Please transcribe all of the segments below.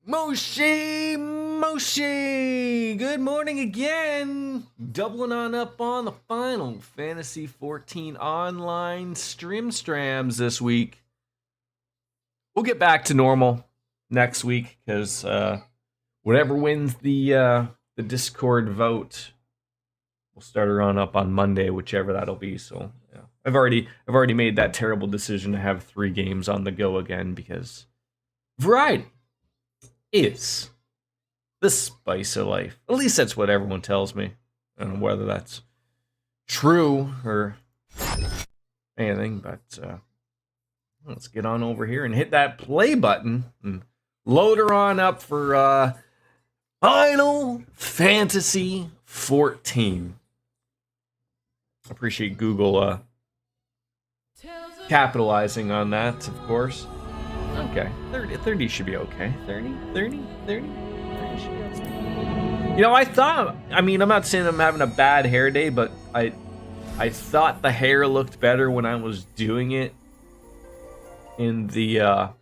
Moshi! Good morning again! Doubling on up on the Final Fantasy 14 online streamstrams this week. We'll get back to normal next week because whatever wins the Discord vote, we'll start her on up on Monday, whichever that'll be. So yeah, I've already made that terrible decision to have 3 games on the go again because variety is the spice of life. At least that's what everyone tells me. I don't know whether that's true or anything, but let's get on over here and hit that play button and load her on up for Final Fantasy 14. Appreciate Google capitalizing on that, of course. Okay, 30 should be okay. 30 should be okay. You know, I'm not saying I'm having a bad hair day, but I thought the hair looked better when I was doing it in the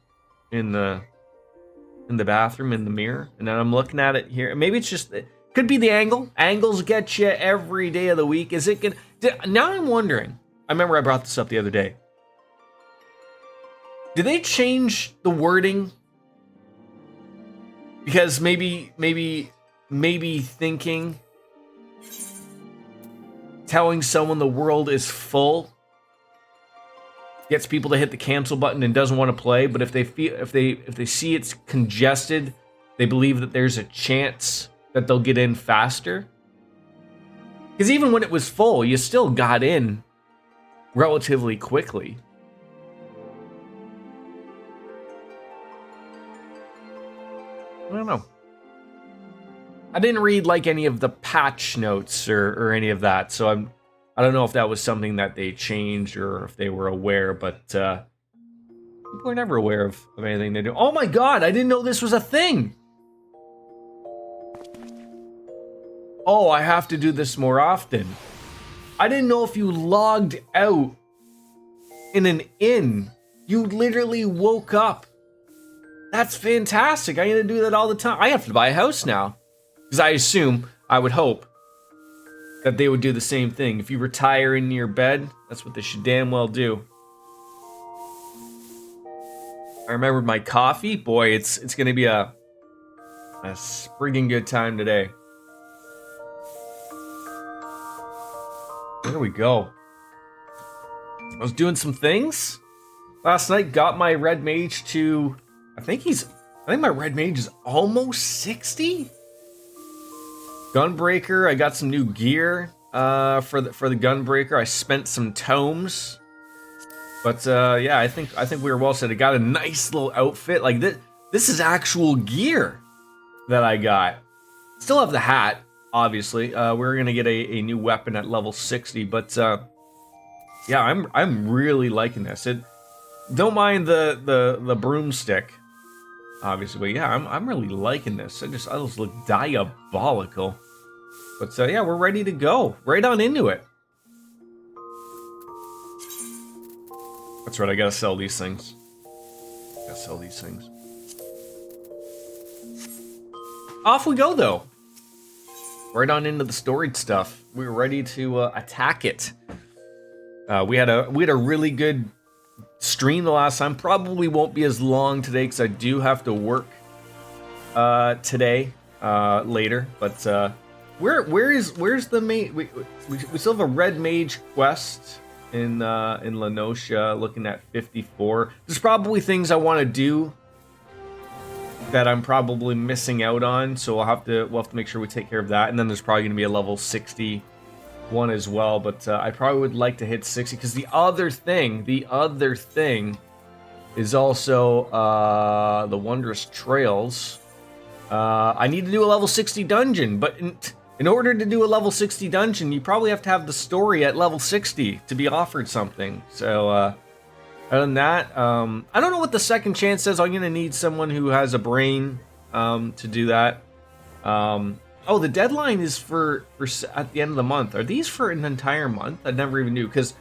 bathroom, in the mirror. And then I'm looking at it here. Maybe it's just, it could be the angle. Angles get you every day of the week. Is it gonna, now I'm wondering, I remember I brought this up the other day. Did they change the wording? Because maybe thinking, telling someone the world is full gets people to hit the cancel button and doesn't want to play. But if they see it's congested, they believe that there's a chance that they'll get in faster. Because even when it was full, you still got in relatively quickly. I don't know. I didn't read like any of the patch notes or any of that, so I don't know if that was something that they changed or if they were aware, but people are never aware of anything they do. Oh my god, I didn't know this was a thing! Oh, I have to do this more often. I didn't know if you logged out in an inn, you literally woke up. That's fantastic. I'm going to do that all the time. I have to buy a house now. Because I would hope, that they would do the same thing. If you retire in your bed, that's what they should damn well do. I remembered my coffee. Boy, it's going to be a friggin' good time today. There we go. I was doing some things last night. Got my red mage to... I think my red mage is almost 60. Gunbreaker, I got some new gear for the Gunbreaker. I spent some tomes, but yeah, I think we were well set. I got a nice little outfit. Like this is actual gear that I got. Still have the hat, obviously. We're gonna get a new weapon at level 60, but yeah, I'm really liking this. Don't mind the broomstick. Obviously, but yeah, I'm really liking this. I just look diabolical. But yeah, we're ready to go. Right on into it. That's right, I gotta sell these things. Off we go, though. Right on into the storied stuff. We were ready to attack it. We had a really good stream the last time. Probably won't be as long today because I do have to work today later. But where's the main? We still have a red mage quest in Lenosha, looking at 54. There's probably things I want to do that I'm probably missing out on, so we'll have to make sure we take care of that. And then there's probably going to be a level 60 one as well, but I probably would like to hit 60 because the other thing is also the Wondrous Trails. I need to do a level 60 dungeon, but in order to do a level 60 dungeon, you probably have to have the story at level 60 to be offered something. So other than that, I don't know what the second chance says. I'm gonna need someone who has a brain to do that. Oh, the deadline is for at the end of the month. Are these for an entire month? I never even knew, because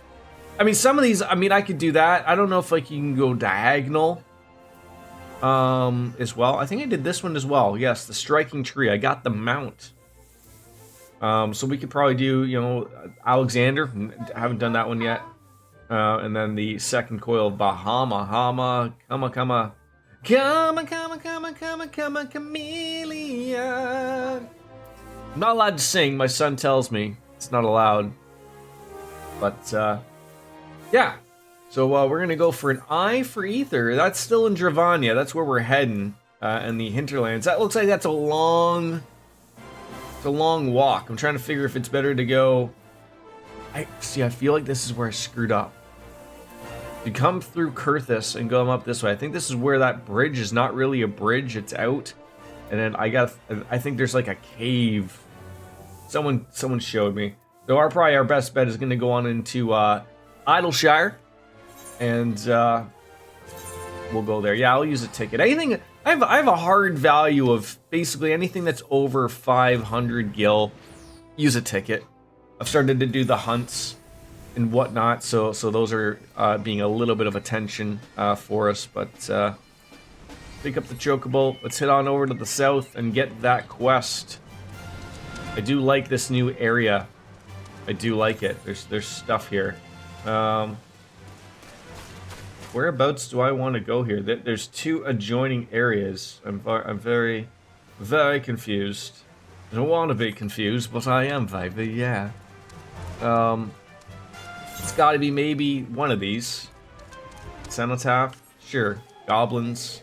I mean, some of these, I mean, I could do that. I don't know if like you can go diagonal as well. I think I did this one as well. Yes, the striking tree. I got the mount. So we could probably do, you know, Alexander. Haven't done that one yet. And then the second coil of Bahama, Hama, Chameleon. I'm not allowed to sing. My son tells me it's not allowed. But, yeah. So we're going to go for an eye for ether. That's still in Dravania. That's where we're heading in the hinterlands. That looks like that's a long walk. I'm trying to figure if it's better to go... I feel like this is where I screwed up. You come through Kurthus and go up this way. I think this is where that bridge is not really a bridge. It's out. And then I think there's like a cave. Someone showed me. So probably our best bet is going to go on into Idleshire. And we'll go there. Yeah, I'll use a ticket. Anything... I have a hard value of basically anything that's over 500 gil. Use a ticket. I've started to do the hunts and whatnot, so those are being a little bit of attention for us. But pick up the chocobo. Let's head on over to the south and get that quest. I do like this new area. I do like it. There's stuff here. Whereabouts do I want to go here? There's two adjoining areas. I'm very, very confused. I don't want to be confused, but I am, baby, yeah. It's got to be maybe one of these. Cenotaph? Sure. Goblins.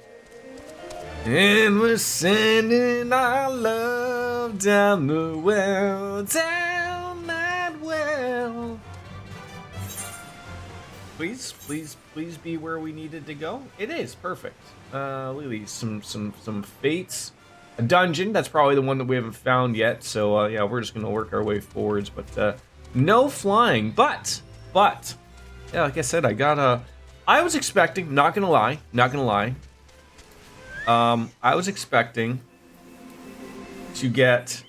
And we're sending our love down the well, down that well. Please be where we needed to go. It is perfect. Look at these, some fates. A dungeon. That's probably the one that we haven't found yet. So yeah, we're just gonna work our way forwards. But no flying. But yeah, like I said, I was expecting. Not gonna lie. I was expecting to get.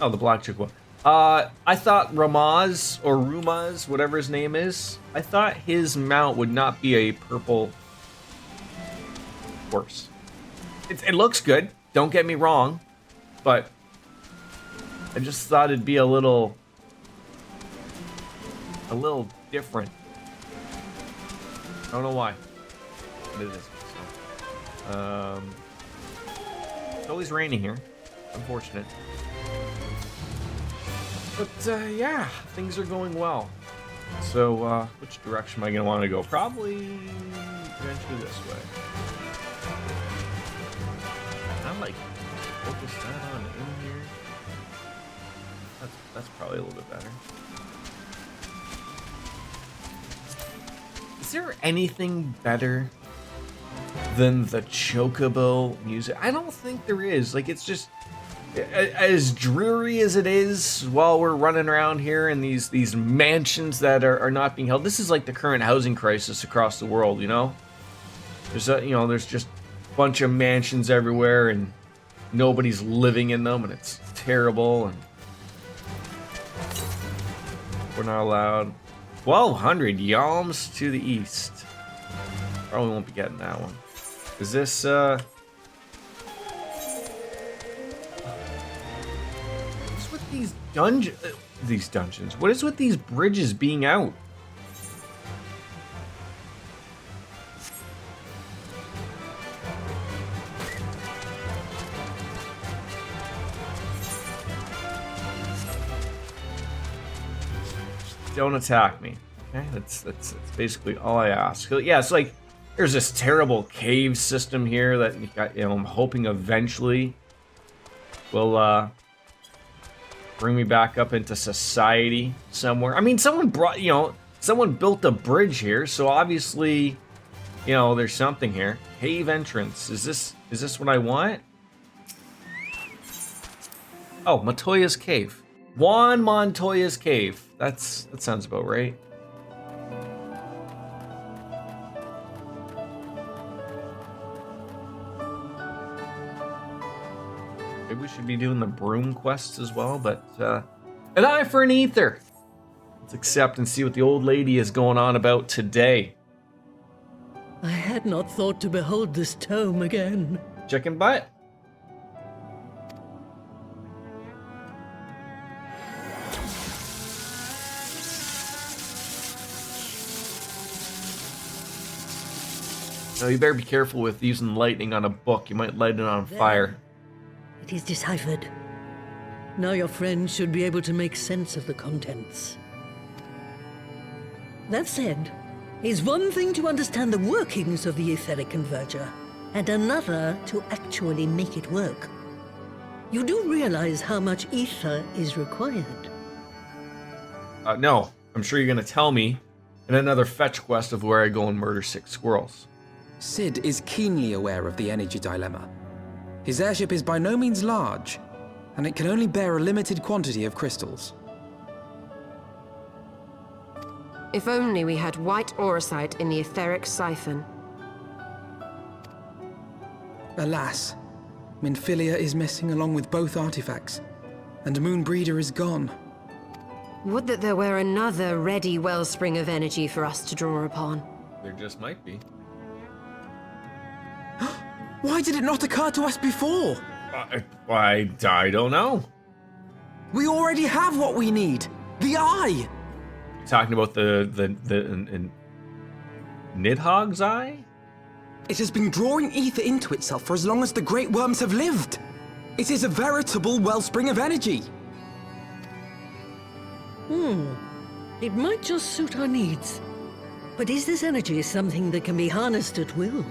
Oh, the black chick one. I thought Ramaz, or Rumaz, whatever his name is, I thought his mount would not be a purple horse. It looks good, don't get me wrong, but I just thought it'd be a little different. I don't know why, but it is. So, it's always raining here, unfortunate. But, yeah, things are going well. So, which direction am I going to want to go? Probably eventually this way. I like focus that on in here. That's probably a little bit better. Is there anything better than the chocobo music? I don't think there is. Like, it's just... as dreary as it is while we're running around here in these mansions that are not being held. This is like the current housing crisis across the world, you know? There's just a bunch of mansions everywhere and nobody's living in them and it's terrible and we're not allowed. 1,200 yalms to the east. Probably won't be getting that one. Is this, these dungeons? What is with these bridges being out? Don't attack me. Okay, that's basically all I ask. So, yeah, it's like there's this terrible cave system here that I'm hoping eventually will bring me back up into society somewhere. I mean, someone built a bridge here, so obviously, there's something here. Cave entrance. Is this what I want? Oh, Montoya's Cave. Juan Montoya's Cave. That sounds about right. Maybe we should be doing the broom quests as well, but an eye for an ether. Let's accept and see what the old lady is going on about today. I had not thought to behold this tome again. Chicken butt. No, you better be careful with using lightning on a book. You might light it on fire. It is deciphered. Now your friend should be able to make sense of the contents. That said, it's one thing to understand the workings of the etheric converger, and another to actually make it work. You do realize how much ether is required? No, I'm sure you're going to tell me in another fetch quest of where I go and murder 6 squirrels. Sid is keenly aware of the energy dilemma. His airship is by no means large, and it can only bear a limited quantity of crystals. If only we had white auracite in the etheric siphon. Alas, Minfilia is missing along with both artifacts, and Moonbreeder is gone. Would that there were another ready wellspring of energy for us to draw upon. There just might be. Why did it not occur to us before? I don't know. We already have what we need. The eye. Talking about the Nidhogg's eye? It has been drawing ether into itself for as long as the great worms have lived. It is a veritable wellspring of energy. It might just suit our needs. But is this energy something that can be harnessed at will?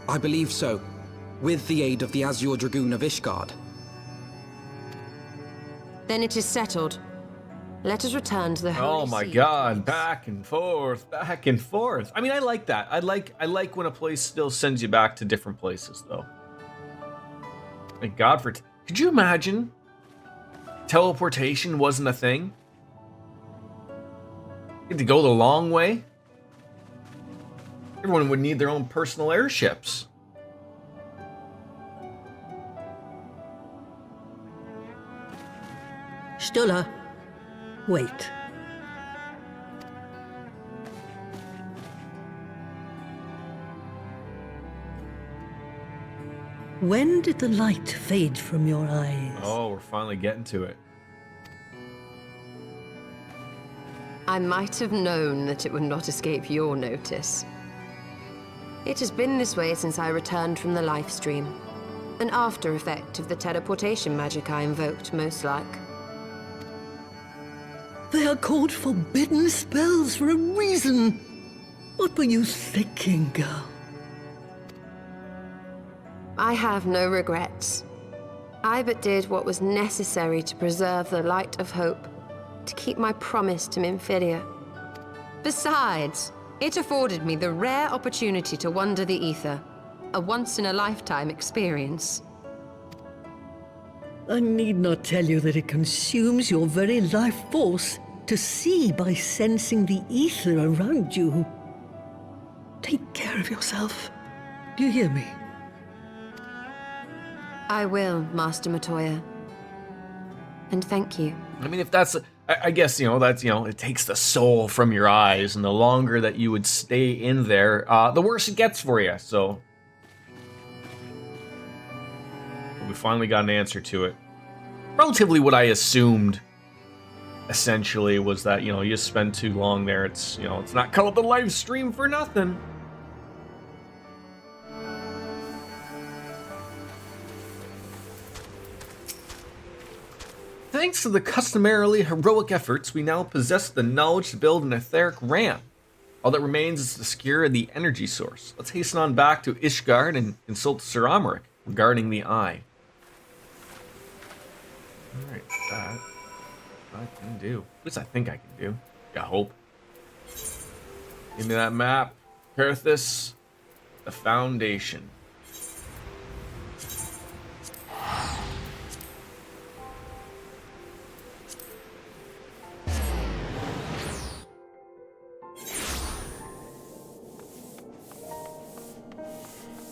I believe so, with the aid of the Azure Dragoon of Ishgard. Then it is settled. Let us return to the holy Oh my seat. god, back and forth, back and forth. I mean, I like that. I like when a place still sends you back to different places, though. Thank God for... Could you imagine teleportation wasn't a thing? You had to go the long way? Everyone would need their own personal airships. Stulla, wait. When did the light fade from your eyes? Oh, we're finally getting to it. I might have known that it would not escape your notice. It has been this way since I returned from the life stream. An after effect of the teleportation magic I invoked, most like. They are called forbidden spells for a reason. What were you thinking, girl? I have no regrets. I but did what was necessary to preserve the light of hope, to keep my promise to Minfilia. Besides, it afforded me the rare opportunity to wander the ether, a once-in-a-lifetime experience. I need not tell you that it consumes your very life force to see by sensing the ether around you. Take care of yourself. Do you hear me? I will, Master Matoya. And thank you. I mean, if that's... I guess, that's, it takes the soul from your eyes, and the longer that you would stay in there, the worse it gets for you, so... We finally got an answer to it. Relatively what I assumed, essentially, was that, you just spend too long there. It's, it's not called the live stream for nothing. Thanks to the customarily heroic efforts, we now possess the knowledge to build an etheric ramp. All that remains is to secure the energy source. Let's hasten on back to Ishgard and consult Sir Amaric regarding the eye. Alright, that I can do. At least I think I can do. I hope. Give me that map. Perthus, the foundation.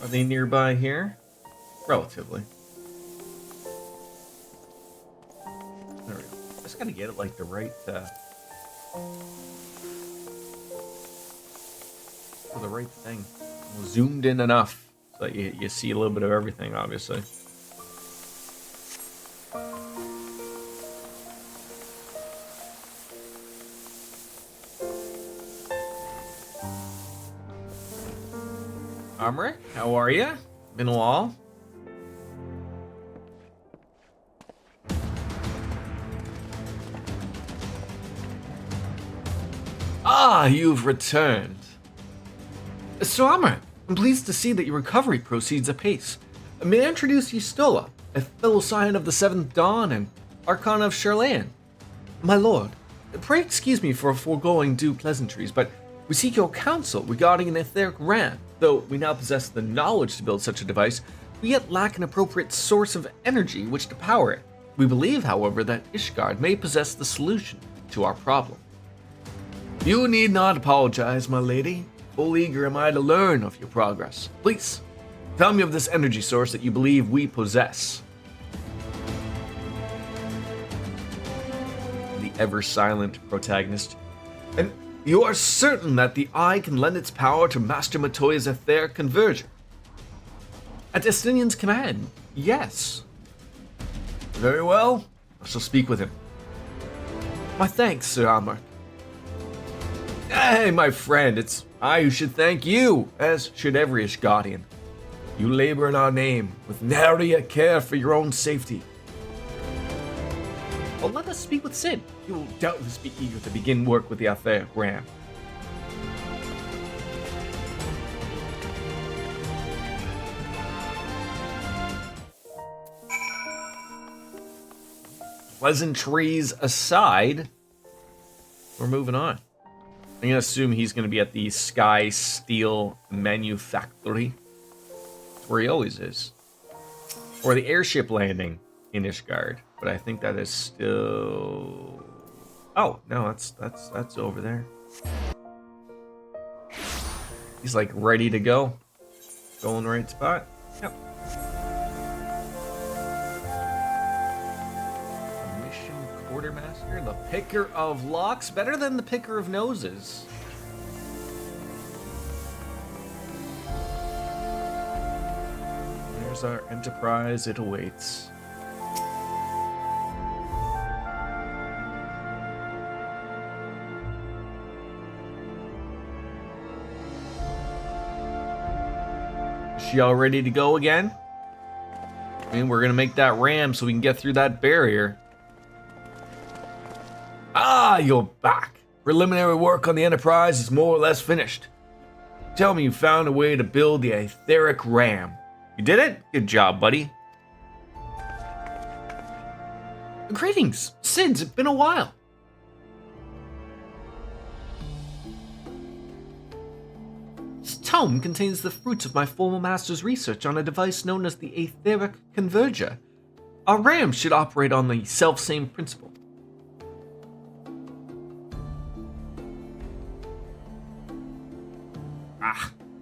Are they nearby here? Relatively. There we go. Just gotta get it like the right. for the right thing. Zoomed in enough so that you see a little bit of everything, obviously. Armor, how are ya? Been a while. Ah, you've returned. So, Armor, I'm pleased to see that your recovery proceeds apace. May I introduce you, Stola, a fellow scion of the Seventh Dawn and Archon of Charlayan? My lord, pray excuse me for foregoing due pleasantries, but we seek your counsel regarding an etheric ram. Though we now possess the knowledge to build such a device, we yet lack an appropriate source of energy which to power it. We believe, however, that Ishgard may possess the solution to our problem. You need not apologize, my lady. Full eager am I to learn of your progress. Please, tell me of this energy source that you believe we possess. The ever-silent protagonist. And you are certain that the eye can lend its power to Master Matoya's etheric converger? At Estinian's command, yes. Very well, I shall speak with him. My thanks, Sir Amar. Hey, my friend, it's I who should thank you, as should every Ishgardian. You labor in our name, with nary a care for your own safety. Well, let us speak with Sid. He will doubtless be eager to begin work with the etheric ram. Pleasantries aside, we're moving on. I'm going to assume he's going to be at the Sky Steel Manufactory. That's where he always is. Or the airship landing in Ishgard. But I think that is still... Oh, no, that's over there. He's like ready to go. Going right spot. Yep. Quartermaster, the picker of locks, better than the picker of noses. There's our Enterprise, it awaits. Is she all ready to go again? I mean, we're gonna make that ram so we can get through that barrier. Ah, you're back. Preliminary work on the Enterprise is more or less finished. Tell me you found a way to build the etheric ram. You did it? Good job, buddy. Greetings, Sids. It's been a while. This tome contains the fruits of my former master's research on a device known as the etheric converger. Our ram should operate on the self-same principle.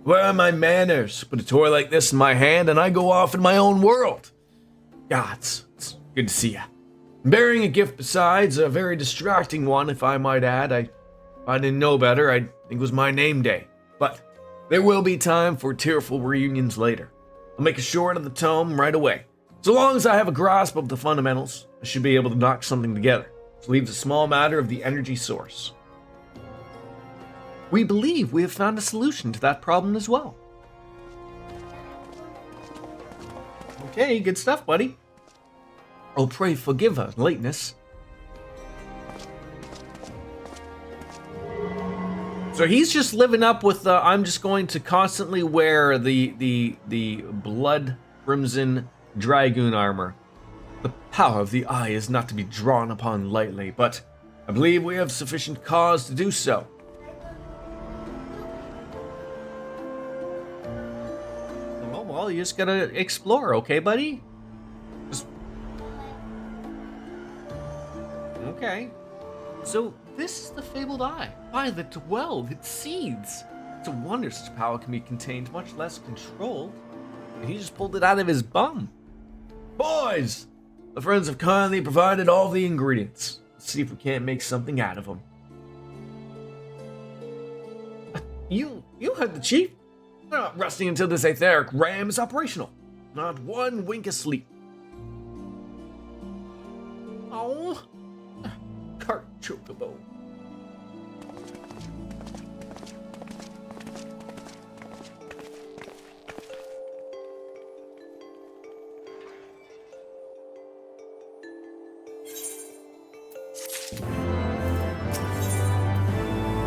Where are my manners? Put a toy like this in my hand and I go off in my own world. God, it's good to see ya. Bearing a gift besides, a very distracting one, if I might add. If I didn't know better, I'd think it was my name day. But there will be time for tearful reunions later. I'll make a short of the tome right away. So long as I have a grasp of the fundamentals, I should be able to knock something together. This leaves a small matter of the energy source. We believe we have found a solution to that problem as well. Okay, good stuff, buddy. Oh, pray forgive our lateness. So he's just living up with I'm just going to constantly wear the blood crimson dragoon armor. The power of the eye is not to be drawn upon lightly, but I believe we have sufficient cause to do so. Well, you just gotta explore, okay, buddy? Okay. So, this is the fabled eye. By the 12, it seeds. It's a wonder such power can be contained, much less controlled. And he just pulled it out of his bum. Boys! The friends have kindly provided all the ingredients. Let's see if we can't make something out of them. You heard the chief. We're not resting until this etheric ram is operational. Not one wink of sleep. Oh, cart chocobo.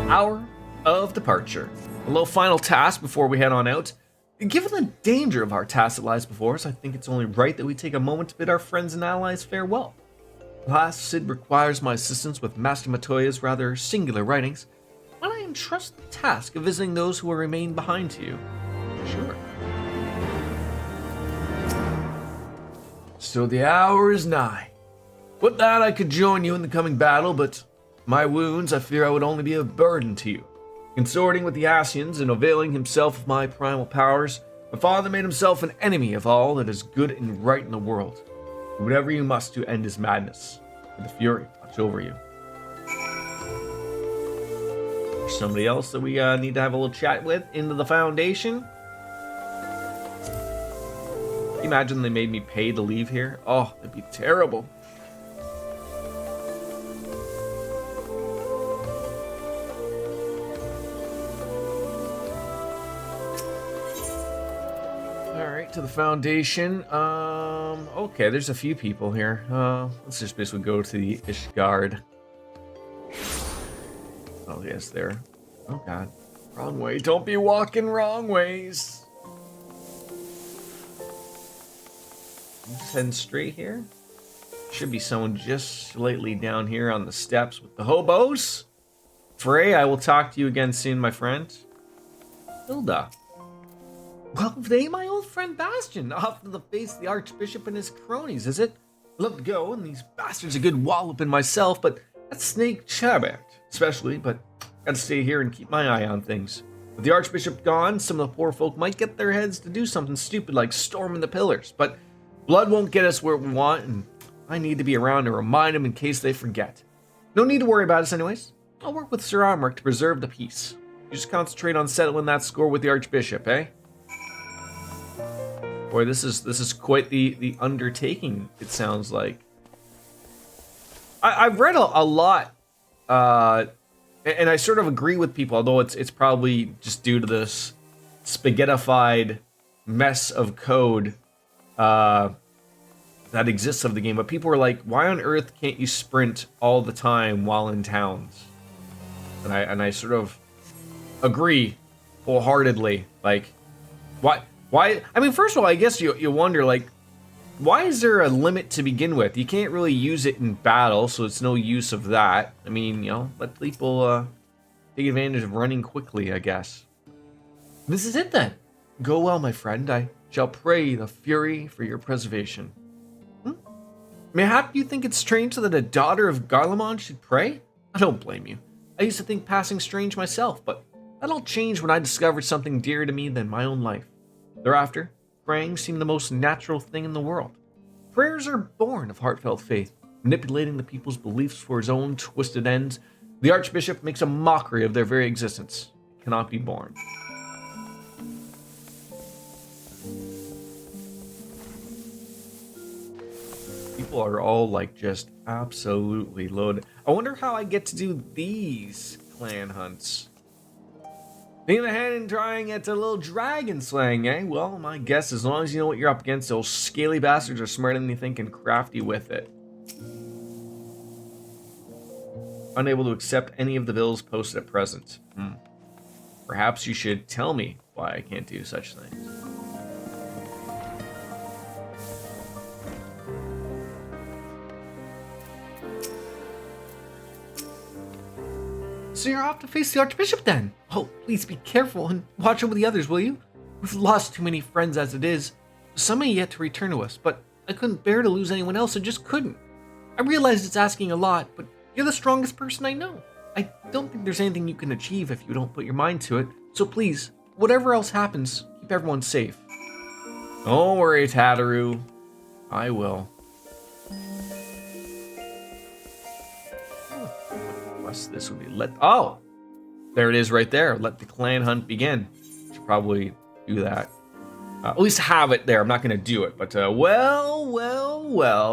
Hour of departure. A little final task before we head on out. Given the danger of our task that lies before us, I think it's only right that we take a moment to bid our friends and allies farewell. Alas, Sid requires my assistance with Master Matoya's rather singular writings, and I entrust the task of visiting those who will remain behind to you. Sure. So the hour is nigh. With that, I could join you in the coming battle, but my wounds, I fear I would only be a burden to you. Consorting with the Asians and availing himself of my primal powers, my father made himself an enemy of all that is good and right in the world. Do whatever you must to end his madness. May the Fury watch over you. There's somebody else that we need to have a little chat with into the Foundation. Can you imagine they made me pay to leave here? Oh, that'd be terrible. To the Foundation. Okay, there's a few people here. Let's just basically go to the Ishgard. Oh, yes, there. Oh, God. Wrong way. Don't be walking wrong ways. I'm just heading straight here. Should be someone just slightly down here on the steps with the hobos. Frey, I will talk to you again soon, my friend. Hilda. Well, they my old friend Bastion, off to the face of the Archbishop and his cronies, is it? Love to go, and these bastards a good wallop in myself, but that snake Chabert, especially, but gotta stay here and keep my eye on things. With the Archbishop gone, some of the poor folk might get their heads to do something stupid like storming the pillars, but blood won't get us where we want, and I need to be around to remind them in case they forget. No need to worry about us anyways. I'll work with Sir Armric to preserve the peace. You just concentrate on settling that score with the Archbishop, eh? Boy, this is quite the undertaking, it sounds like. I've read a lot, and I sort of agree with people, although it's probably just due to this spaghettified mess of code that exists of the game. But people are like, why on earth can't you sprint all the time while in towns? And I sort of agree wholeheartedly. Like, why? I mean, first of all, I guess you wonder, like, why is there a limit to begin with? You can't really use it in battle, so it's no use of that. I mean, you know, let people take advantage of running quickly, I guess. This is it then. Go well, my friend. I shall pray the Fury for your preservation. Mayhap you think it's strange that a daughter of Garlemald should pray? I don't blame you. I used to think passing strange myself, but that all changed when I discovered something dearer to me than my own life. Thereafter, praying seemed the most natural thing in the world. Prayers are born of heartfelt faith, manipulating the people's beliefs for his own twisted ends. The Archbishop makes a mockery of their very existence. It cannot be borne. People are all like just absolutely loaded. I wonder how I get to do these clan hunts. Thinking ahead and trying at a little dragon slaying, eh? Well, my guess, as long as you know what you're up against, those scaly bastards are smarter than you think and crafty with it. Unable to accept any of the bills posted at present. Perhaps you should tell me why I can't do such things. So you're off to face the Archbishop then? Oh, please be careful and watch over the others, will you? We've lost too many friends as it is. Some may yet to return to us, but I couldn't bear to lose anyone else, I just couldn't. I realize it's asking a lot, but you're the strongest person I know. I don't think there's anything you can achieve if you don't put your mind to it, so please, whatever else happens, keep everyone safe. Don't worry, Tataru. I will. This would be let. Oh, There it is right there. Let the clan hunt begin. Should probably do that. At least have it there. I'm not going to do it. But, well,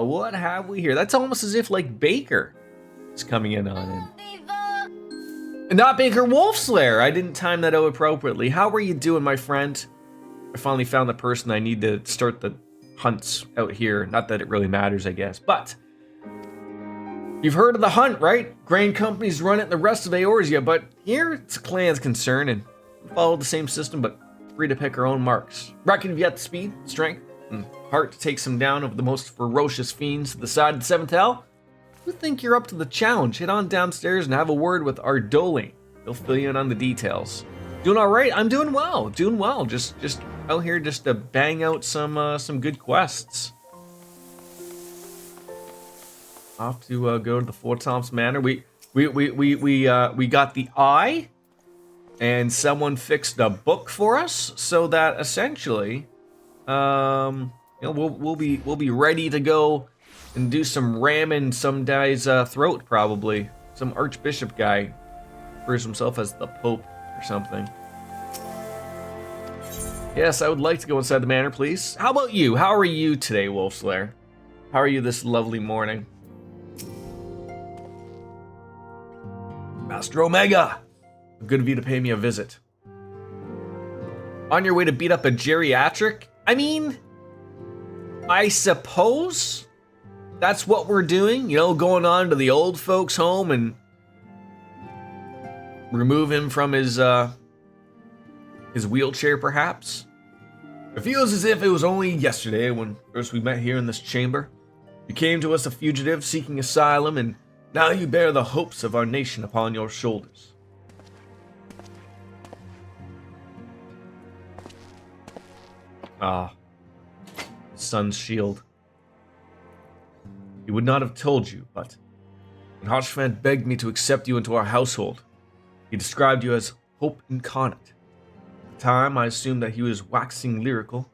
what have we here? That's almost as if, like, Baker is coming in on him. Not Baker Wolfslayer. I didn't time that out appropriately. How are you doing, my friend? I finally found the person I need to start the hunts out here. Not that it really matters, I guess. But you've heard of the hunt, right? Grain companies run it in the rest of Eorzea, but here it's a clan's concern and follow the same system, but free to pick our own marks. Reckon if you got the speed, strength, and heart to take some down of the most ferocious fiends to the side of the seventh hell, you think you're up to the challenge, head on downstairs and have a word with Ardoli. He'll fill you in on the details. Doing all right? I'm doing well. Just out here just to bang out some good quests. Off to go to the Four Toms Manor. We got the eye, and someone fixed a book for us, so that essentially, we'll be ready to go and do some ramming some guy's throat, probably. Some archbishop guy refers himself as the Pope or something. Yes, I would like to go inside the manor, please. How about you? How are you today, Wolfslayer? How are you this lovely morning? Master Omega! Good of you to pay me a visit. On your way to beat up a geriatric? I mean, I suppose that's what we're doing, going on to the old folks' home and remove him from his wheelchair, perhaps. It feels as if it was only yesterday when first we met here in this chamber. You came to us a fugitive seeking asylum, and now you bear the hopes of our nation upon your shoulders. Ah, Sun's shield. He would not have told you, but when Hoshfand begged me to accept you into our household, he described you as hope incarnate. At the time, I assumed that he was waxing lyrical,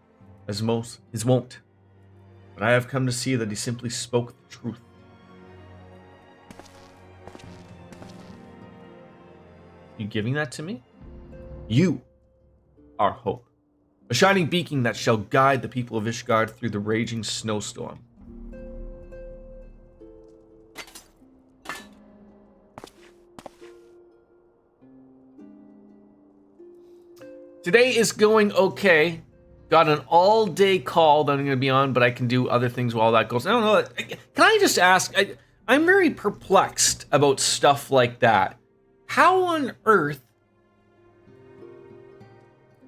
as most is wont. But I have come to see that he simply spoke the truth. You giving that to me? You are hope. A shining beacon that shall guide the people of Ishgard through the raging snowstorm. Today is going okay. Got an all-day call that I'm going to be on, but I can do other things while that goes. I don't know. Can I just ask? I'm very perplexed about stuff like that. How on earth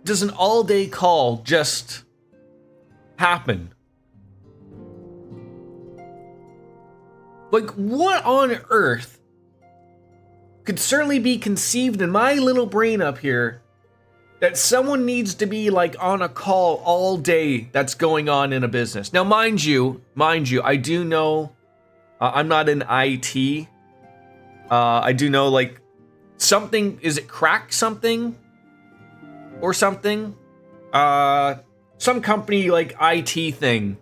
does an all-day call just happen? Like, what on earth could certainly be conceived in my little brain up here that someone needs to be like on a call all day that's going on in a business? Now, mind you, I do know I'm not in IT. I do know like something, is it crack something or something? Some company like IT thing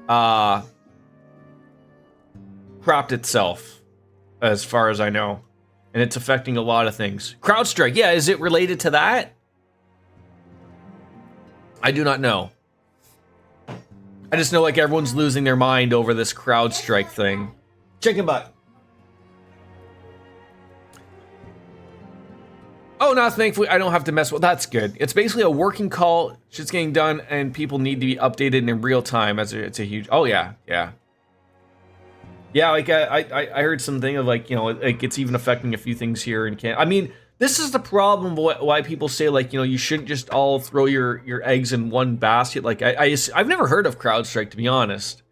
crapped itself, as far as I know. And it's affecting a lot of things. CrowdStrike, yeah, is it related to that? I do not know. I just know like everyone's losing their mind over this CrowdStrike thing. Chicken butt. Oh, no, thankfully I don't have to mess with. That's good. It's basically a working call. Shit's getting done, and people need to be updated in real time. It's a huge. Oh yeah. Yeah, like I heard something of like like it's even affecting a few things here in Canada. I mean, this is the problem why people say like you shouldn't just all throw your eggs in one basket. Like I've never heard of CrowdStrike, to be honest.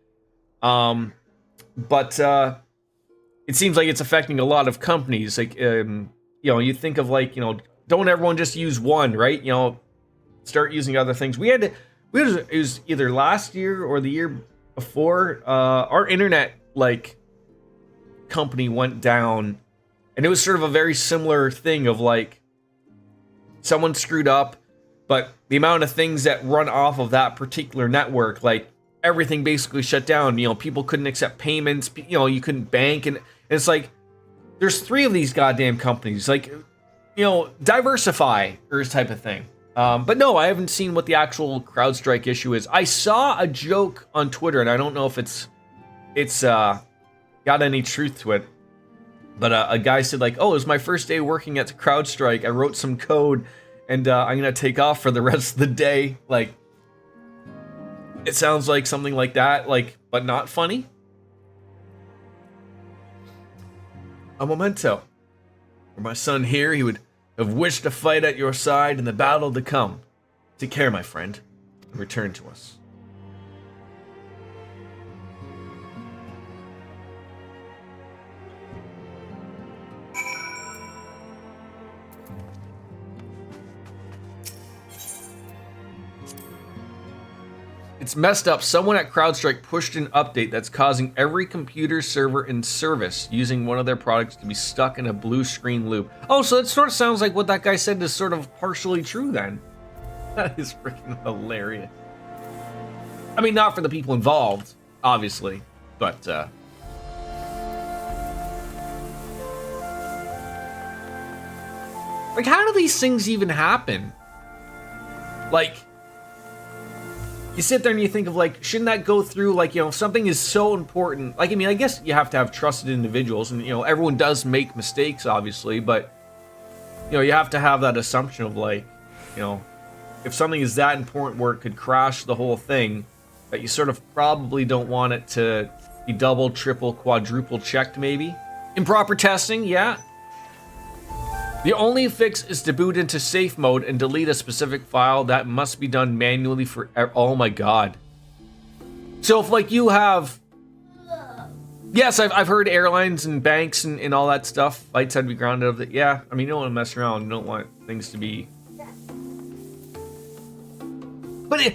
But it seems like it's affecting a lot of companies. Like you think of like don't everyone just use one, right? Start using other things. It was either last year or the year before. Our internet like company went down, and it was sort of a very similar thing of like someone screwed up, but the amount of things that run off of that particular network, like everything basically shut down. People couldn't accept payments, you couldn't bank, and it's like there's 3 of these goddamn companies. Like diversify or type of thing. But no, I haven't seen what the actual CrowdStrike issue is. I saw a joke on Twitter, and I don't know if it's got any truth to it. But a guy said like, "Oh, it was my first day working at CrowdStrike. I wrote some code, and I'm gonna take off for the rest of the day." Like, it sounds like something like that, like, but not funny. A memento. For my son here, he would have wished to fight at your side in the battle to come. Take care, my friend, and return to us. It's messed up. Someone at CrowdStrike pushed an update that's causing every computer server in service using one of their products to be stuck in a blue screen loop. Oh, so it sort of sounds like what that guy said is sort of partially true then. That is freaking hilarious. I mean, not for the people involved, obviously, but like, how do these things even happen? Like, you sit there and you think of like, shouldn't that go through, like, if something is so important, like, I mean, I guess you have to have trusted individuals, and everyone does make mistakes, obviously, but you have to have that assumption of like, if something is that important where it could crash the whole thing, that you sort of probably don't want it to be double, triple, quadruple checked, maybe. Improper testing, yeah. The only fix is to boot into safe mode and delete a specific file. That must be done manually for... Oh my god. So if, like, you have... Yes, I've heard airlines and banks and all that stuff, flights had to be grounded. Yeah, I mean, you don't want to mess around. You don't want things to be... But,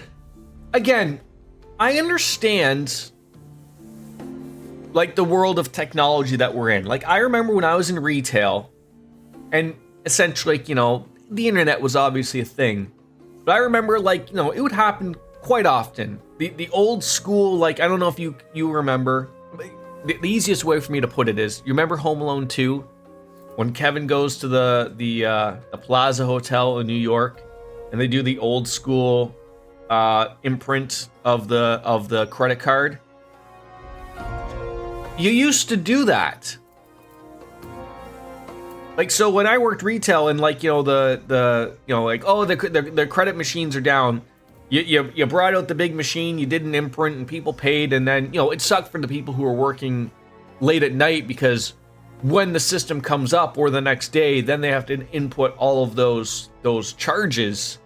again, I understand, like, the world of technology that we're in. Like, I remember when I was in retail... And essentially, the internet was obviously a thing. But I remember, like, it would happen quite often. The old school, like, I don't know if you remember. The easiest way for me to put it is, you remember Home Alone 2? When Kevin goes to the Plaza Hotel in New York, and they do the old school imprint of the credit card? You used to do that. Like, so when I worked retail and, like, the credit machines are down, you brought out the big machine, you did an imprint, and people paid, and then, it sucked for the people who were working late at night, because when the system comes up or the next day, then they have to input all of those charges,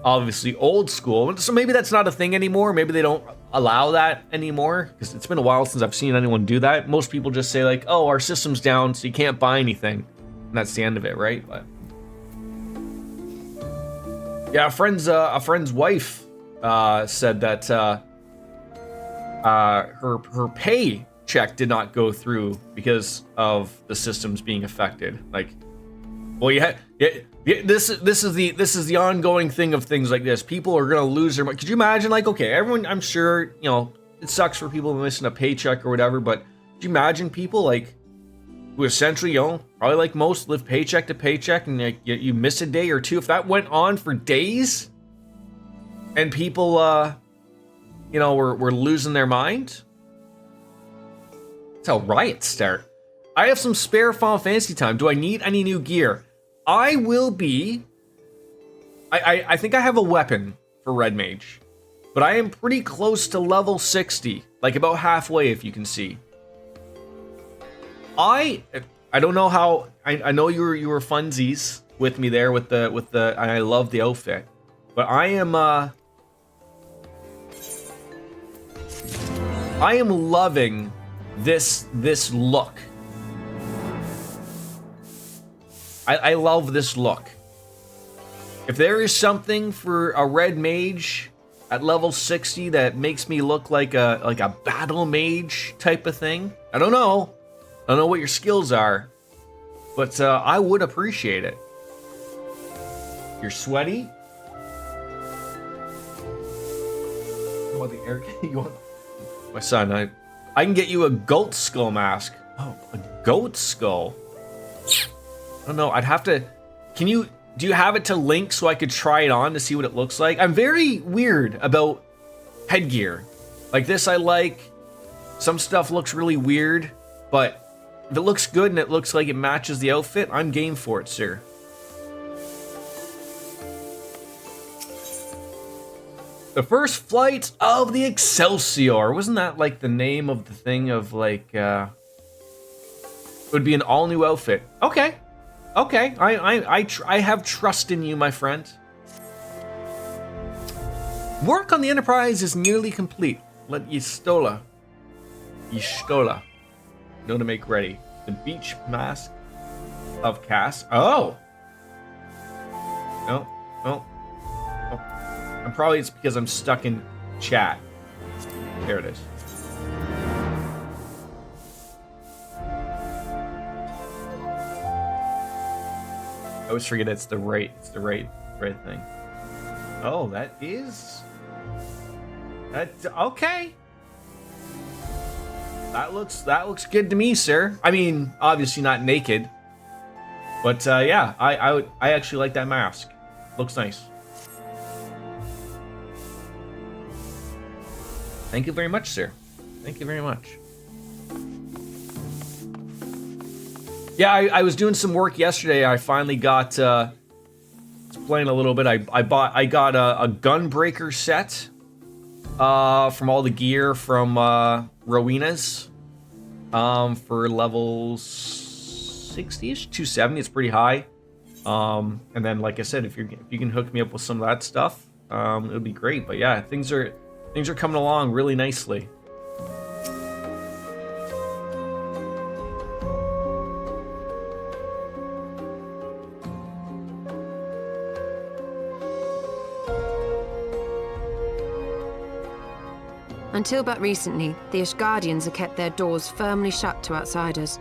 obviously old school. So maybe that's not a thing anymore. Maybe they don't allow that anymore, because it's been a while since I've seen anyone do that. Most people just say, like, oh, our system's down, so you can't buy anything. And that's the end of it, right? But yeah, a friend's wife said that her pay check did not go through because of the systems being affected. Like, well, this is the ongoing thing of things like this. People are gonna lose their money. Could you imagine? Like, okay, everyone, I'm sure, it sucks for people missing a paycheck or whatever, but could you imagine people like who essentially, probably like most, live paycheck to paycheck, and like, you miss a day or two? If that went on for days, and people, were losing their mind, that's how riots start. I have some spare Final Fantasy time. Do I need any new gear? I will be... I think I have a weapon for Red Mage, but I am pretty close to level 60, like about halfway, if you can see. I don't know how. I know you were funsies with me there with the and I love the outfit, but I am loving this look. I love this look. If there is something for a red mage at level 60 that makes me look like a battle mage type of thing, I don't know what your skills are, but I would appreciate it. You're sweaty? You want the air? You want... My son, I can get you a goat skull mask. Oh, a goat skull. I don't know. I'd have to do you have it to link so I could try it on to see what it looks like? I'm very weird about headgear. Like this I like. Some stuff looks really weird, but if it looks good and it looks like it matches the outfit, I'm game for it, sir. The first flight of the Excelsior. Wasn't that like the name of the thing of like, it would be an all new outfit. Okay. Okay. I have trust in you, my friend. Work on the Enterprise is nearly complete. Let Yistola know to make ready. The beach mask of Cass. Oh. No. No. And probably it's because I'm stuck in chat. There it is. I always forget it's the right thing. Oh, that okay. That looks good to me, sir. I mean, obviously not naked, but yeah, I actually like that mask. Looks nice. Thank you very much, sir. Thank you very much. Yeah, I was doing some work yesterday. I finally got playing a little bit. I got a gunbreaker set from all the gear from Rowena's for level 60ish, 270. It's pretty high. And then, like I said, if you can hook me up with some of that stuff, it would be great. But yeah, things are coming along really nicely. Until but recently, the Ishgardians have kept their doors firmly shut to outsiders.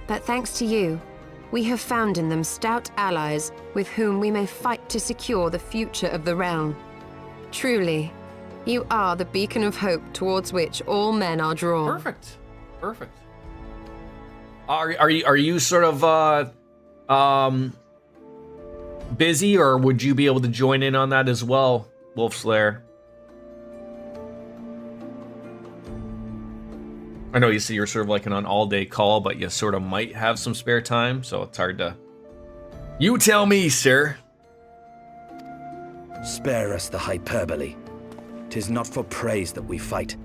But thanks to you, we have found in them stout allies with whom we may fight to secure the future of the realm. Truly, you are the beacon of hope towards which all men are drawn. Perfect. Perfect. Are you sort of busy, or would you be able to join in on that as well, Wolfslayer? I know you say you're sort of like on an all-day call, but you sort of might have some spare time, so it's hard to... You tell me, sir. Spare us the hyperbole. 'Tis not for praise that we fight.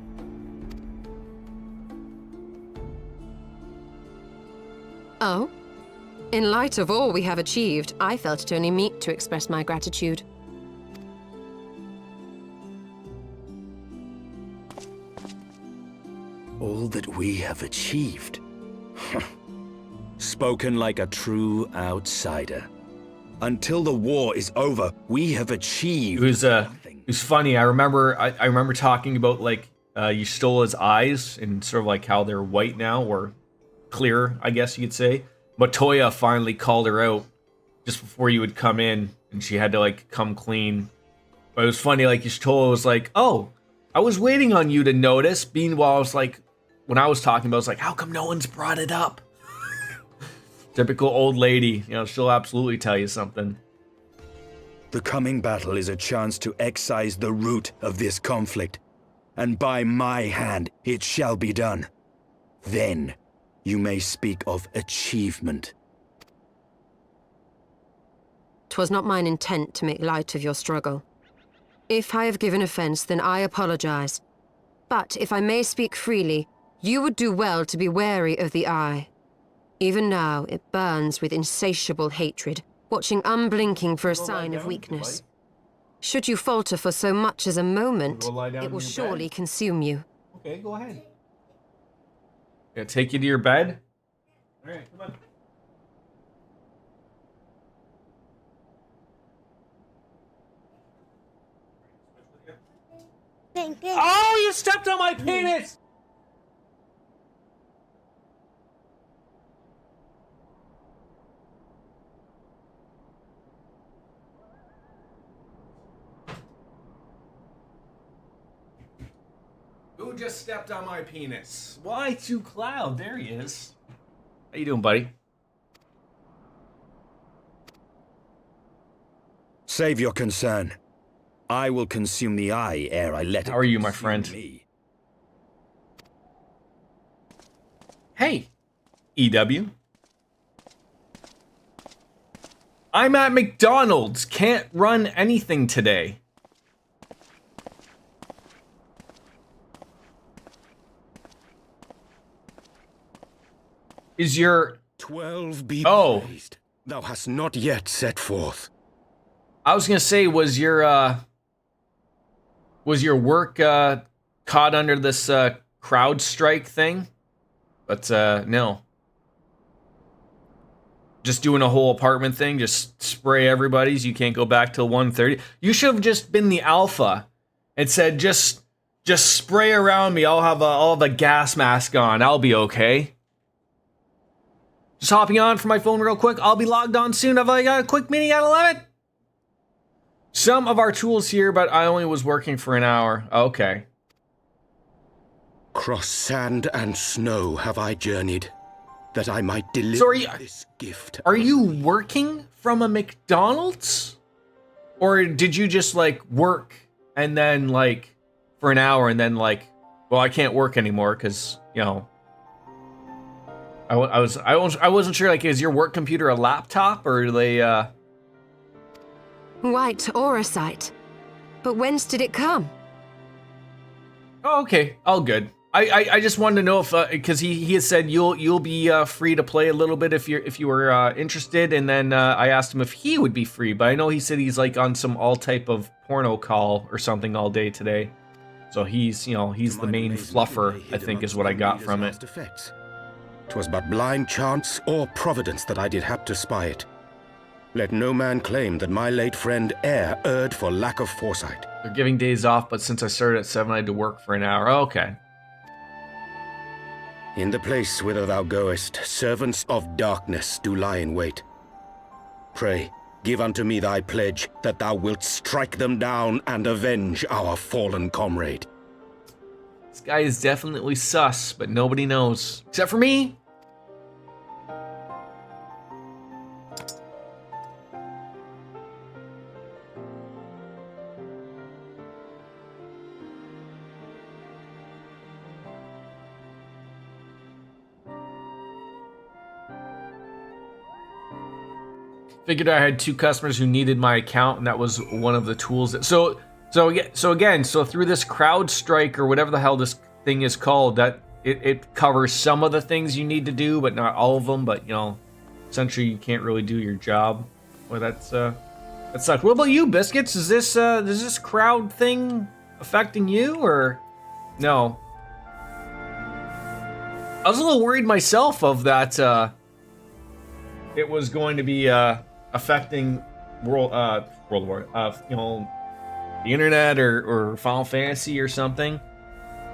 Oh? In light of all we have achieved, I felt it only meet to express my gratitude. All that we have achieved? Spoken like a true outsider. Until the war is over, we have achieved nothing. It was funny. I remember talking about like Y'shtola's eyes and sort of like how they're white now, or clear, I guess you could say. But Toya finally called her out just before you would come in, and she had to like come clean. But it was funny, like Y'shtola was like, "Oh, I was waiting on you to notice." Meanwhile, I was like, when I was talking about it, I was like, "How come no one's brought it up?" Typical old lady, you know, she'll absolutely tell you something. The coming battle is a chance to excise the root of this conflict, and by my hand it shall be done. Then you may speak of achievement. 'Twas not mine intent to make light of your struggle. If I have given offense, then I apologize. But if I may speak freely, you would do well to be wary of the eye. Even now, it burns with insatiable hatred, watching unblinking for a sign of weakness. Should you falter for so much as a moment, it will surely consume you. Okay, go ahead. Yeah, take you to your bed. All right, come on. Oh, you stepped on my penis! Who Who just stepped on my penis? Y2 Cloud, there he is. How you doing, buddy? Save your concern. I will consume the eye ere I let it. How are you, my friend? Me. Hey, EW. I'm at McDonald's. Can't run anything today. Is your 12 be Oh. praised. Thou hast not yet set forth. I was gonna say, was your work caught under this crowd strike thing? But no. Just doing a whole apartment thing, just spray everybody's. You can't go back till 1:30. You should have just been the alpha and said, just spray around me. I'll have a gas mask on. I'll be okay. Just hopping on for my phone real quick. I'll be logged on soon. I've got a quick meeting at 11. Some of our tools here, but I only was working for an hour. Okay. Cross sand and snow have I journeyed, that I might deliver So this gift. Are you working from a McDonald's? Or did you just like work and then like for an hour and then like, well, I can't work anymore because, you know, I wasn't sure, like, is your work computer a laptop or are they White aura sight. But whence did it come? Oh, okay, all good. I just wanted to know if because he had said you'll be free to play a little bit if you were interested, and then I asked him if he would be free, but I know he said he's like on some all type of porno call or something all day today, so he's the main fluffer, I think is what I got from it. 'Twas but blind chance or providence that I did hap to spy it. Let no man claim that my late friend e'er erred for lack of foresight. They're giving days off, but since I started at 7, I had to work for an hour. Oh, okay. In the place whither thou goest, servants of darkness do lie in wait. Pray, give unto me thy pledge that thou wilt strike them down and avenge our fallen comrade. This guy is definitely sus, but nobody knows. Except for me! Figured I had 2 customers who needed my account, and that was one of the tools that... So through this crowd strike or whatever the hell this thing is called, that it covers some of the things you need to do, but not all of them. But essentially you can't really do your job. Well, that sucks. What about you, Biscuits? Is this crowd thing affecting you or no? I was a little worried myself of that. It was going to be affecting World War, the internet or Final Fantasy or something.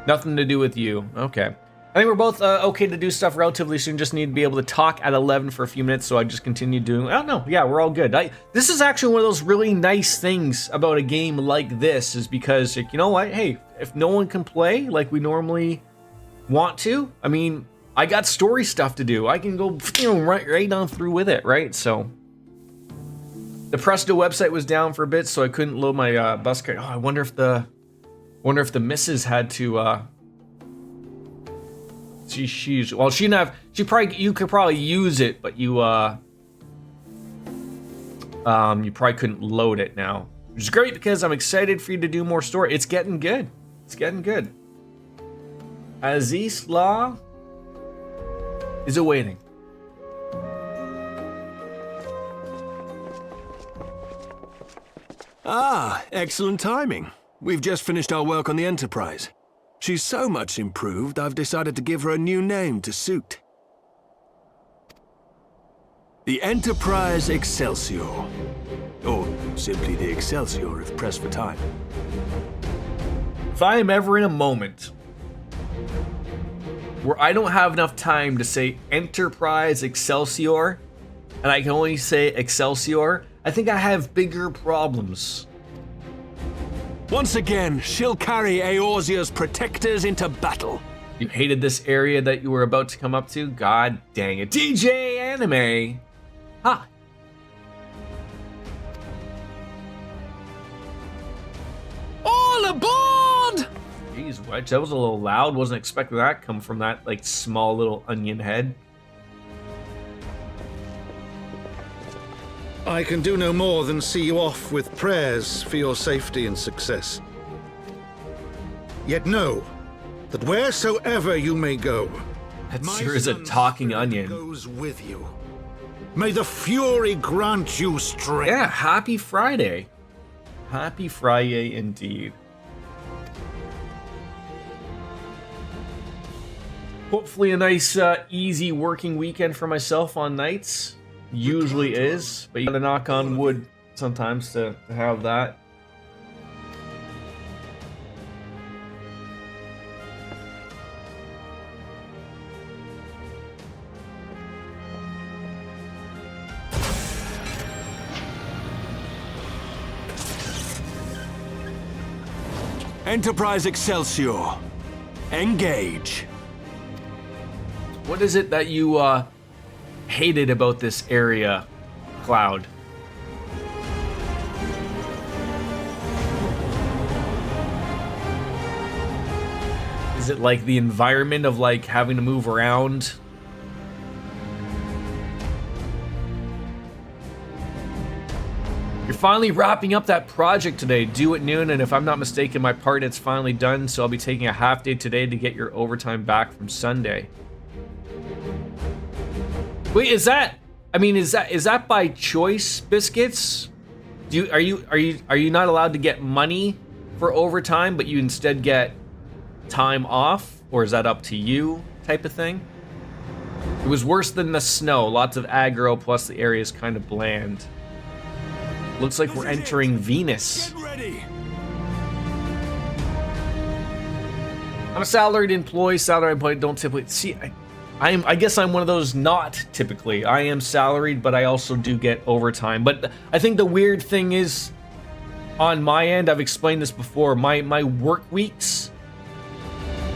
Nothing to do with you. Okay. I think we're both okay to do stuff relatively soon. Just need to be able to talk at 11 for a few minutes, so I just continued doing... I don't know. Yeah, we're all good. This is actually one of those really nice things about a game like this, is because, like, you know what? Hey, if no one can play like we normally want to, I mean, I got story stuff to do. I can go right on through with it, right? So... The Presto website was down for a bit, so I couldn't load my bus card. Oh, I wonder if the missus had to. She's well, she didn't have. You could probably use it, but you probably couldn't load it now, which is great because I'm excited for you to do more story. It's getting good. It's getting good. Aziz Law is awaiting. Ah, excellent timing. We've just finished our work on the Enterprise. She's so much improved, I've decided to give her a new name to suit. The Enterprise Excelsior. Or simply the Excelsior if pressed for time. If I am ever in a moment where I don't have enough time to say Enterprise Excelsior, and I can only say Excelsior, I think I have bigger problems. Once again, she'll carry Eorzea's protectors into battle. You hated this area that you were about to come up to? God dang it. DJ Anime! Hi. All aboard! Jeez, Wedge, that was a little loud. Wasn't expecting that come from that, like, small little onion head. I can do no more than see you off with prayers for your safety and success. Yet know that wheresoever you may go, That my sure is a son's talking spirit onion. goes with you. May the Fury grant you strength. Yeah, happy Friday. Happy Friday indeed. Hopefully a nice, easy working weekend for myself on nights. Usually is, but you gotta knock on wood sometimes to have that. Enterprise Excelsior. Engage. What is it that you, hated about this area, Cloud? Is it like the environment of like having to move around? You're finally wrapping up that project today, due at noon, and if I'm not mistaken, my part it's finally done, so I'll be taking a half day today to get your overtime back from Sunday. Wait, is that? I mean, is that by choice, Biscuits? Are you not allowed to get money for overtime, but you instead get time off, or is that up to you, type of thing? It was worse than the snow. Lots of aggro, plus the area is kind of bland. Looks like we're entering Venus. Get ready. I'm a salaried employee. Salaried employee don't typically see. I guess I'm one of those not typically. I am salaried, but I also do get overtime. But I think the weird thing is, on my end, I've explained this before. My work weeks,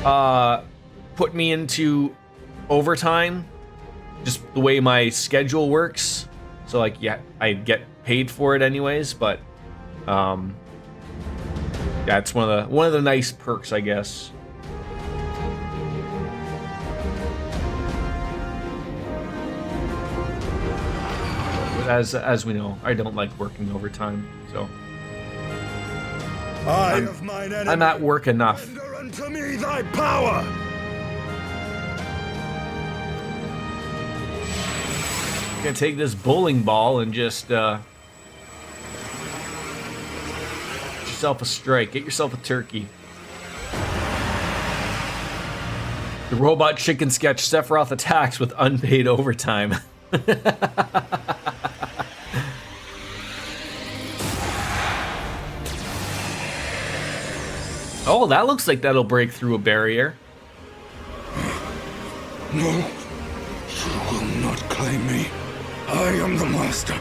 put me into overtime, just the way my schedule works. So like, yeah, I get paid for it anyways. But yeah, it's one of the nice perks, I guess. As we know, I don't like working overtime, so I'm at work enough. Render unto me thy power! Gonna take this bowling ball and just get yourself a strike. Get yourself a turkey. The robot chicken sketch. Sephiroth attacks with unpaid overtime. Oh, that looks like that'll break through a barrier. No, you will not claim me. I am the master.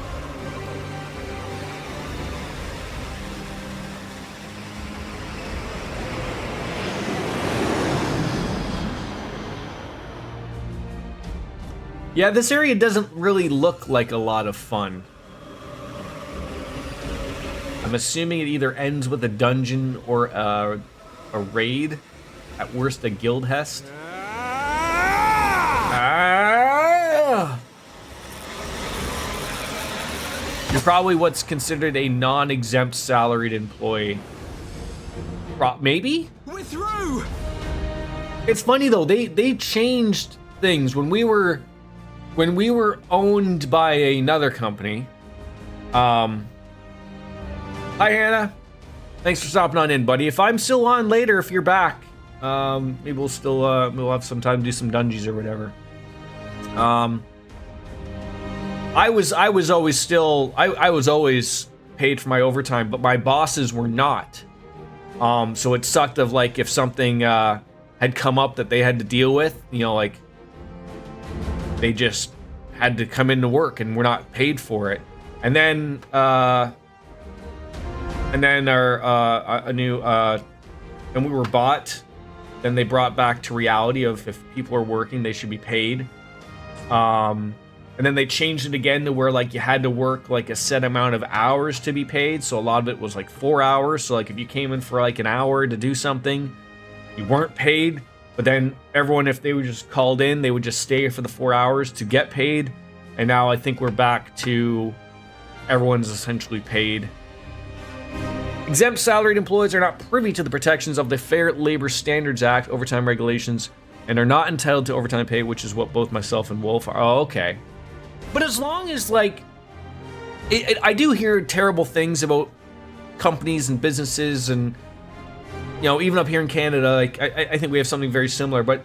Yeah, this area doesn't really look like a lot of fun. I'm assuming it either ends with a dungeon or a raid. At worst, a guild hest. Ah! You're probably what's considered a non-exempt salaried employee. Maybe? We're through. It's funny though, they changed things when we were owned by another company. Hi Hannah. Thanks for stopping on in, buddy. If I'm still on later, if you're back, maybe we'll still we'll have some time to do some dungeons or whatever. I was always paid for my overtime, but my bosses were not. So it sucked of like if something had come up that they had to deal with, you know, like they just had to come into work and were not paid for it. And then and then and we were bought. Then they brought back to reality of if people are working, they should be paid. And then they changed it again to where like you had to work like a set amount of hours to be paid. So a lot of it was like 4 hours. So like if you came in for like an hour to do something, you weren't paid. But then everyone, if they were just called in, they would just stay for the 4 hours to get paid. And now I think we're back to everyone's essentially paid. Exempt salaried employees are not privy to the protections of the Fair Labor Standards Act overtime regulations and are not entitled to overtime pay, which is what both myself and Wolf are. Oh, okay. But as long as, like, I do hear terrible things about companies and businesses and, you know, even up here in Canada, like, I think we have something very similar. But,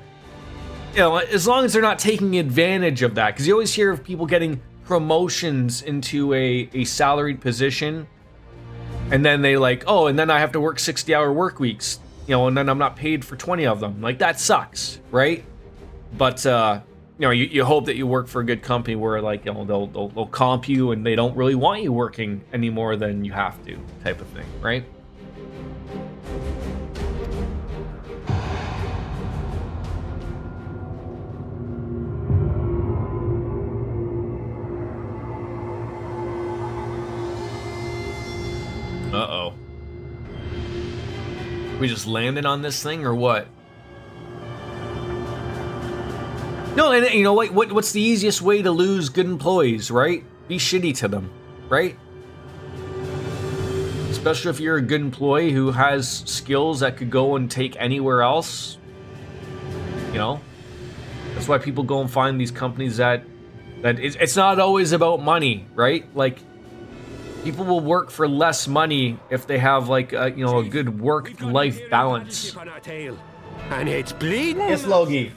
you know, as long as they're not taking advantage of that, because you always hear of people getting promotions into a salaried position, and then they like, oh, and then I have to work 60-hour work weeks, you know, and then I'm not paid for 20 of them. Like, that sucks, right? But, you know, you hope that you work for a good company where, like, you know, they'll comp you and they don't really want you working any more than you have to, type of thing, right? Uh-oh. We just landed on this thing or what? No, and you know what's the easiest way to lose good employees, right? Be shitty to them, right? Especially if you're a good employee who has skills that could go and take anywhere else. You know? That's why people go and find these companies that it's not always about money, right? Like, people will work for less money if they have like you know, a good work-life balance. And it's bleeding. It's Logie.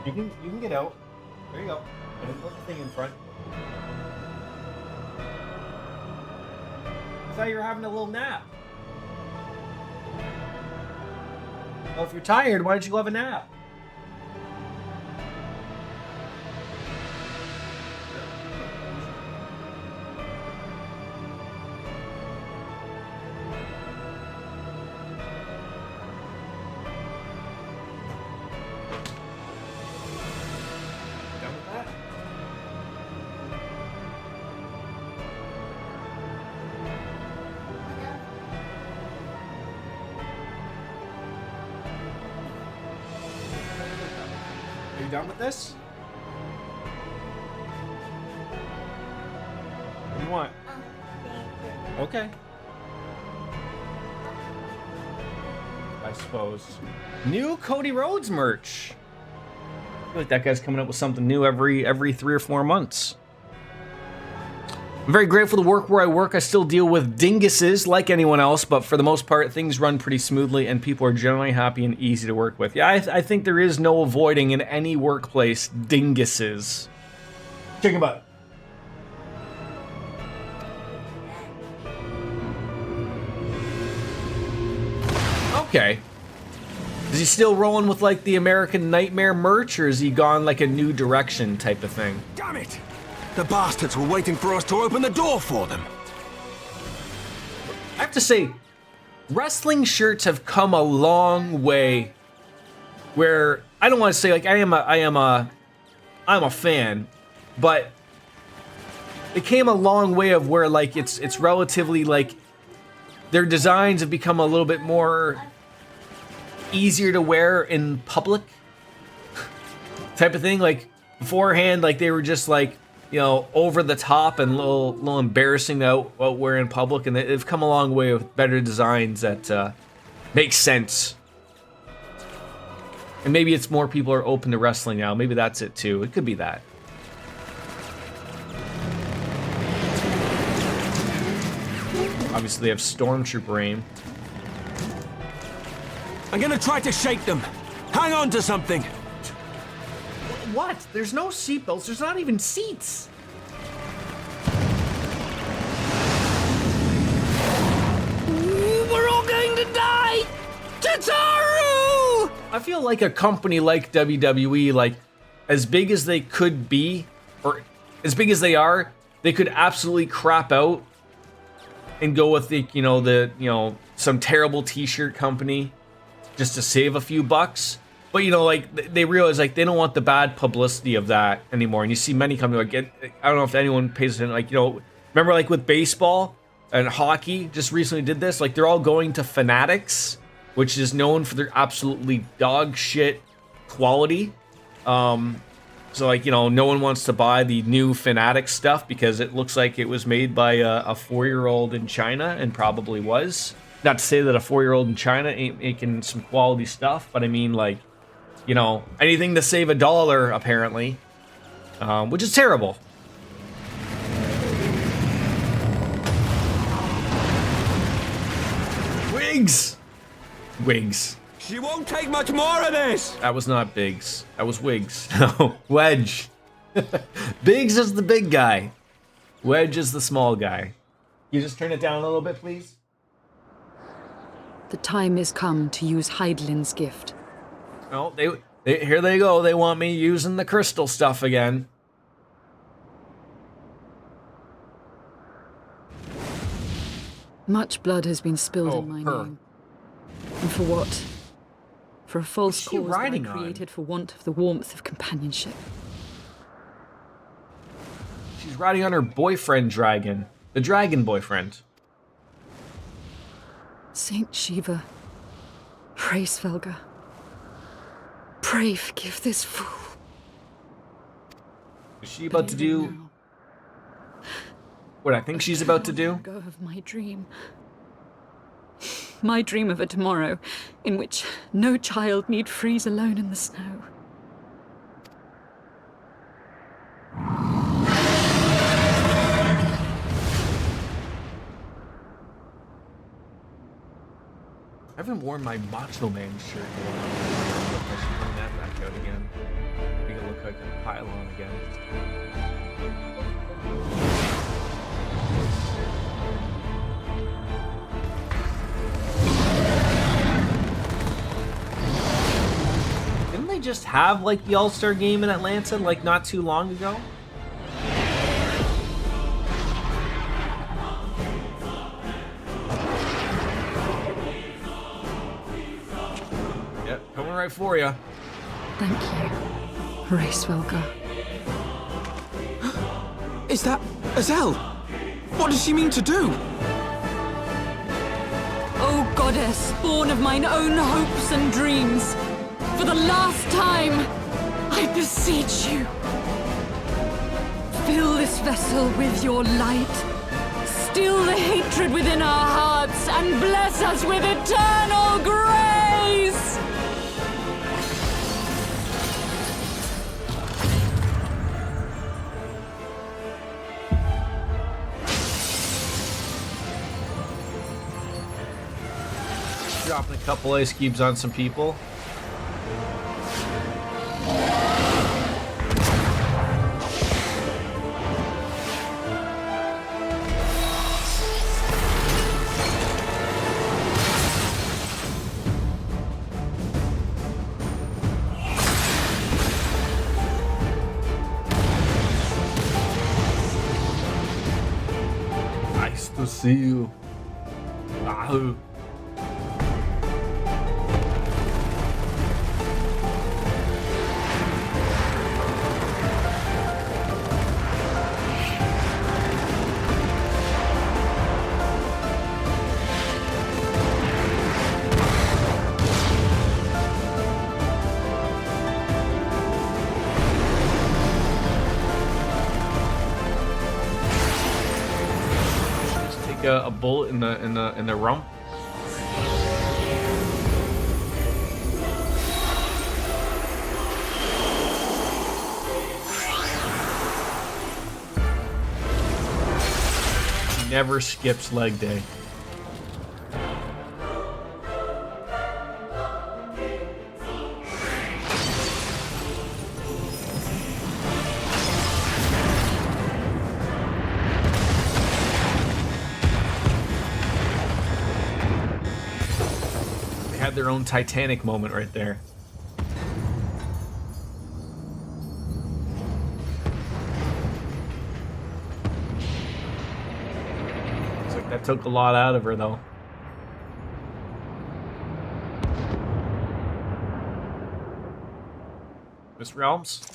You can get out. There you go. I didn't put the thing in front. I thought you were having a little nap. Well, if you're tired, why don't you go have a nap? Are you done with this? What do you want? Okay. I suppose. New Cody Rhodes merch. I feel like that guy's coming up with something new every 3 or 4 months. I'm very grateful to work where I work. I still deal with dinguses like anyone else, but for the most part, things run pretty smoothly and people are generally happy and easy to work with. Yeah, I think there is no avoiding in any workplace dinguses. Chicken butt. Okay. Is he still rolling with like the American Nightmare merch, or is he gone like a new direction type of thing? Damn it! The bastards were waiting for us to open the door for them. I have to say, wrestling shirts have come a long way. Where I don't want to say like I'm a fan, but it came a long way of where like it's relatively like their designs have become a little bit more easier to wear in public type of thing. Like beforehand, like they were just like, you know, over the top and a little embarrassing to wear in public, and they've come a long way with better designs that make sense. And maybe it's more people are open to wrestling now. Maybe that's it too. It could be that. Obviously they have Stormtrooper aim. I'm gonna try to shake them. Hang on to something. What? There's no seatbelts. There's not even seats. We're all going to die! Tataru! I feel like a company like WWE, like as big as they could be, or as big as they are, they could absolutely crap out and go with some terrible t-shirt company just to save a few bucks. But like they realize like they don't want the bad publicity of that anymore. And you see many companies like, I don't know if anyone pays attention, like, remember like with baseball and hockey just recently did this, like they're all going to Fanatics, which is known for their absolutely dog shit quality. So like, no one wants to buy the new Fanatics stuff because it looks like it was made by a 4-year-old in China, and probably was. Not to say that a 4-year-old in China ain't making some quality stuff, but I mean, like, anything to save $1 apparently, which is terrible. Wigs. She won't take much more of this! That was not Biggs. That was Wiggs. No, Wedge. Biggs is the big guy. Wedge is the small guy. You just turn it down a little bit, please? The time is come to use Heidlin's gift. Oh, they here they go. They want me using the crystal stuff again. Much blood has been spilled in my name. And for what? For a false cause that I created for want of the warmth of companionship. She's riding on her boyfriend dragon. The dragon boyfriend. Saint Shiva, pray Svelga. Pray forgive this fool. Is she about to do what I think she's about to do? Go of my dream. My dream of a tomorrow in which no child need freeze alone in the snow. I haven't worn my Macho Man shirt in a while. I should bring that back out again. Make it look like a pylon again. Didn't they just have like the All-Star game in Atlanta like not too long ago? Right for you. Thank you, Svelga. Is that Azel? What does she mean to do? O goddess, born of mine own hopes and dreams, for the last time, I beseech you, fill this vessel with your light, still the hatred within our hearts, and bless us with eternal grace! Dropping a couple ice cubes on some people. Nice to see you. Ahoo. A bullet in the rump. Never skips leg day. Their own Titanic moment right there. Looks like that took a lot out of her, though. Miss Realms?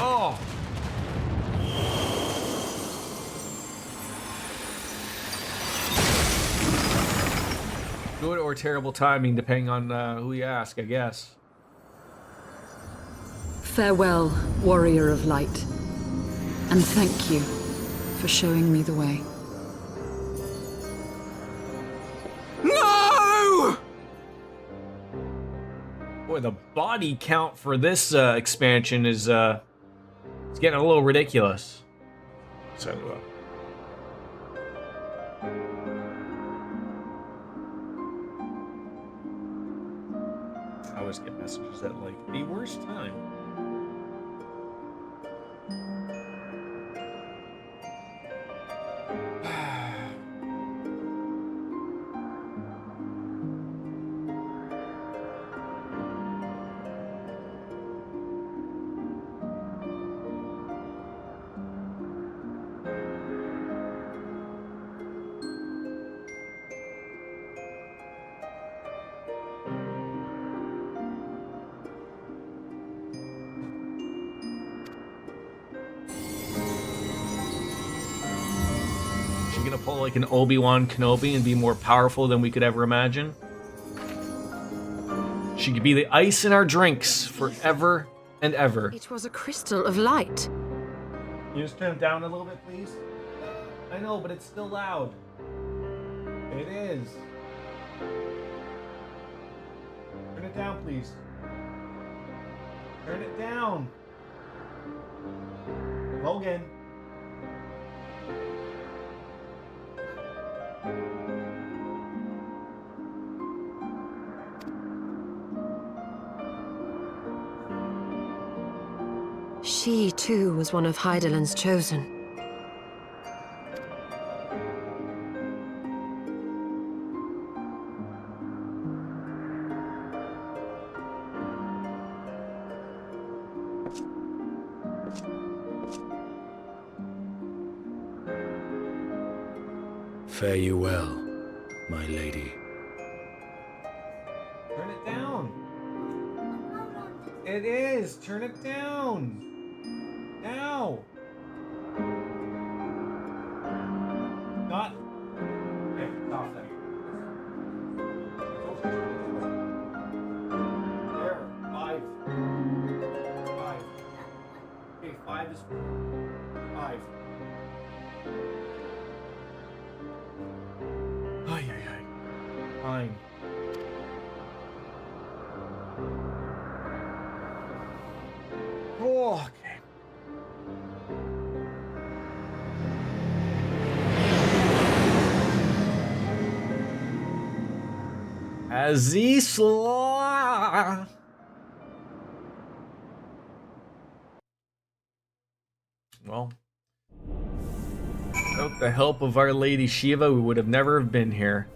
Oh! Good or terrible timing, depending on who you ask, I guess. Farewell, warrior of light. And thank you for showing me the way. No! Boy, the body count for this expansion is it's getting a little ridiculous. So, I always get messages at like the worst time. Gonna pull like an Obi-Wan Kenobi and be more powerful than we could ever imagine. She could be the ice in our drinks forever and ever. It was a crystal of light. Can you just turn it down a little bit, please? I know, but it's still loud. It is. Turn it down, please. Turn it down. Logan. She, too, was one of Hydaelyn's chosen. Fare you well, my lady. Turn it down. It is. Turn it down. Now. Not. Okay, stop that. There. 5. 5. Okay, 5 is 5. Ay, ay, ay. Fine. Oh, okay. Azisla. Well, without the help of Our Lady Shiva, we would have never have been here.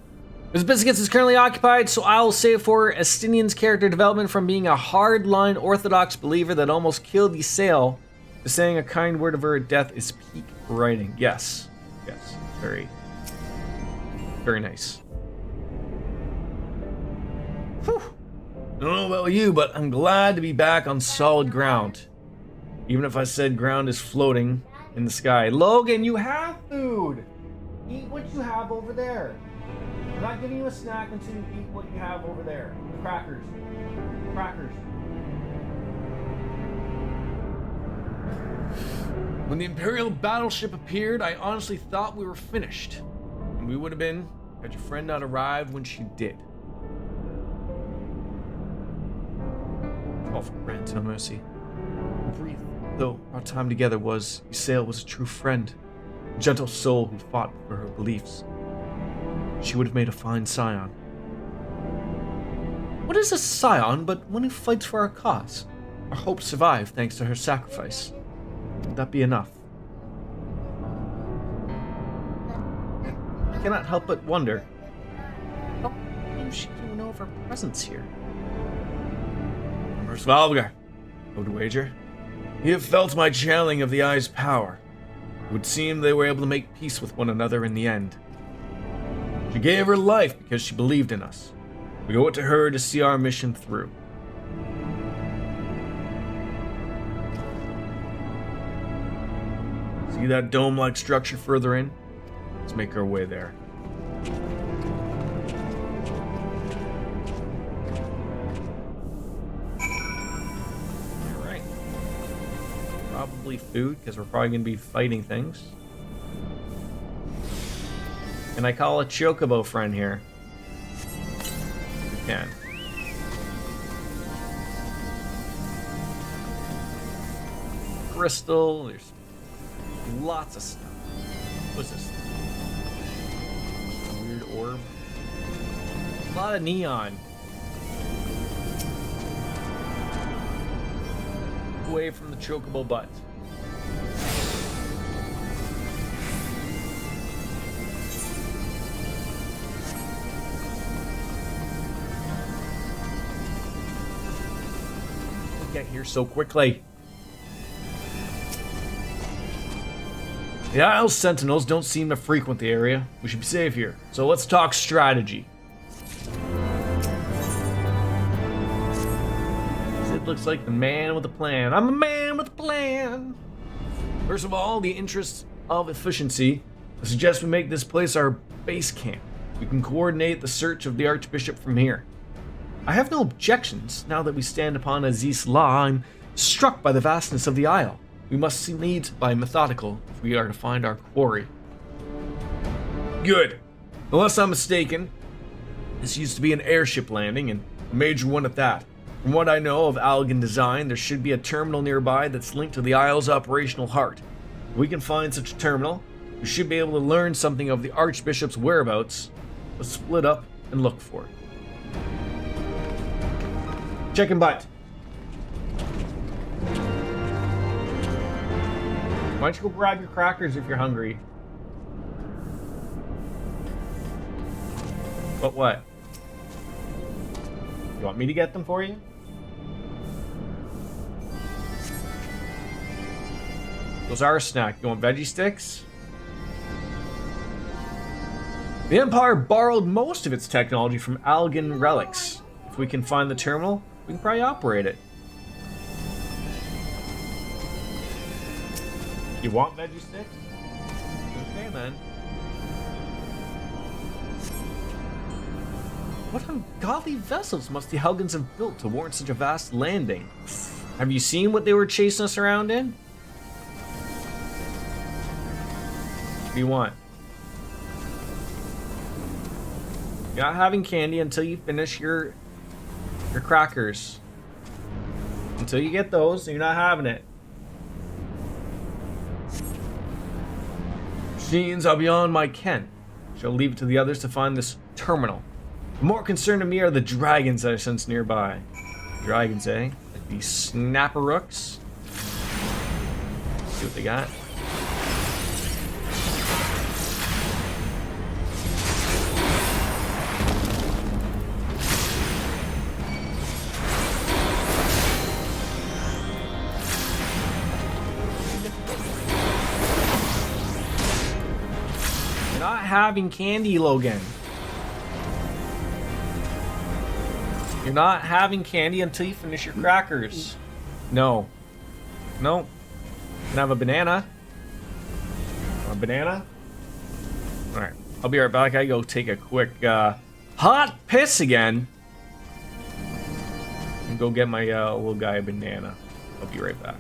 Miss Biscuits is currently occupied, so I will say for Estinian's character development from being a hard-line Orthodox believer that almost killed Ysael to saying a kind word of her at death is peak writing. Yes. Yes. Very, very nice. Whew. I don't know about you, but I'm glad to be back on solid ground. Even if I said ground is floating in the sky. Logan, you have food! Eat what you have over there. I'm not giving you a snack until you eat what you have over there. Crackers. Crackers. When the Imperial battleship appeared, I honestly thought we were finished. And we would have been had your friend not arrived when she did. All for grant no mercy. Breathe. Though our time together Ysael was a true friend, a gentle soul who fought for her beliefs. She would have made a fine scion. What is a scion but one who fights for our cause? Our hopes survive thanks to her sacrifice. Would that be enough? cannot help but wonder, how came she to know of our presence here? Empress Valgar, I would wager. You have felt my channeling of the Eye's power. It would seem they were able to make peace with one another in the end. She gave her life because she believed in us. We owe it to her to see our mission through. See that dome-like structure further in? Let's make our way there. Alright. Probably food, because we're probably going to be fighting things. Can I call a chocobo friend here? We can. Crystal, there's lots of stuff. What's this? Weird orb. A lot of neon. Away from the chocobo butt. Get here so quickly. The Isle's sentinels don't seem to frequent the area. We should be safe here. So let's talk strategy. It looks like the man with a plan. I'm a man with a plan. First of all, the interest of efficiency, I suggest we make this place our base camp. We can coordinate the search of the Archbishop from here. I have no objections now that we stand upon Aziz law. I'm struck by the vastness of the Isle. We must needs be methodical if we are to find our quarry. Good. Unless I'm mistaken, this used to be an airship landing, and a major one at that. From what I know of Algan design, there should be a terminal nearby that's linked to the Isle's operational heart. If we can find such a terminal, we should be able to learn something of the Archbishop's whereabouts. Let's split up and look for it. Chicken butt. Why don't you go grab your crackers if you're hungry? But what? You want me to get them for you? Those are a snack. You want veggie sticks? The Empire borrowed most of its technology from Algan relics. If we can find the terminal, we can probably operate it. You want veggie sticks? Okay then. What ungodly vessels must the Helgans have built to warrant such a vast landing? Have you seen what they were chasing us around in? What do you want? You're not having candy until you finish your crackers. Until you get those, you're not having it. Machines are beyond my ken. Shall leave it to the others to find this terminal. The more concerned to me are the dragons that I sense nearby. Dragons, eh? Like these snapperooks. See what they got. Having candy, Logan. You're not having candy until you finish your crackers. No. No. You can have a banana. A banana? Alright. I'll be right back. I go take a quick hot piss again. And go get my little guy a banana. I'll be right back.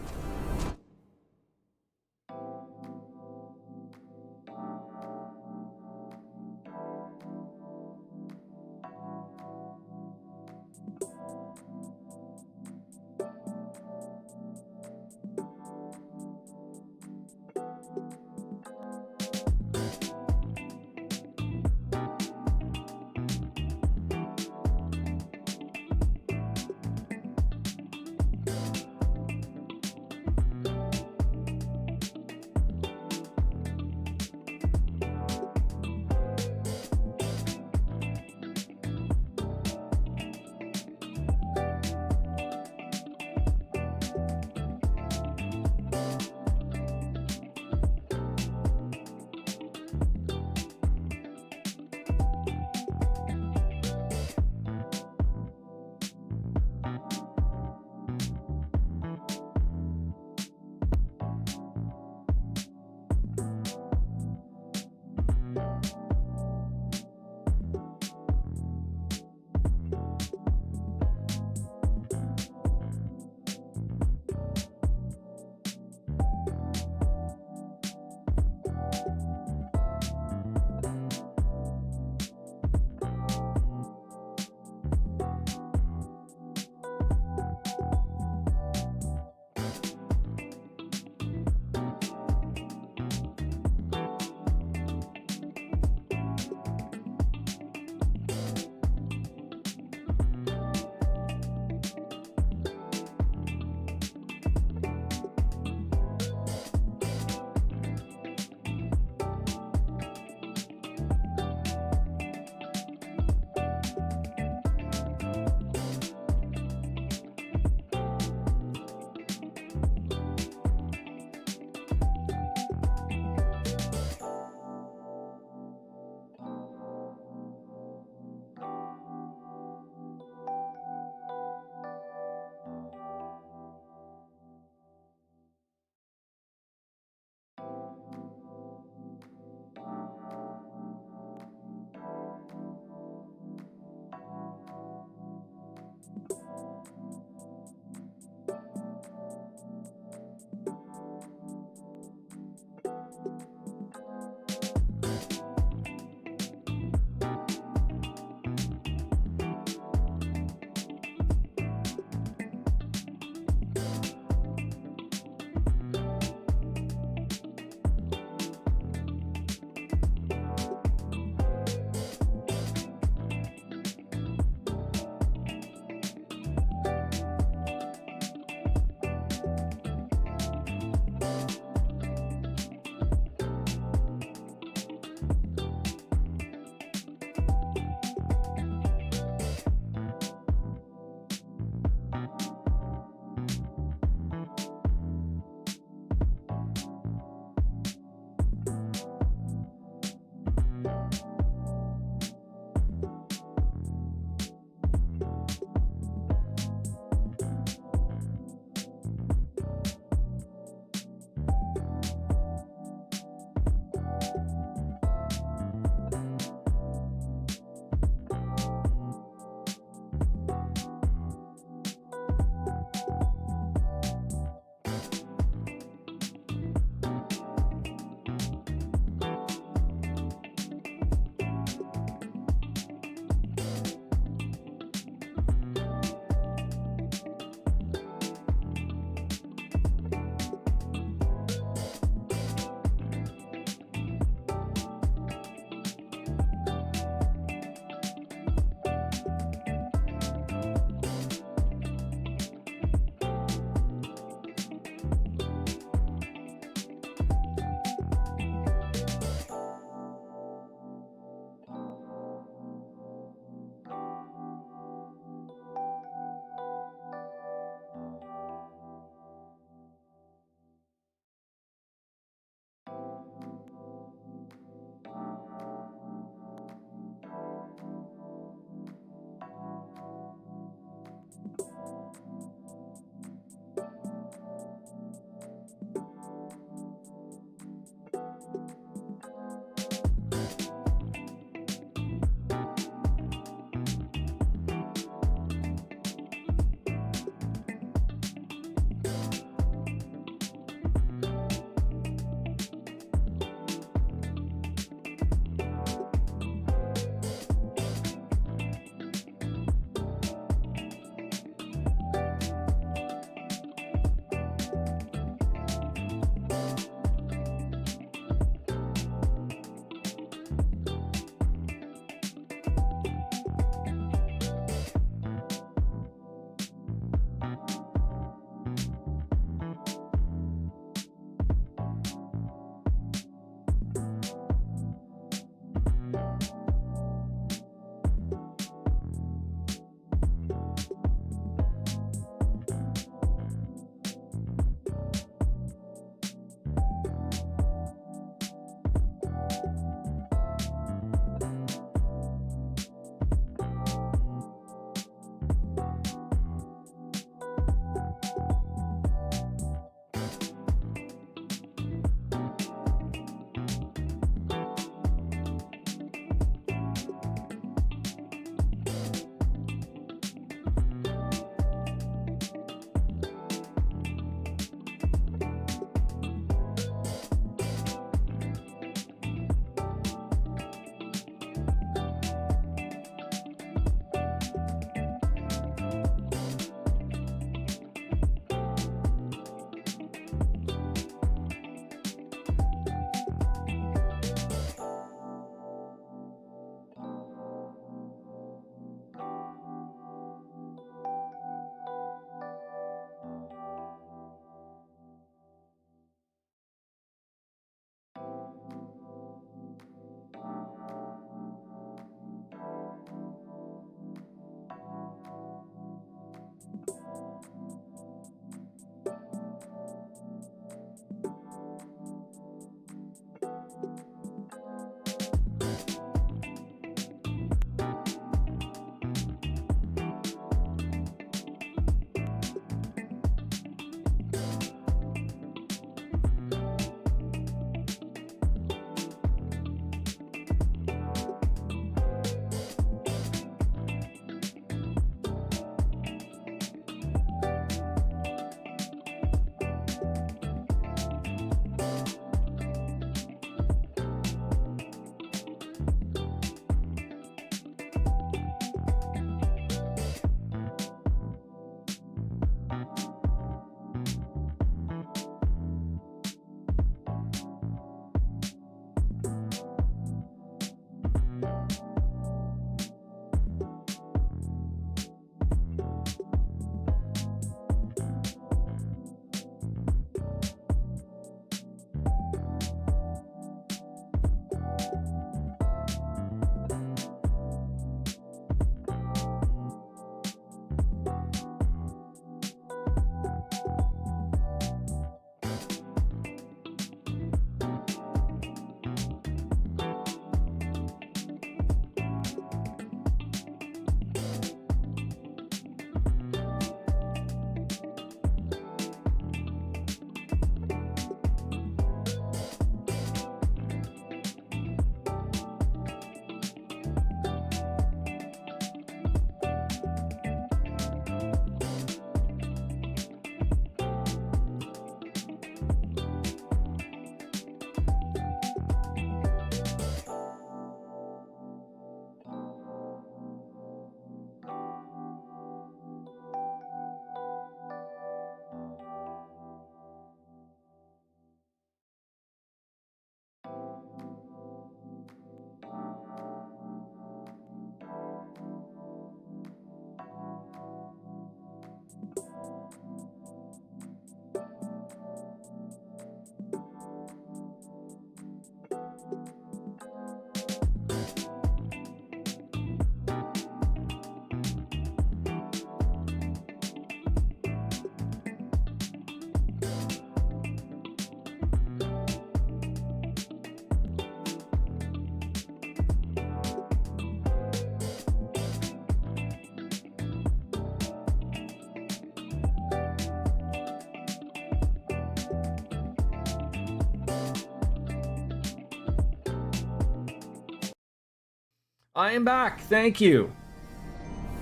I am back. Thank you.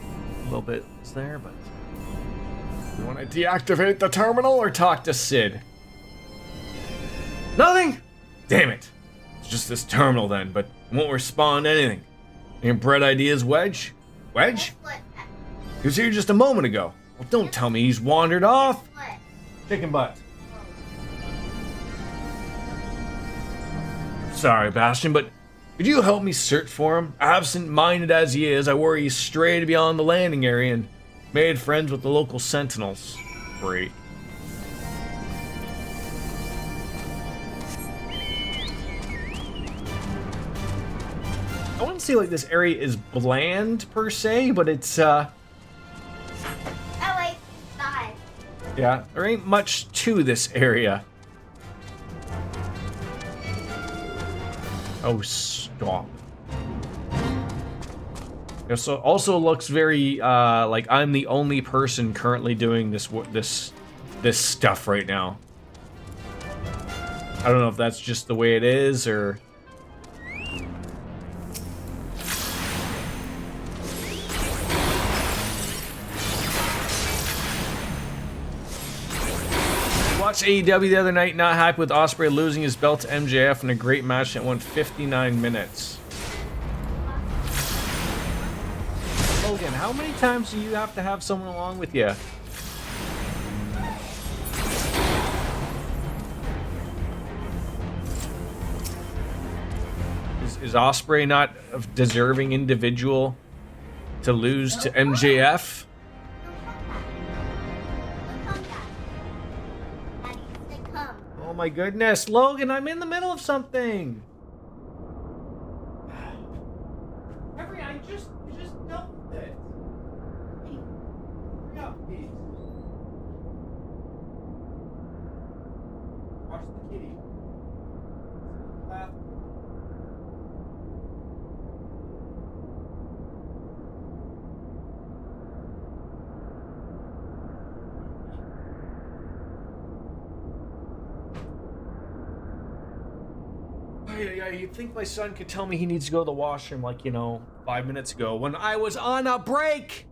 A little bit is there, but you want to deactivate the terminal or talk to Sid? Nothing? Damn it. It's just this terminal then, but it won't respond to anything. Any bread ideas, Wedge? Wedge? He was here just a moment ago. Well, don't tell me he's wandered off. Chicken butt. Sorry, Bastion, but could you help me search for him? Absent-minded as he is, I worry he's strayed beyond the landing area and made friends with the local sentinels. Great. I wouldn't say like this area is bland per se, but it's Oh wait, God. yeah, there ain't much to this area. Oh, stop. It also looks very like I'm the only person currently doing this stuff right now. I don't know if that's just the way it is or. Watched AEW the other night, not happy with Ospreay losing his belt to MJF in a great match that went 59 minutes. Logan, how many times do you have to have someone along with you? Is Ospreay not a deserving individual to lose to MJF? Oh my goodness, Logan, I'm in the middle of something. Henry, you just dealt with it. Hurry up, please. Watch the kitty. Yeah, you'd think my son could tell me he needs to go to the washroom like, 5 minutes ago when I was on a break!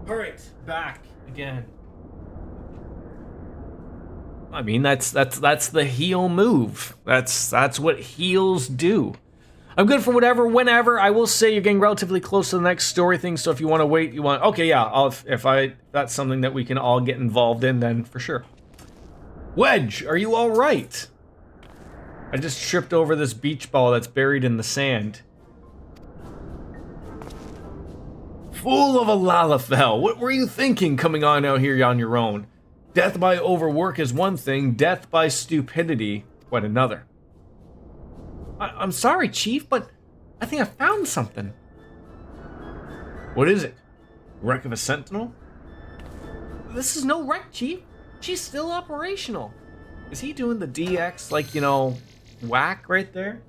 Alright, back again. I mean, that's the heel move. That's what heels do. I'm good for whatever, whenever. I will say you're getting relatively close to the next story thing, so if you want to wait, okay, yeah, if that's something that we can all get involved in, then for sure. Wedge, are you alright? I just tripped over this beach ball that's buried in the sand. Fool of a Lalafell, what were you thinking coming on out here on your own? Death by overwork is one thing, death by stupidity, quite another. I'm sorry, Chief, but I think I found something. What is it? Wreck of a Sentinel? This is no wreck, Chief. She's still operational. Is he doing the DX, like, whack right there?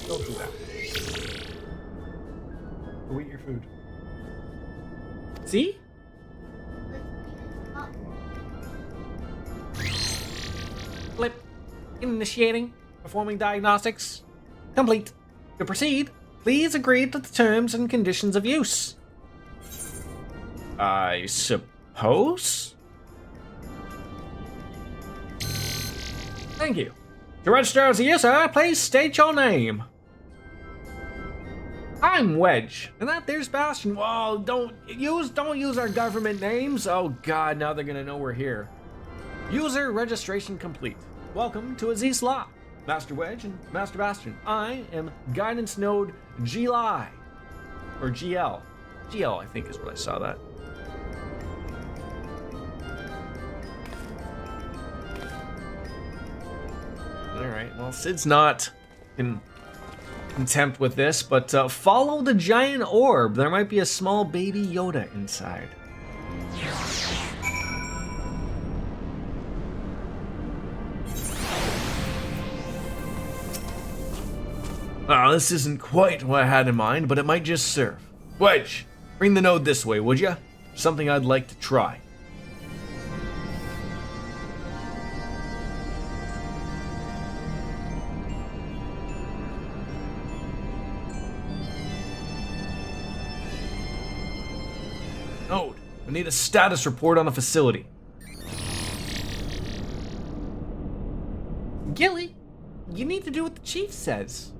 Don't do that. Go eat your food. See? Flip. Initiating. Performing diagnostics. Complete. To proceed, please agree to the terms and conditions of use. I suppose? Thank you. To register as a user, please state your name. I'm Wedge, and there's Bastion. Whoa, don't use our government names. Oh god, now they're gonna know we're here. User registration complete. Welcome to Aziz Law. Master Wedge and Master Bastion. I am Guidance Node GLI. Or GL. GL, I think is what I saw that. Alright, well, Sid's not in contempt with this, but follow the giant orb. There might be a small baby Yoda inside. This isn't quite what I had in mind, but it might just serve. Wedge, bring the node this way, would ya? Something I'd like to try. Node, I need a status report on the facility. Gilly, you need to do what the chief says.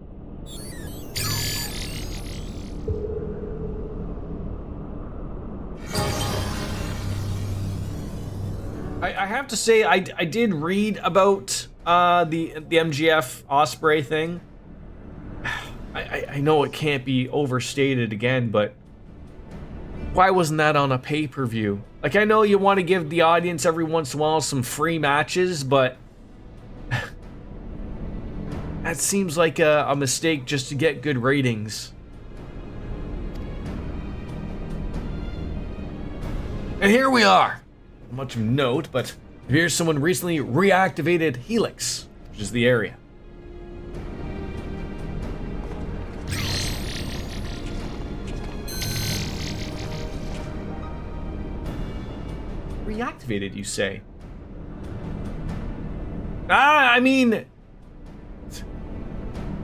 I have to say, I did read about the MGF Osprey thing. I know it can't be overstated again, but why wasn't that on a pay-per-view? Like, I know you want to give the audience every once in a while some free matches, but that seems like a mistake just to get good ratings. And here we are. Not much of note, but here's someone recently reactivated Helix, which is the area. Reactivated, you say? I mean,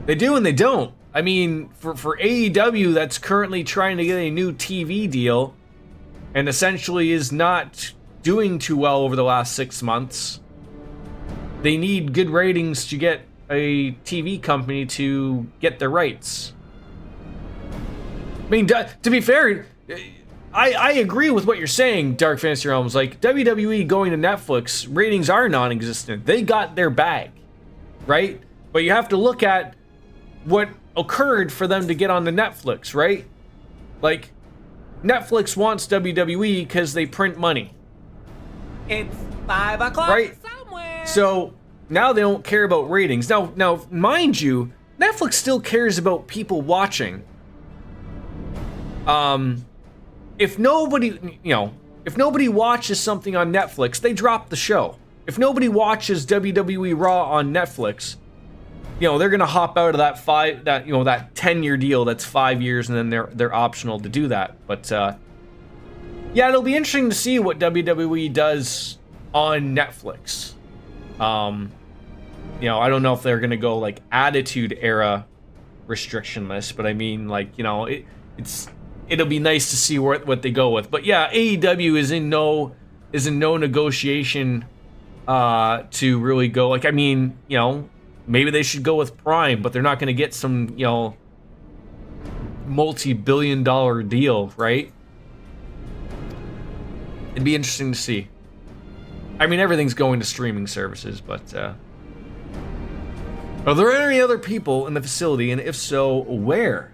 they do and they don't. I mean, for AEW, that's currently trying to get a new TV deal and essentially is not doing too well over the last 6 months. They need good ratings to get a TV company to get their rights. I mean, to be fair, I agree with what you're saying, Dark Fantasy Realms. Like, WWE going to Netflix, ratings are non-existent. They got their bag, right? But you have to look at what occurred for them to get on the Netflix, right? Like, Netflix wants WWE because they print money. It's 5 o'clock right? somewhere. So now they don't care about ratings. Now, mind you, Netflix still cares about people watching. If nobody, if nobody watches something on Netflix, they drop the show. If nobody watches WWE Raw on Netflix, they're gonna hop out of that 10-year deal that's 5 years, and then they're optional to do that. But yeah, it'll be interesting to see what WWE does on Netflix. I don't know if they're gonna go like Attitude Era restrictionless, but I mean, like, it'll be nice to see what they go with. But yeah, AEW is in no negotiation to really go. Like, I mean, maybe they should go with Prime, but they're not going to get some, multi-billion-dollar deal, right? It'd be interesting to see. I mean, everything's going to streaming services, but are there any other people in the facility, and if so, where?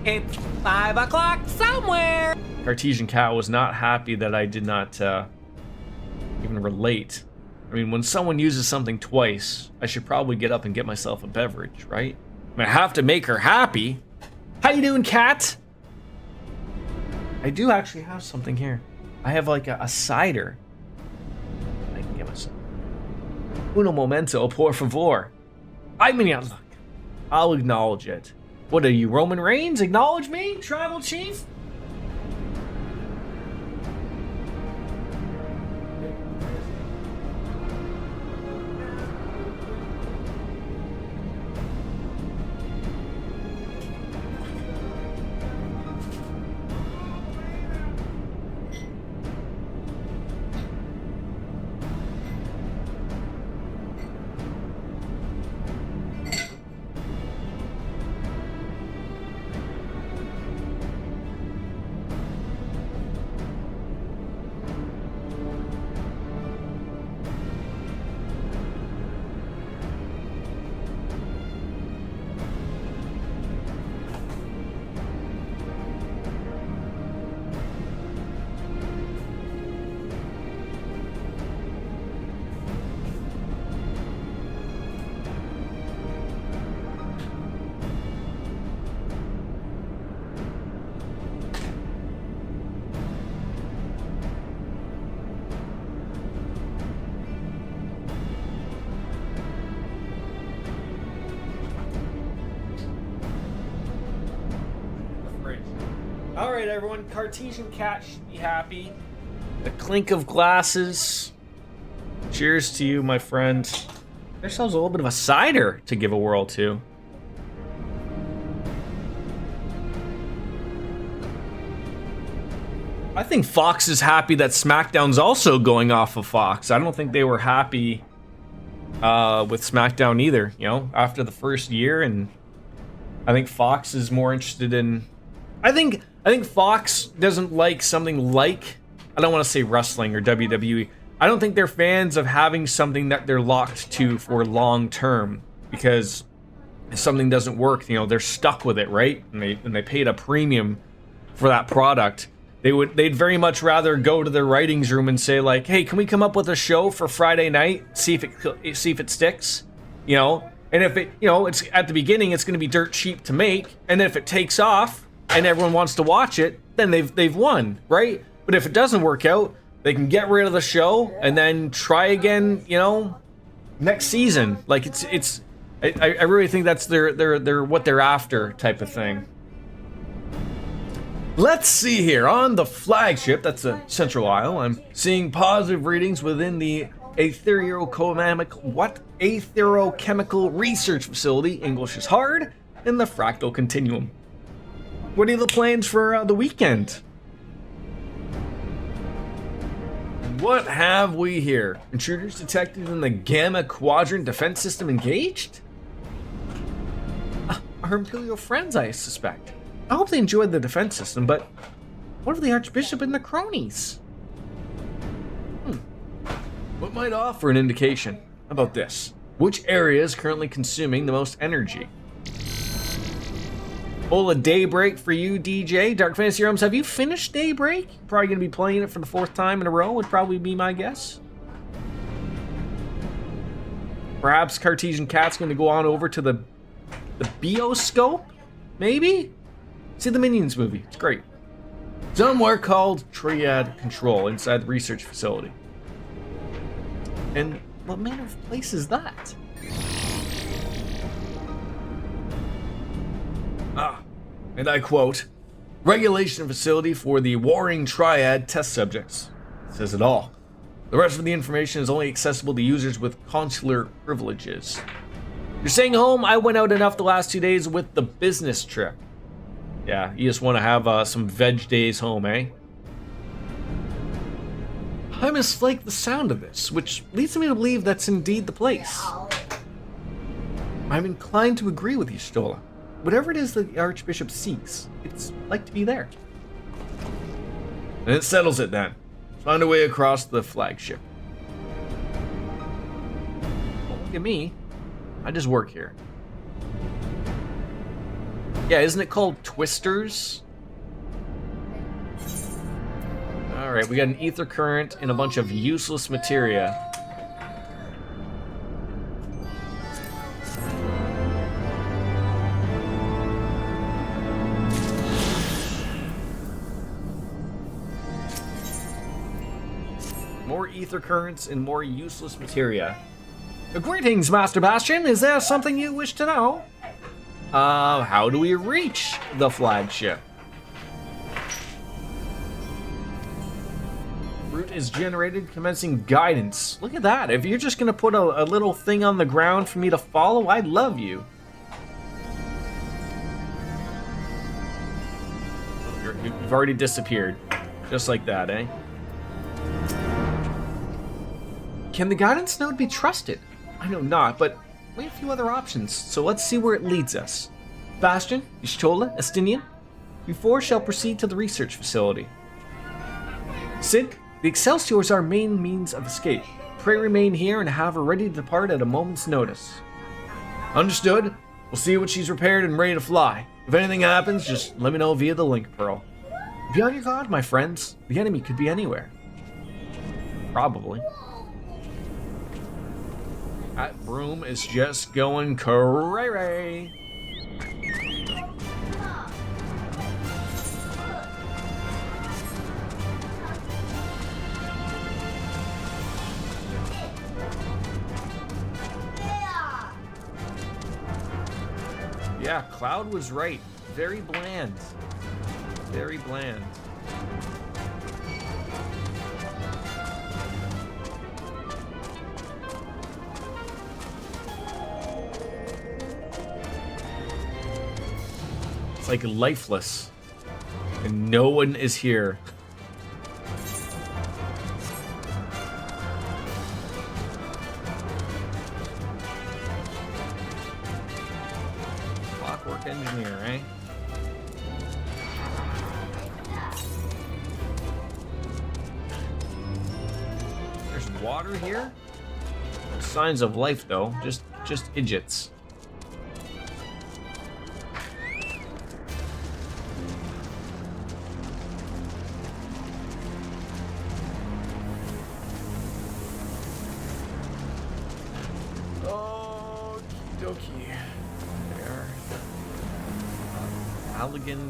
It's 5 o'clock somewhere. Cartesian Cat was not happy that I did not even relate. I mean, when someone uses something twice, I should probably get up and get myself a beverage, right? I mean, I have to make her happy. How you doing, Cat? I do actually have something here. I have like a cider. I can get myself. Uno momento, por favor. I mean, look, I'll acknowledge it. What are you, Roman Reigns? Acknowledge me, Tribal Chief? All right, everyone. Cartesian Cat should be happy. The clink of glasses. Cheers to you, my friend. Get ourselves a little bit of a cider to give a whirl to. I think Fox is happy that SmackDown's also going off of Fox. I don't think they were happy with SmackDown either, you know, after the first year. And I think Fox is more interested in... I think Fox doesn't like something like... I don't want to say wrestling or WWE. I don't think they're fans of having something that they're locked to for long term. Because if something doesn't work, you know, they're stuck with it, right? And they paid a premium for that product. They'd very much rather go to their writings room and say like, hey, can we come up with a show for Friday night? See if it sticks, you know? And if it, you know, it's at the beginning, it's going to be dirt cheap to make. And if it takes off and everyone wants to watch it, then they've won, right? But if it doesn't work out, they can get rid of the show and then try again, you know, next season. Like I really think that's their what they're after type of thing. Let's see here, on the flagship, that's the Central Isle, I'm seeing positive readings within the Aetherochemical Research Facility, English is hard, and the Fractal Continuum. What are the plans for the weekend? What have we here? Intruders detected in the Gamma Quadrant defense system engaged? Our Imperial friends, I suspect. I hope they enjoyed the defense system, but what of the Archbishop and the cronies? What might offer an indication? How about this? Which area is currently consuming the most energy? Full of Daybreak for you, DJ. Dark Fantasy Realms, have you finished Daybreak? Probably going to be playing it for the 4th time in a row, would probably be my guess. Perhaps Cartesian Cat's going to go on over to the Bioscope? Maybe? See the Minions movie. It's great. Somewhere called Triad Control inside the research facility. And what manner of place is that? And I quote, regulation facility for the Warring Triad test subjects. It says it all. The rest of the information is only accessible to users with consular privileges. You're staying home? I went out enough the last 2 days with the business trip. Yeah, you just want to have some veg days home, eh? I mislike the sound of this, which leads me to believe that's indeed the place. I'm inclined to agree with you, Stola. Whatever it is that the Archbishop seeks, it's like to be there. And it settles it then. Find a way across the flagship. Don't look at me. I just work here. Yeah, isn't it called Twisters? Alright, we got an ether current and a bunch of useless materia. More ether currents and more useless materia. Greetings, Master Bastion. Is there something you wish to know? How do we reach the flagship? Route is generated, commencing guidance. Look at that. If you're just going to put a little thing on the ground for me to follow, I'd love you. You've already disappeared. Just like that, eh? Can the guidance node be trusted? I know not, but we have a few other options, so let's see where it leads us. Bastion, Y'shtola, Estinian, you four shall proceed to the research facility. Sid, the Excelsior is our main means of escape. Pray remain here and have her ready to depart at a moment's notice. Understood. We'll see when she's repaired and ready to fly. If anything happens, just let me know via the link pearl. Be on your guard, my friends. The enemy could be anywhere. Probably. That broom is just going cray-ray. Yeah, Cloud was right. Very bland. Very bland. It's like lifeless. And no one is here. Clockwork engineer, right? There's water here? No signs of life though, just idiots.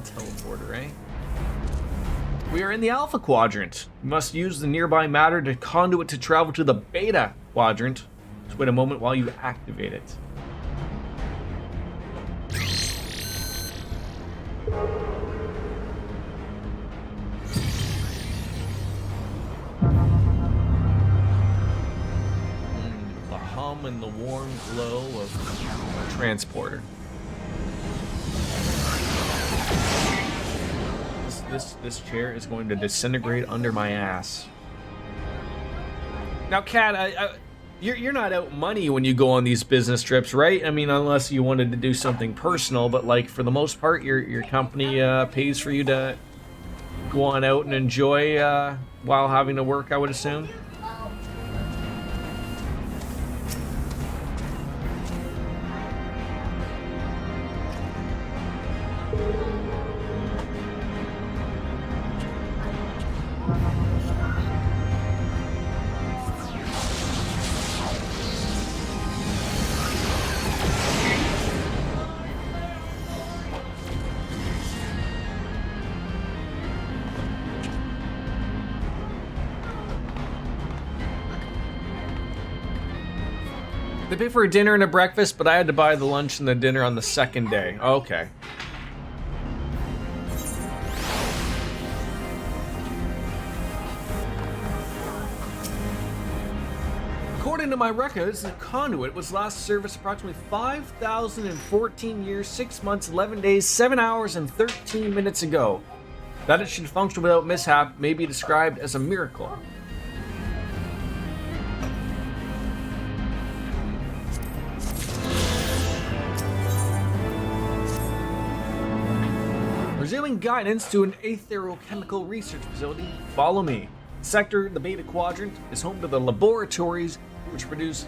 Teleporter, eh? We are in the Alpha Quadrant. We must use the nearby matter to conduit to travel to the Beta Quadrant. Just wait a moment while you activate it. The hum and the warm glow of a transporter. This chair is going to disintegrate under my ass. Now, Kat, you're not out money when you go on these business trips, right? I mean, unless you wanted to do something personal, but like for the most part, your company pays for you to go on out and enjoy while having to work, I would assume. They pay for a dinner and a breakfast, but I had to buy the lunch and the dinner on the second day. Okay. According to my records, the conduit was last serviced approximately 5,014 years, 6 months, 11 days, 7 hours, and 13 minutes ago. That it should function without mishap may be described as a miracle. Resuming guidance to an aetherochemical research facility, follow me. Sector, the Beta Quadrant, is home to the laboratories which produce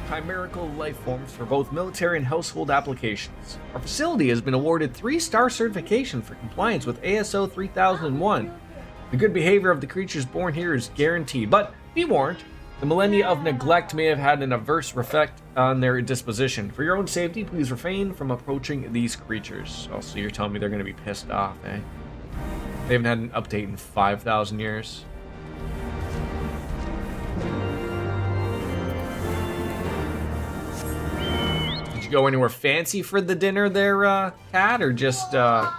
chimerical life forms for both military and household applications. Our facility has been awarded 3-star certification for compliance with ASO 3001. The good behavior of the creatures born here is guaranteed, but be warned, the millennia of neglect may have had an adverse effect on their disposition. For your own safety, please refrain from approaching these creatures. Oh, so you're telling me they're going to be pissed off, eh? They haven't had an update in 5,000 years. Did you go anywhere fancy for the dinner there, Kat, or just, are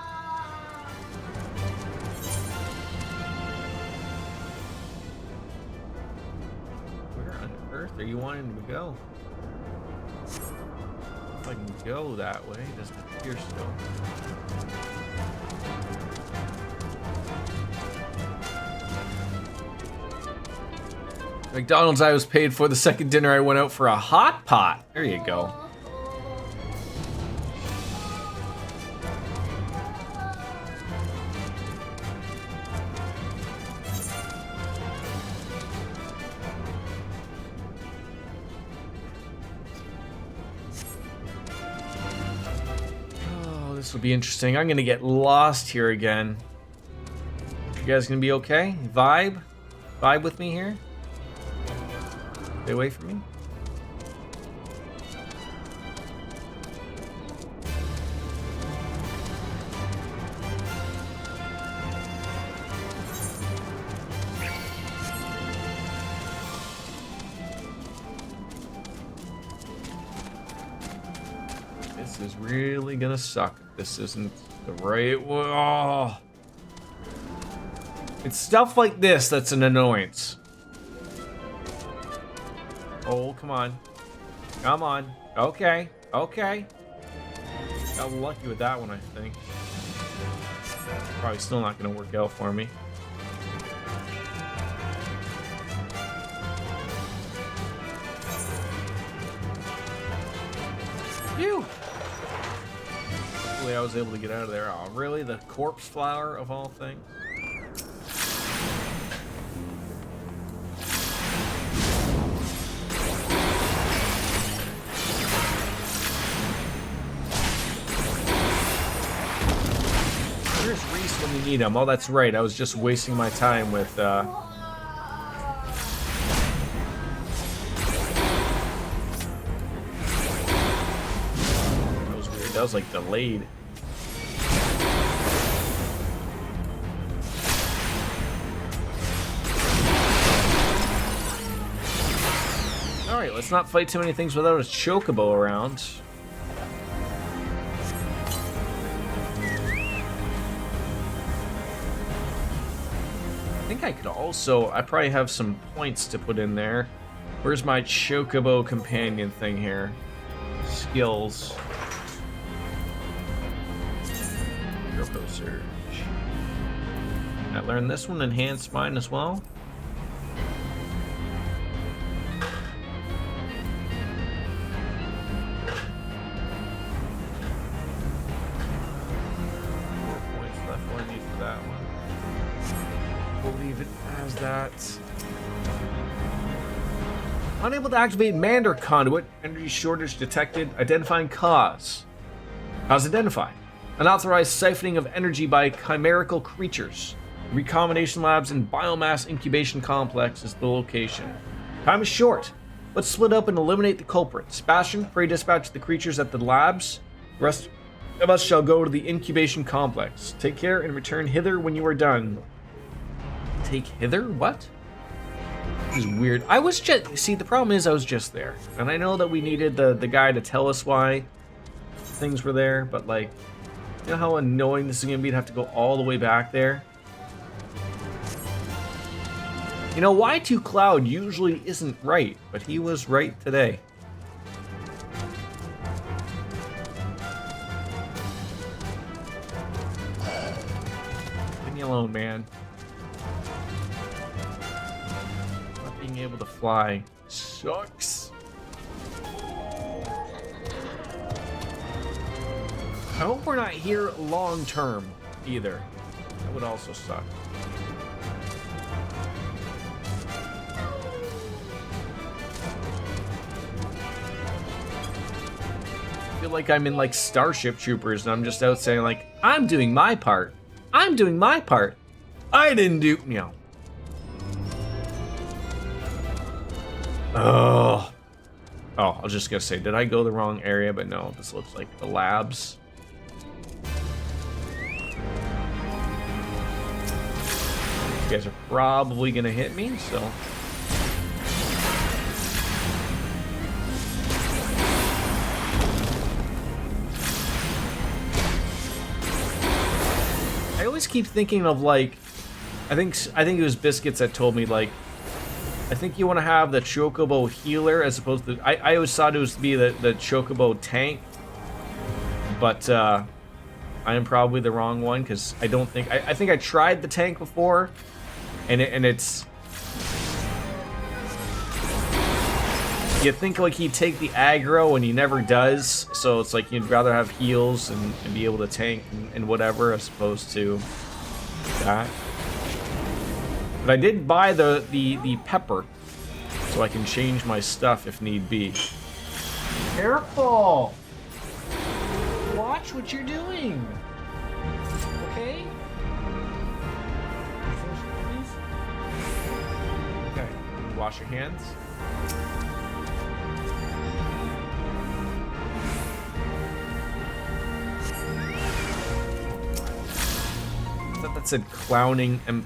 you wanting to go? If I can go that way, it doesn't appear so. McDonald's I was paid for the second dinner I went out for a hot pot. There you go. This will be interesting. I'm gonna get lost here again. You guys gonna be okay? Vibe with me here? Stay away from me. This is really gonna suck. This isn't the right way. Oh. It's stuff like this that's an annoyance. Oh, come on. Come on. Okay. Okay. Got lucky with that one, I think. Probably still not going to work out for me. Phew! Hopefully I was able to get out of there. Oh, really? The corpse flower of all things? Where's Reese when you need him? Oh, that's right. I was just wasting my time with, That was weird. That was, like, delayed. Alright, let's not fight too many things without a chocobo around. I think I could also, I probably have some points to put in there. Where's my chocobo companion thing here? Skills. Turbo Surge. I learned this one, enhanced mine as well. Points left, what I need for that one. We'll leave it as that. Unable to activate Mander Conduit. Energy shortage detected. Identifying cause. Cause identified. Unauthorized siphoning of energy by chimerical creatures. Recombination labs and biomass incubation complex is the location. Time is short. Let's split up and eliminate the culprit. Sebastian, pray dispatch the creatures at the labs. The rest of us shall go to the incubation complex. Take care and return hither when you are done. Take hither? What? This is weird. I was just... See, the problem is I was just there. And I know that we needed the guy to tell us why things were there, but, like, you know how annoying this is going to be to have to go all the way back there? You know, Y2 Cloud usually isn't right, but he was right today. Leave me alone, man. Not being able to fly sucks. I hope we're not here long term either. That would also suck. I feel like I'm in like Starship Troopers and I'm just out saying like, I'm doing my part. I'm doing my part. I didn't do, you know. Oh, I was just gonna say, did I go the wrong area? But no, this looks like the labs. You guys are probably gonna hit me, so. I always keep thinking of like, I think it was Biscuits that told me like, I think you want to have the Chocobo healer as opposed to, I always thought it was to be the Chocobo tank, but I am probably the wrong one because I don't think, I think I tried the tank before, and it's, you think like he'd take the aggro and he never does, so it's like you'd rather have heals and be able to tank and whatever as opposed to that. But I did buy the pepper, so I can change my stuff if need be. Careful! Watch what you're doing! Okay? Okay, wash your hands. I thought that said clowning and...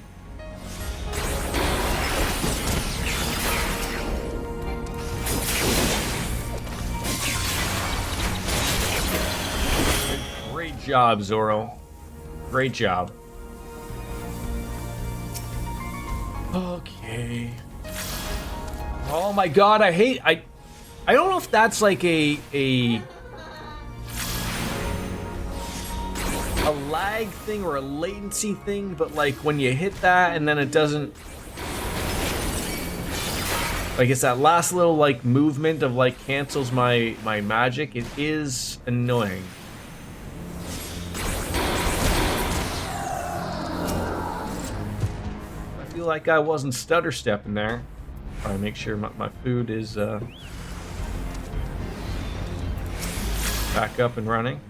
Great job, Zoro. Great job. Okay. Oh my god, I don't know if that's like a lag thing or a latency thing, but like when you hit that and then it doesn't, like it's that last little like movement of like cancels my magic. It is annoying. I feel like I wasn't stutter stepping there. Try to make sure my food is back up and running.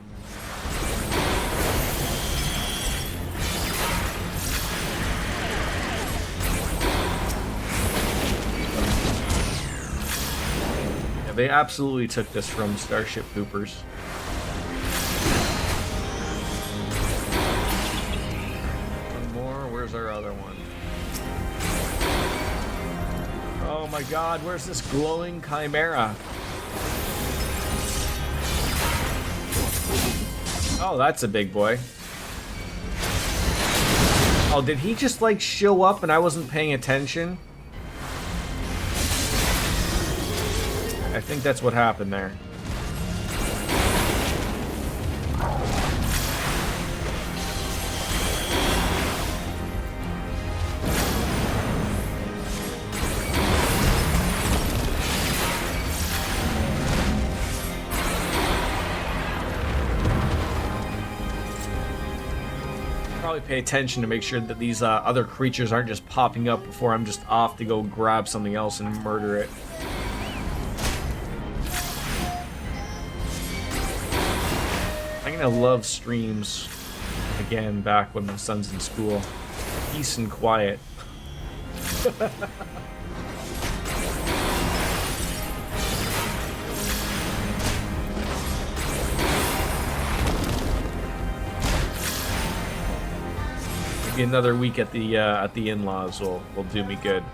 Yeah, they absolutely took this from Starship Poopers. One more. Where's our other one? Oh my god, where's this glowing chimera? Oh, that's a big boy. Oh, did he just like show up and I wasn't paying attention? I think that's what happened there. Probably pay attention to make sure that these other creatures aren't just popping up before I'm just off to go grab something else and murder it. I'm gonna love streams again back when my son's in school. Peace and quiet. Maybe another week at the in-laws will do me good.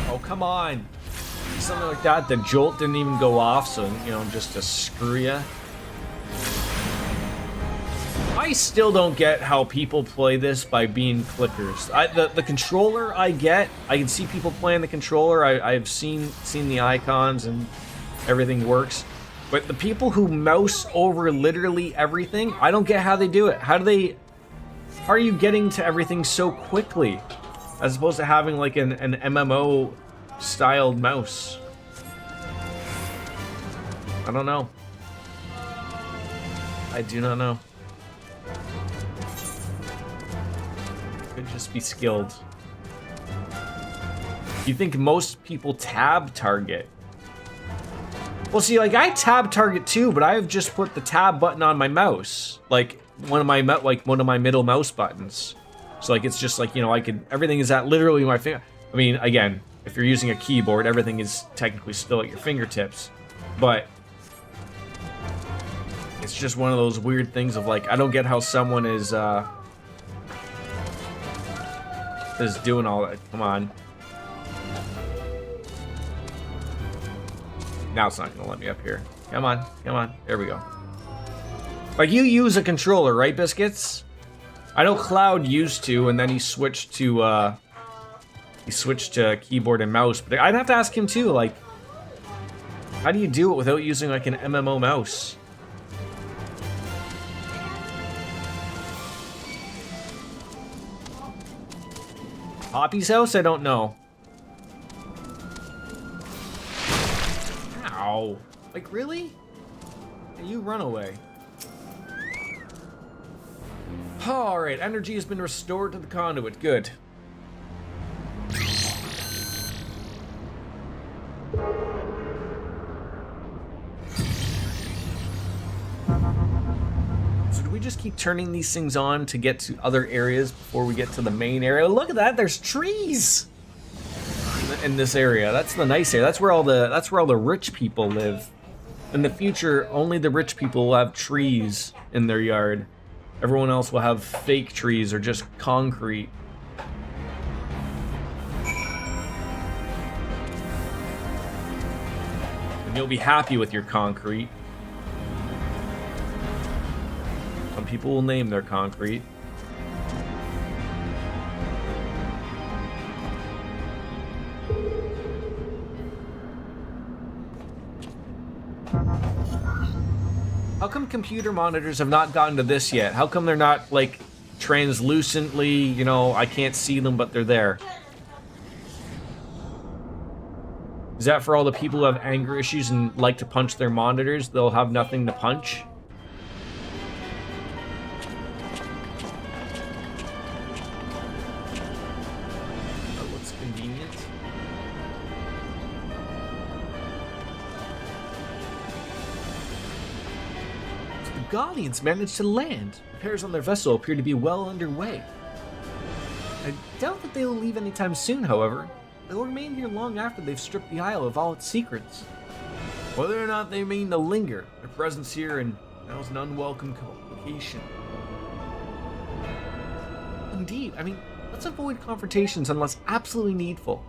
Oh, come on. Something like that. The jolt didn't even go off, so, you know, just to screw ya. I still don't get how people play this by being clickers. The controller I get. I can see people playing the controller. I've seen the icons and everything works. But the people who mouse over literally everything, I don't get how they do it. How are you getting to everything so quickly? As opposed to having like an MMO styled mouse. I don't know. I do not know. Could just be skilled. You think most people tab target? Well, see, like I tab target too, but I've just put the tab button on my mouse, like one of my middle mouse buttons. So like it's just like, you know, everything is at literally my finger. I mean, again, if you're using a keyboard, everything is technically still at your fingertips, but it's just one of those weird things of like, I don't get how someone is doing all that. Come on. Now it's not gonna let me up here. Come on, come on. There we go. Like you use a controller, right, Biscuits? I know Cloud used to, and then he switched to keyboard and mouse. But I'd have to ask him too. Like, how do you do it without using like an MMO mouse? Poppy's house? I don't know. Ow. Like, really? Hey, you run away. Alright, energy has been restored to the conduit. Good. So do we just keep turning these things on to get to other areas before we get to the main area? Look at that, there's trees in this area. That's the nice area. That's where all the rich people live. In the future, only the rich people will have trees in their yard. Everyone else will have fake trees or just concrete. And you'll be happy with your concrete. Some people will name their concrete. How come computer monitors have not gotten to this yet? How come they're not, like, translucently, you know, I can't see them, but they're there? Is that for all the people who have anger issues and like to punch their monitors? They'll have nothing to punch? That looks convenient. The Guardians managed to land. Repairs on their vessel appear to be well underway. I doubt that they'll leave anytime soon, however. They'll remain here long after they've stripped the Isle of all its secrets. Whether or not they mean to linger, their presence here and now is an unwelcome complication. Indeed, I mean, let's avoid confrontations unless absolutely needful.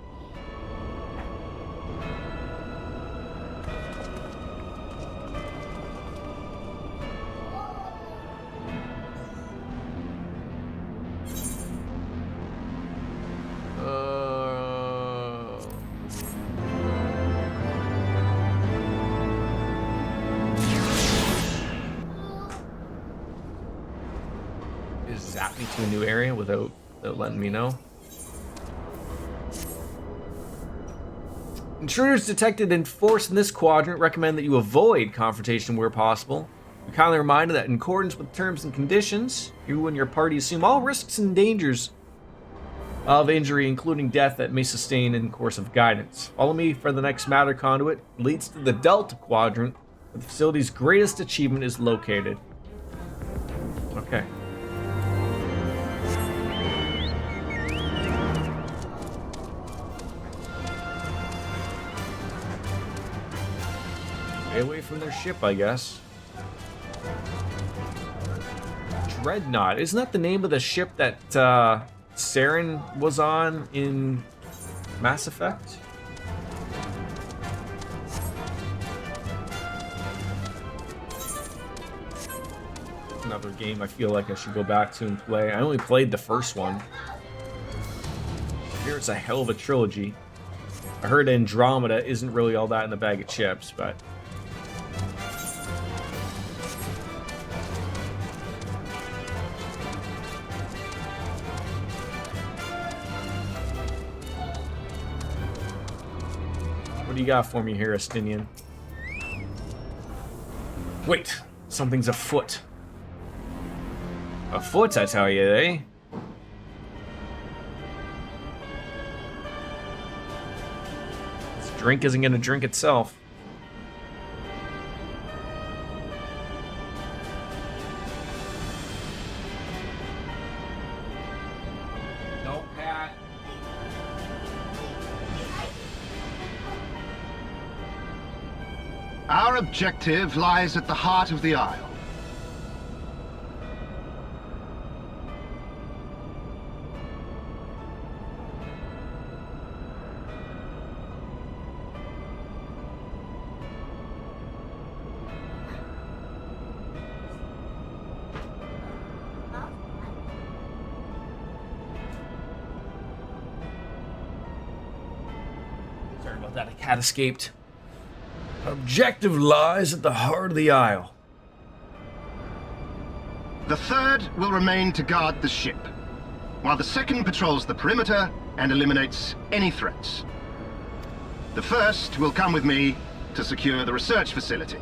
Zap me to a new area without letting me know. Intruders detected in force in this quadrant recommend that you avoid confrontation where possible. You're kindly reminded that in accordance with terms and conditions, you and your party assume all risks and dangers of injury, including death that may sustain in the course of guidance. Follow me for the next matter conduit. It leads to the Delta Quadrant, where the facility's greatest achievement is located. Okay. Stay away from their ship, I guess. Dreadnought. Isn't that the name of the ship that Saren was on in Mass Effect? Another game I feel like I should go back to and play. I only played the first one. Here it's a hell of a trilogy. I heard Andromeda isn't really all that in the bag of chips, but... What do you got for me here, Estinian? Wait, something's afoot. Afoot, I tell you, eh? This drink isn't gonna drink itself. No, Pat. Our objective lies at the heart of the Isle. Sorry about that, a cat escaped. Objective lies at the heart of the Isle. The third will remain to guard the ship, while the second patrols the perimeter and eliminates any threats. The first will come with me to secure the research facility.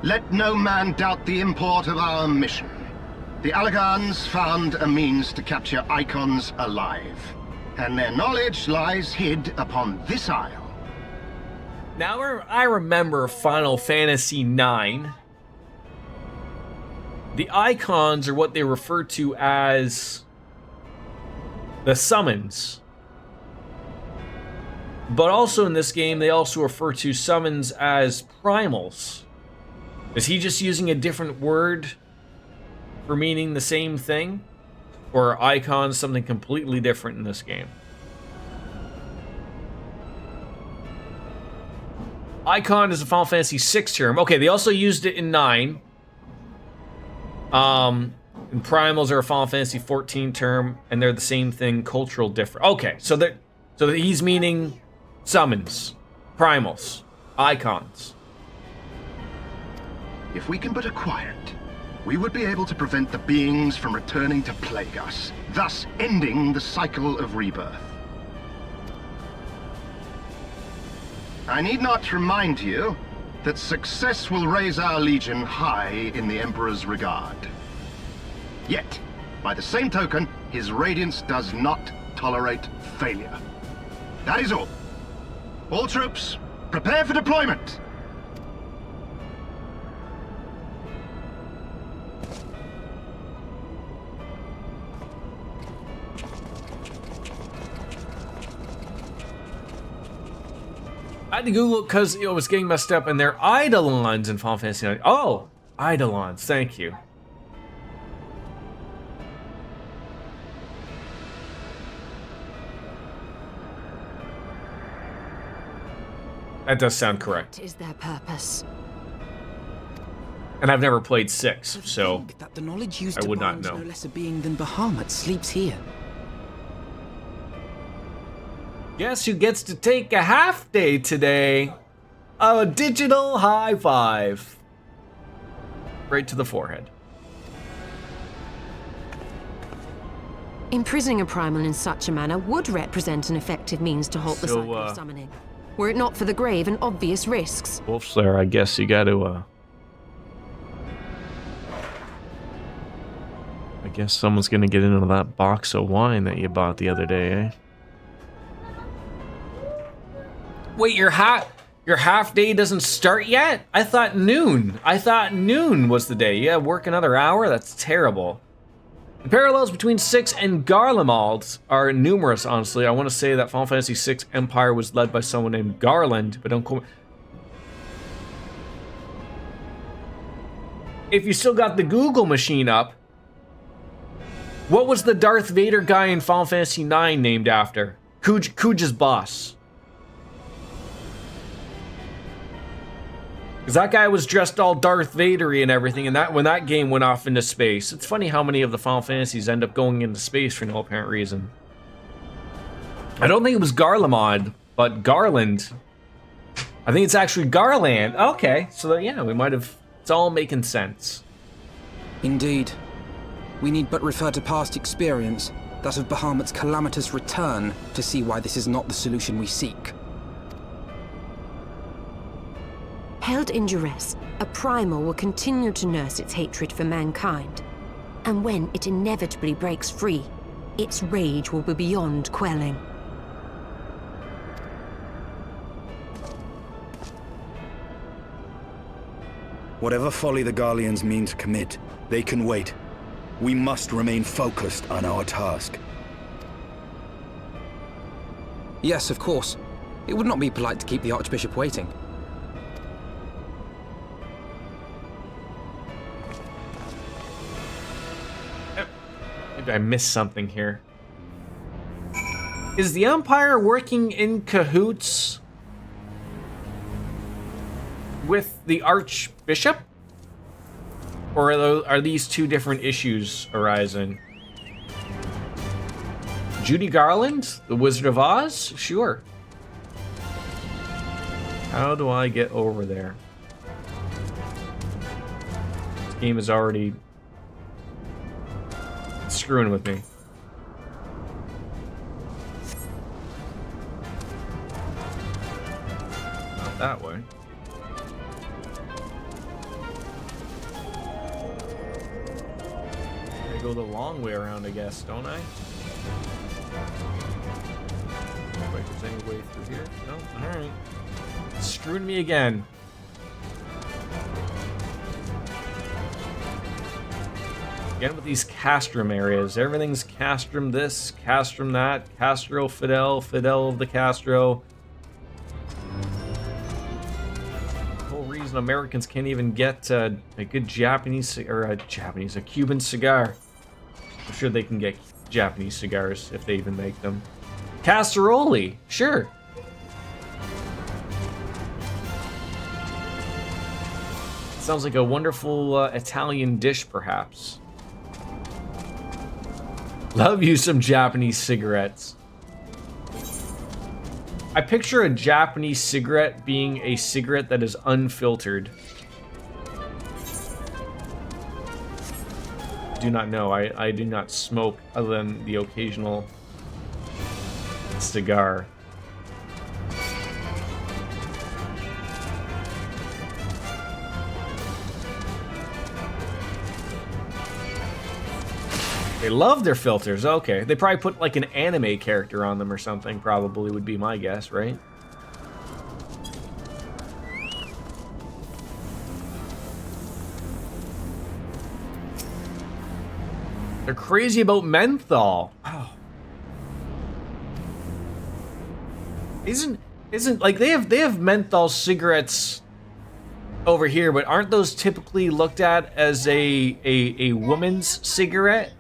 Let no man doubt the import of our mission. The Allagans found a means to capture icons alive, and their knowledge lies hid upon this isle. Now I remember Final Fantasy IX. The icons are what they refer to as the summons. But also in this game, they also refer to summons as primals. Is he just using a different word for meaning the same thing? Or are icons something completely different in this game? Icon is a Final Fantasy VI term. Okay, they also used it in 9. And primals are a Final Fantasy 14 term, and they're the same thing, cultural different. Okay, so he's meaning summons, primals, icons. If we can but acquire it, we would be able to prevent the beings from returning to plague us, thus ending the cycle of rebirth. I need not remind you that success will raise our legion high in the Emperor's regard. Yet, by the same token, his radiance does not tolerate failure. That is all. All troops, prepare for deployment! I had to Google it because it was getting messed up, and they're Eidolons in Final Fantasy IX. Oh, Eidolons, thank you. That does sound correct. What is their purpose? And I've never played 6, so Think that the knowledge used I to would not bind know. no less a being than Bahamut sleeps here. Guess who gets to take a half day today? A digital high five. Right to the forehead. Imprisoning a primal in such a manner would represent an effective means to halt the So, cycle of summoning, were it not for the grave and obvious risks. Wolfslayer, I guess you gotta, I guess someone's gonna get into that box of wine that you bought the other day, eh? Wait, your half day doesn't start yet? I thought noon. I thought noon was the day. Yeah, work another hour? That's terrible. The parallels between 6 and Garlemald are numerous, honestly. I want to say that Final Fantasy VI Empire was led by someone named Garland, but don't quote me. If you still got the Google machine up, what was the Darth Vader guy in Final Fantasy IX named after? Kuja's boss. Because that guy was dressed all Darth Vader-y and everything, and that when that game went off into space. It's funny how many of the Final Fantasies end up going into space for no apparent reason. I don't think it was Garlemald, but Garland. I think it's actually Garland. Okay, so yeah, we might have... It's all making sense. Indeed. We need but refer to past experience, that of Bahamut's calamitous return, to see why this is not the solution we seek. Held in duress, a primal will continue to nurse its hatred for mankind. And when it inevitably breaks free, its rage will be beyond quelling. Whatever folly the Garleans mean to commit, they can wait. We must remain focused on our task. Yes, of course. It would not be polite to keep the Archbishop waiting. Maybe I missed something here. Is the Empire working in cahoots with the Archbishop? Or are these two different issues arising? Judy Garland? The Wizard of Oz? Sure. How do I get over there? This game is already screwing with me. Not that way. I go the long way around, I guess, don't I? Wait, there's any way through here? No? Alright. Screwing me again. Again with these castrum areas. Everything's castrum this, castrum that, Castro Fidel, Fidel of the Castro. The whole reason Americans can't even get a good Japanese, or a Cuban cigar. I'm sure they can get Japanese cigars if they even make them. Casserole, sure. Sounds like a wonderful Italian dish, perhaps. Love you some Japanese cigarettes. I picture a Japanese cigarette being a cigarette that is unfiltered. Do not know. I do not smoke other than the occasional cigar. They love their filters. Okay. They probably put like an anime character on them or something, probably would be my guess, right? They're crazy about menthol. Wow. Isn't like they have menthol cigarettes over here, but aren't those typically looked at as a woman's cigarette?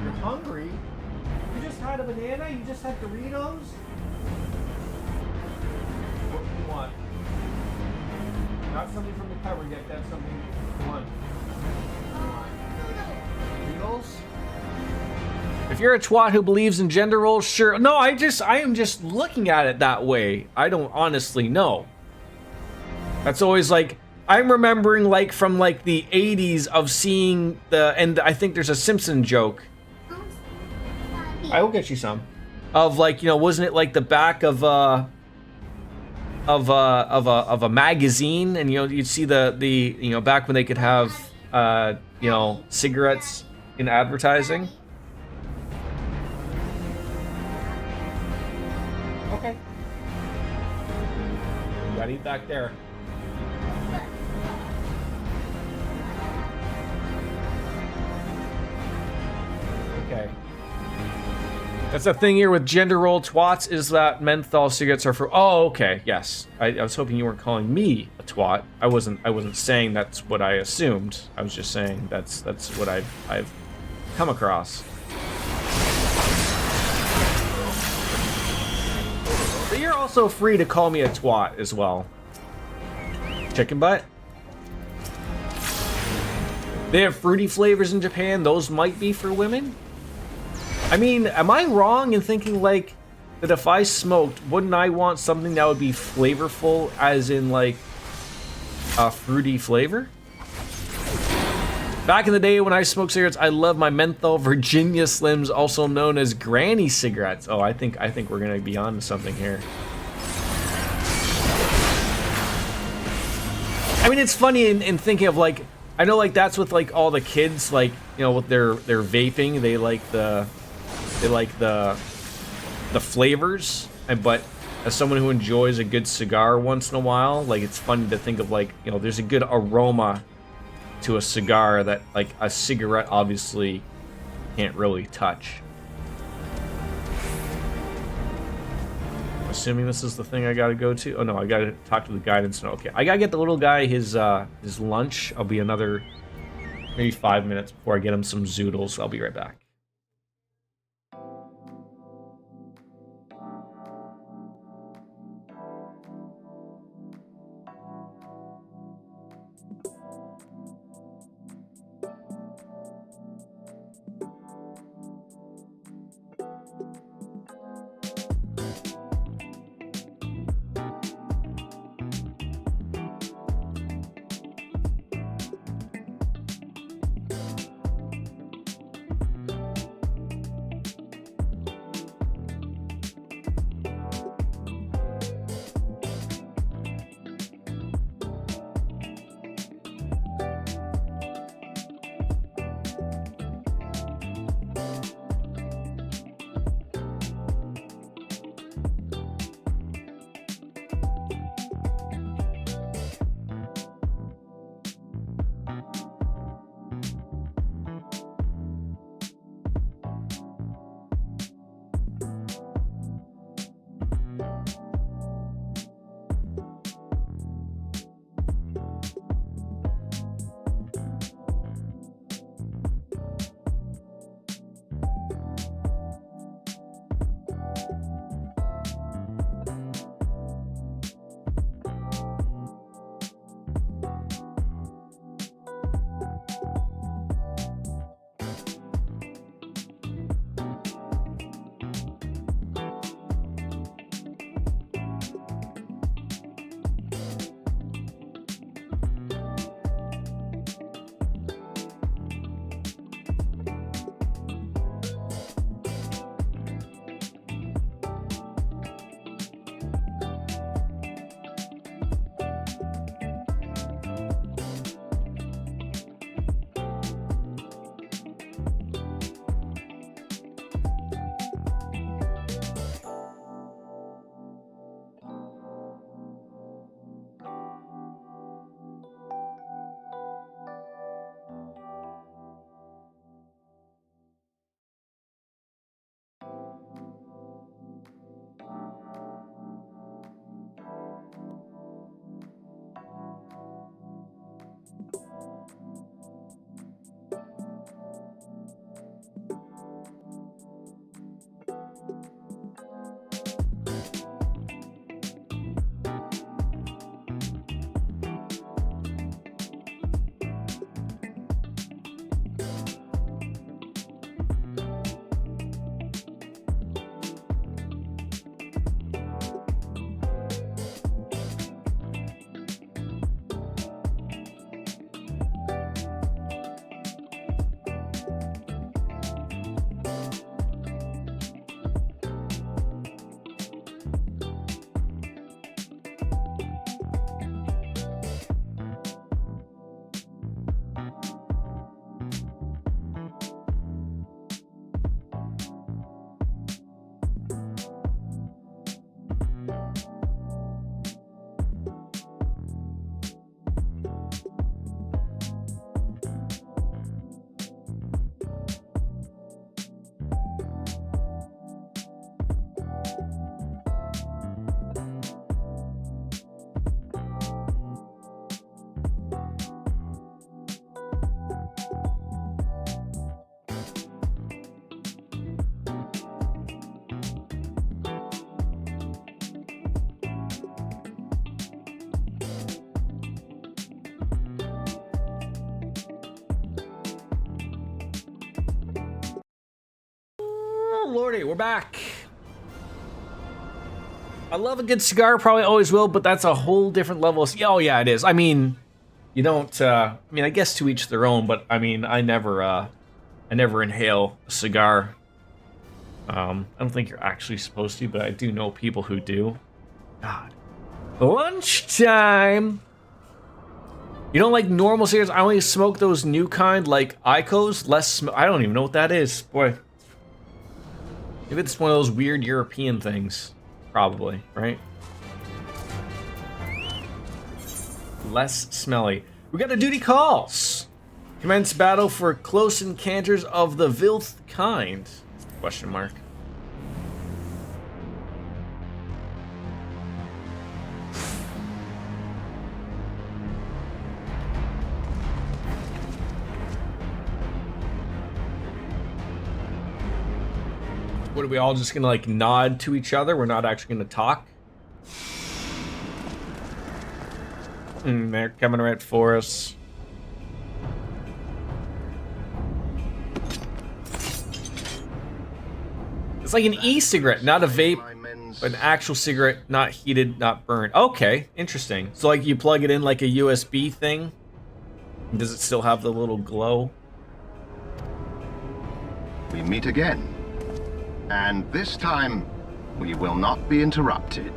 You're hungry? You just had a banana? You just had Doritos? What do you want? Not something from the cupboard yet, that's something you want. Noodles? If you're a twat who believes in gender roles, sure. No, I am just looking at it that way. I don't honestly know. That's always like, I'm remembering like from like the 80s of seeing and I think there's a Simpson joke. I will get you some. Of like, you know, wasn't it like the back of a magazine, and you know, you'd see the you know, back when they could have you know, cigarettes in advertising. Okay. You gotta eat back there. Okay. That's the thing here with gender role twats, is that menthol cigarettes are for. Oh, okay, yes. I was hoping you weren't calling me a twat. I wasn't saying that's what I assumed. I was just saying that's what I've come across. But you're also free to call me a twat as well. Chicken butt. They have fruity flavors in Japan. Those might be for women. I mean, am I wrong in thinking like that if I smoked, wouldn't I want something that would be flavorful, as in like a fruity flavor? Back in the day when I smoked cigarettes, I loved my menthol Virginia Slims, also known as granny cigarettes. Oh, I think we're gonna be on to something here. I mean, it's funny in thinking of like, I know like that's with like all the kids, like, you know, with their vaping, they like the flavors, but as someone who enjoys a good cigar once in a while, like, it's funny to think of like, you know, there's a good aroma to a cigar that like a cigarette obviously can't really touch. Assuming this is the thing I gotta go to. Oh no, I gotta talk to the guidance. No, okay, I gotta get the little guy his lunch. I'll be another maybe 5 minutes before I get him some zoodles. I'll be right back. Oh, lordy, we're back. I love a good cigar, probably always will, but that's a whole different level of... Oh, yeah, it is. I mean, you don't... I mean, I guess to each their own, but I mean, I never inhale a cigar. I don't think you're actually supposed to, but I do know people who do. God. Lunchtime! You don't like normal cigars? I only smoke those new kind, like Icos. I don't even know what that is. Boy. Maybe it's one of those weird European things. Probably, right? Less smelly. We got a duty calls. Commence battle for close encounters of the Vilth kind. Question mark. What, are we all just gonna like nod to each other? We're not actually gonna talk? They're coming right for us. It's like an e-cigarette, not a vape, but an actual cigarette, not heated, not burned. Okay, interesting. So like you plug it in like a USB thing? Does it still have the little glow? We meet again. And this time, we will not be interrupted.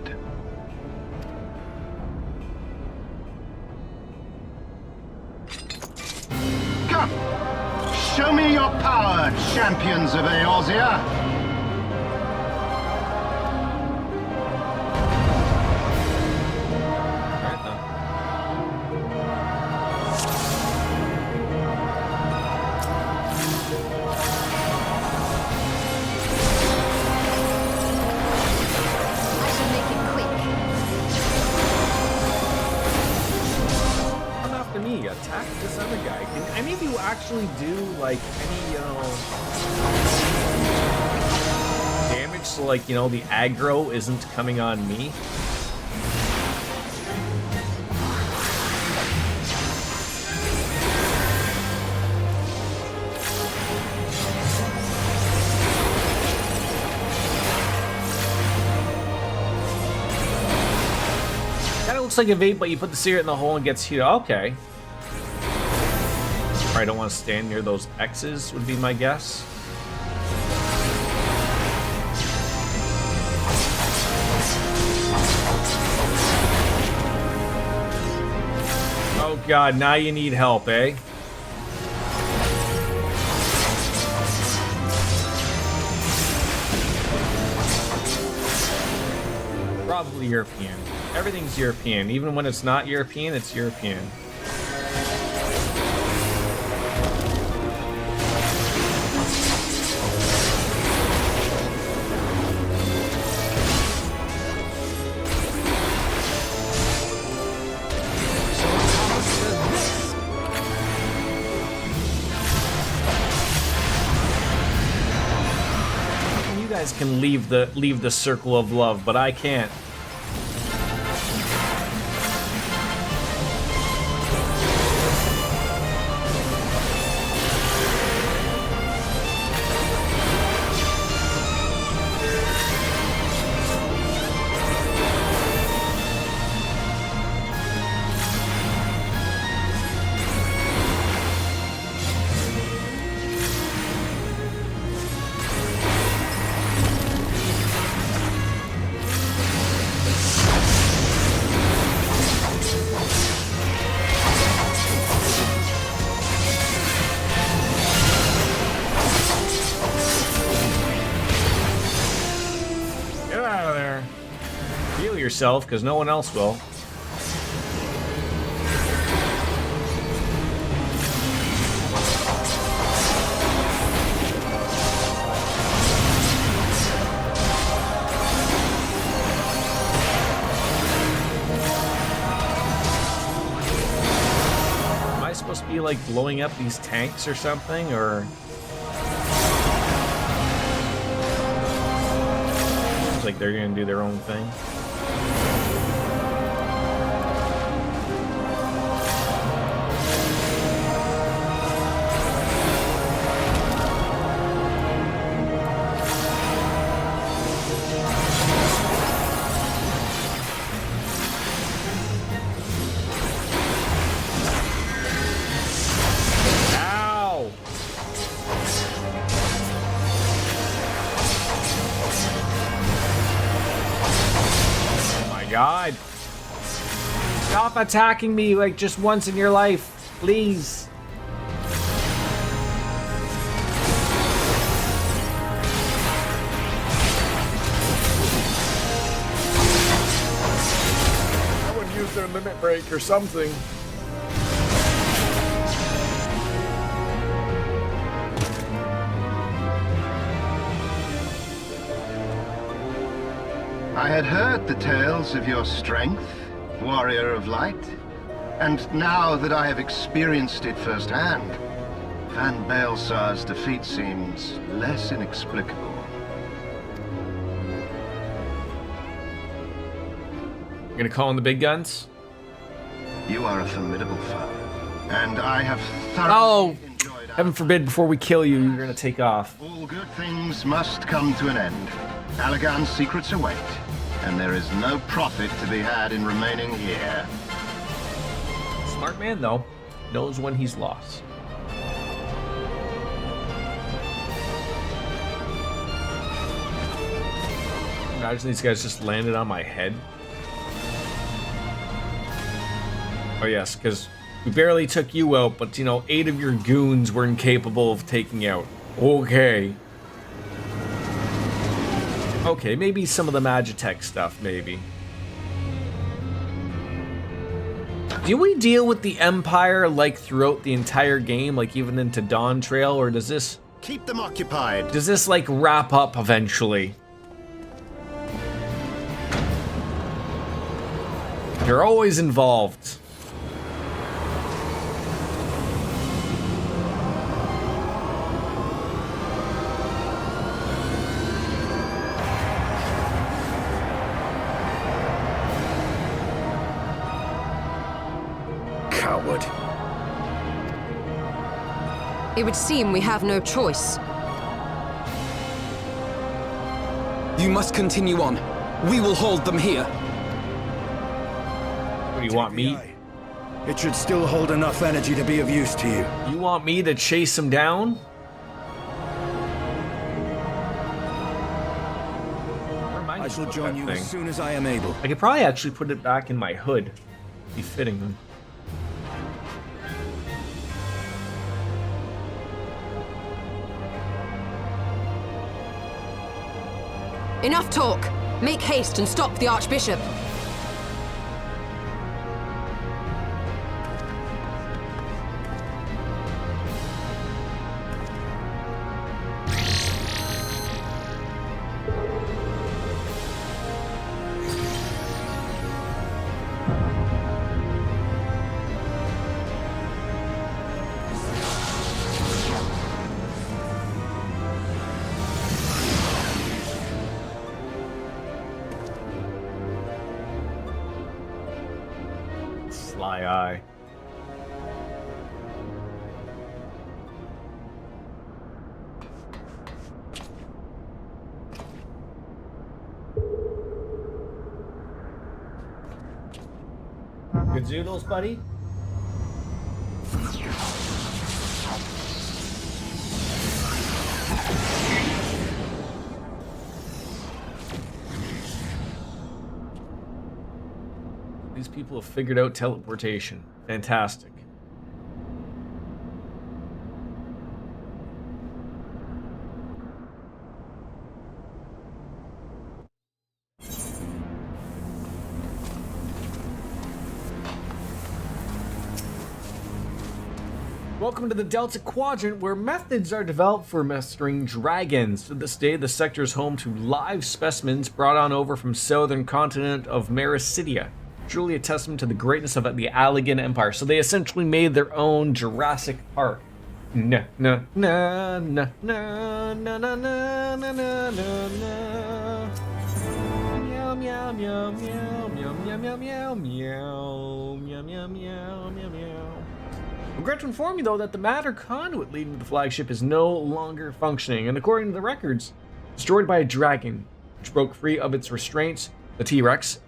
Come! Show me your power, champions of Eorzea! Attack this other guy. Can any of you actually do like any damage so like, you know, the aggro isn't coming on me? Kinda looks like a vape, but you put the cigarette in the hole and gets heated. Okay. I don't want to stand near those X's, would be my guess. Oh god, now you need help, eh? Probably European. Everything's European. Even when it's not European, it's European. Can leave the circle of love, but I can't. Yourself, because no one else will. Am I supposed to be like blowing up these tanks or something, or? Seems like they're gonna do their own thing. God. Stop attacking me like just once in your life, please. Someone use their limit break or something. I had heard the tales of your strength, warrior of light, and now that I have experienced it firsthand, Van Baelsar's defeat seems less inexplicable. You gonna call in the big guns? You are a formidable foe, and I have thoroughly enjoyed Heaven forbid before we kill you, you're gonna take off. All good things must come to an end. Allagan's secrets await, and there is no profit to be had in remaining here. Smart man, though. Knows when he's lost. Imagine these guys just landed on my head. Oh yes, because we barely took you out, but you know, 8 of your goons were incapable of taking out. Okay. Okay, maybe some of the Magitech stuff, maybe. Do we deal with the Empire like throughout the entire game, like even into Dawn Trail, or does this... Keep them occupied. Does this like wrap up eventually? You're always involved. Coward. It would seem we have no choice. You must continue on. We will hold them here. What do you want me? It should still hold enough energy to be of use to you. You want me to chase him down? I shall join you as soon as I am able. I could probably actually put it back in my hood. Be fitting them. Enough talk! Make haste and stop the Archbishop! Sly eye. Good zoodles, buddy? These people have figured out teleportation. Fantastic. Welcome to the Delta Quadrant, where methods are developed for mastering dragons. To this day, the sector is home to live specimens brought on over from southern continent of Mericidia. Truly a testament to the greatness of the Allagan Empire. So they essentially made their own Jurassic Park. Na na na na na na na na na na na. Meow meow meow meow meow meow meow meow meow meow meow meow meow meow. I regret to inform you, though, that the matter conduit leading to the flagship is no longer functioning, and according to the records, destroyed by a dragon, which broke free of its restraints, the T-Rex,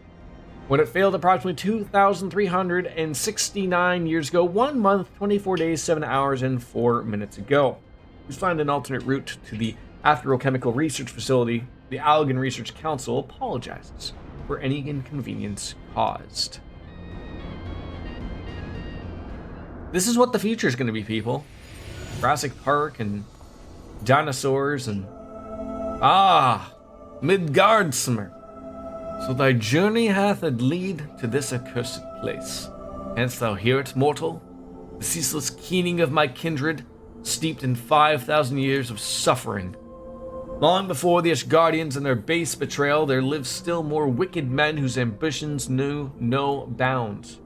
when it failed approximately 2,369 years ago, 1 month, 24 days, 7 hours, and 4 minutes ago. We find an alternate route to the Astrochemical Research Facility. The Allagan Research Council apologizes. for any inconvenience caused. This is what the future is going to be, people. Jurassic Park and dinosaurs and... Ah! Midgardsmer. So thy journey hath a lead to this accursed place. Canst thou hear it, mortal? The ceaseless keening of my kindred, steeped in 5,000 years of suffering. Long before the Ashgardians and their base betrayal, there lived still more wicked men whose ambitions knew no bounds.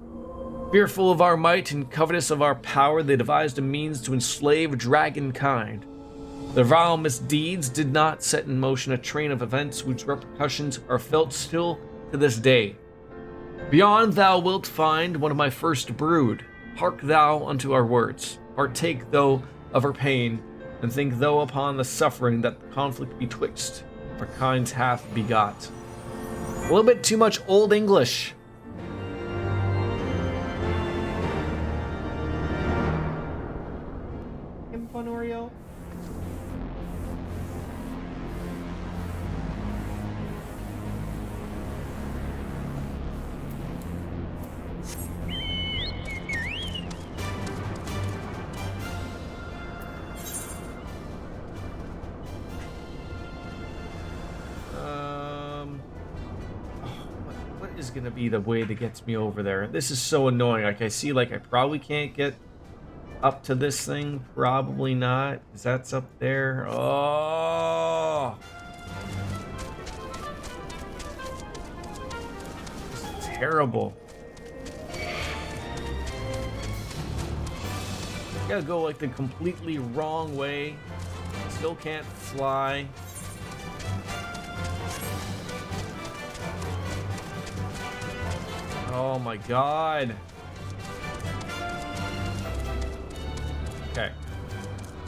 Fearful of our might and covetous of our power, they devised a means to enslave dragonkind. Their vile misdeeds did not set in motion a train of events whose repercussions are felt still to this day. Beyond thou wilt find one of my first brood. Hark thou unto our words. Partake thou of our pain, and think thou upon the suffering that the conflict betwixt our kinds hath begot. A little bit too much Old English. Emponorio. What is gonna be the way that gets me over there? This is so annoying. Like I see, like I probably can't get up to this thing. Probably not, because that's up there. Oh, this is terrible. Gotta go like the completely wrong way. Still can't fly. Oh my god. Okay.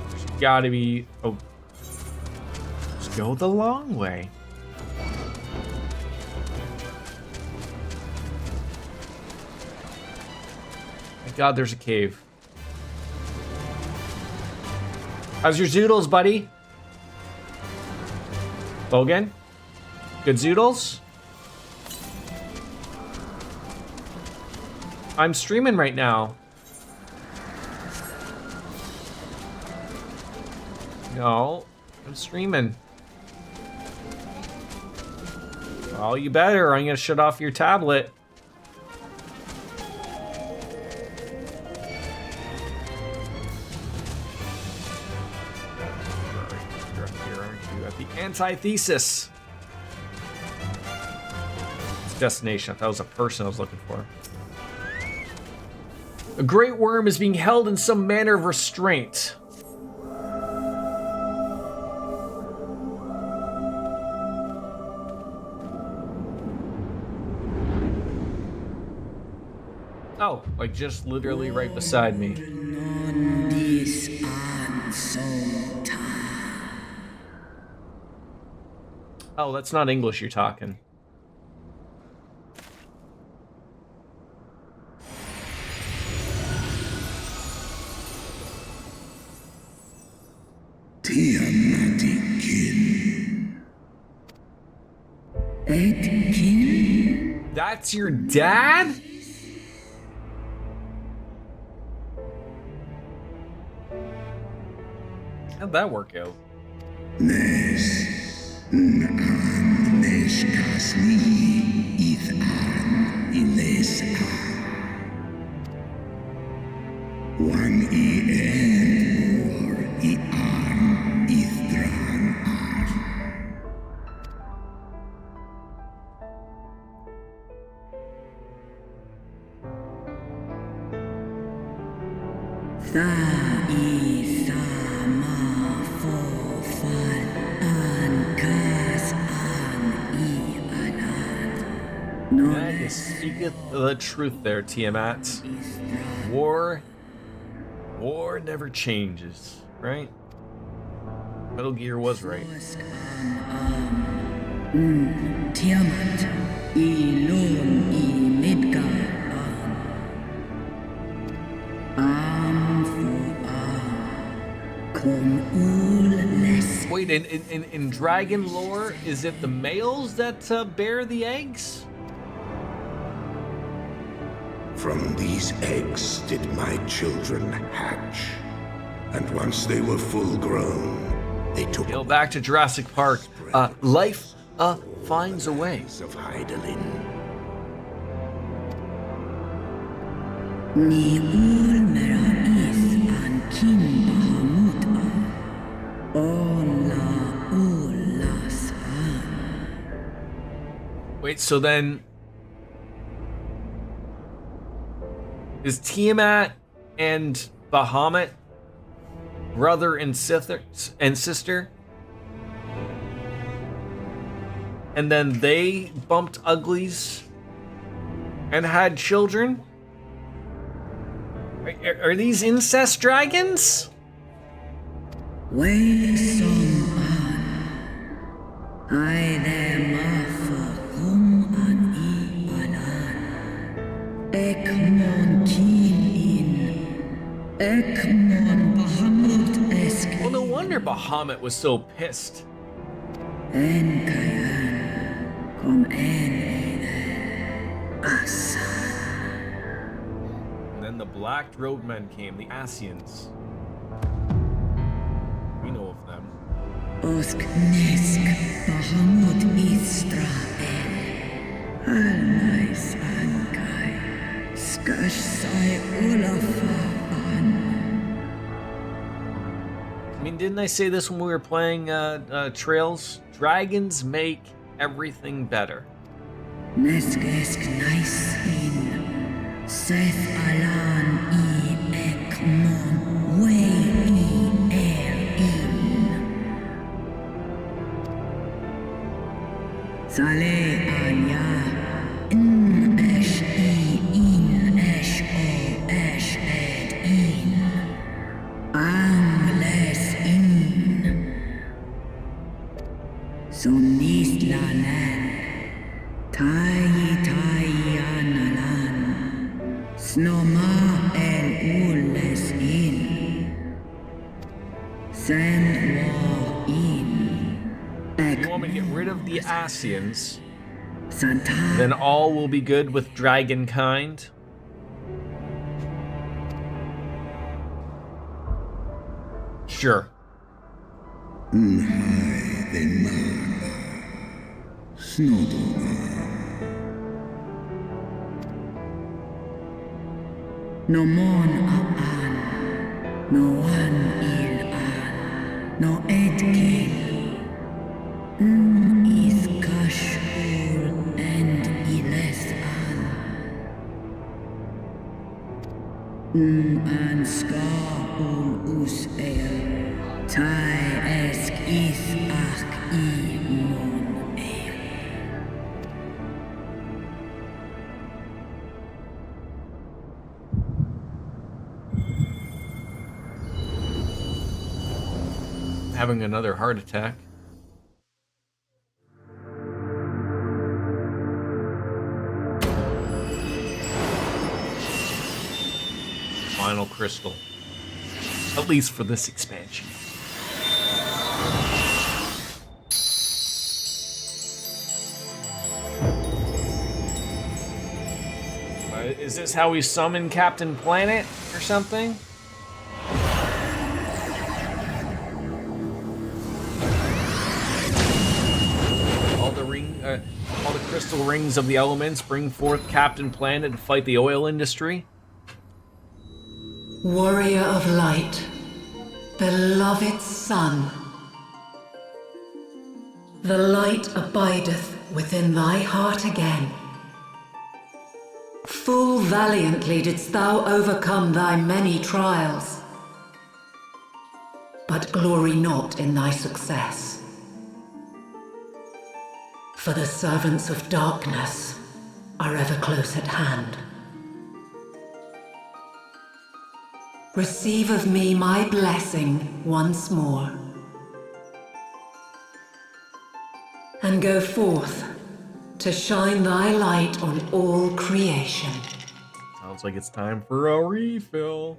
There's gotta be... Oh. Just go the long way. Thank God there's a cave. How's your zoodles, buddy? Logan? Good zoodles? I'm streaming right now. No, I'm streaming. Oh, you better. I'm gonna shut off your tablet. You're up here, aren't you? At the antithesis. It's destination. That was a person I was looking for. A great worm is being held in some manner of restraint. Oh, like just literally right beside me. Oh, that's not English you're talking. That's your dad? How'd that work out? That speaketh the truth there, Tiamat. War never changes, right? Metal Gear was right. Tiamat, Ilum, Midgard, arm for arm, Wait, in dragon lore, is it the males that bear the eggs? From these eggs did my children hatch. And once they were full grown, they took... Go back to Jurassic Park. Life finds a way. ...of Hydaelyn. Ni ul mera is an kin bahamut Ola ulas Wait, so then is Tiamat and Bahamut brother and sister? And then they bumped uglies and had children? Are these incest dragons? Way som an I them kum an I anan Ekmon kin in Ekmon Bahamut esk Well, no wonder Bahamut was so pissed. En kayan kom en asa. And then the Black Roadmen came, the Asians. We know of them. Osk nesk Bahamut Israel. Alnais ankai. Skash sai Olafa an. I mean, didn't I say this when we were playing Trails? Dragons make everything better. Nesk esk nice in. Seth alan I ekmon way I in. Sale anya in esh I in esh o esh ed in. Angles in. Sonis lanan. Tai analan. Snoma el ules in. Send war in. You want me to get rid of the Asians, Santa. then all will be good with dragonkind? Sure. Unhai den mana. Snodoma. No mon an, no one il an, no ed kill. Is kashur and iles an ska us tai esk is ach I mon Having another heart attack. Final crystal. At least for this expansion. Is this how we summon Captain Planet or something? All the crystal rings of the elements bring forth Captain Planet to fight the oil industry. Warrior of light, beloved son, the light abideth within thy heart again. Full valiantly didst thou overcome thy many trials, but glory not in thy success. For the servants of darkness are ever close at hand. Receive of me my blessing once more, and go forth to shine thy light on all creation. Sounds like it's time for a refill.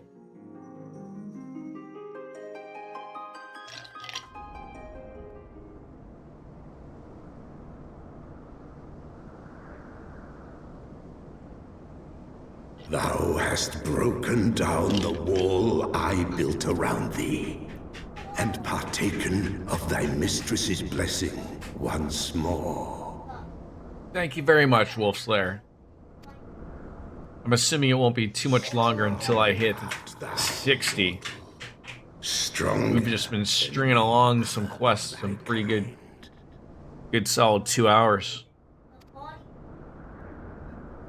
Thou hast broken down the wall I built around thee, and partaken of thy mistress's blessing once more. Thank you very much, Wolfslayer. I'm assuming it won't be too much longer until I hit 60. Strong. We've just been stringing along some quests, some pretty good solid 2 hours.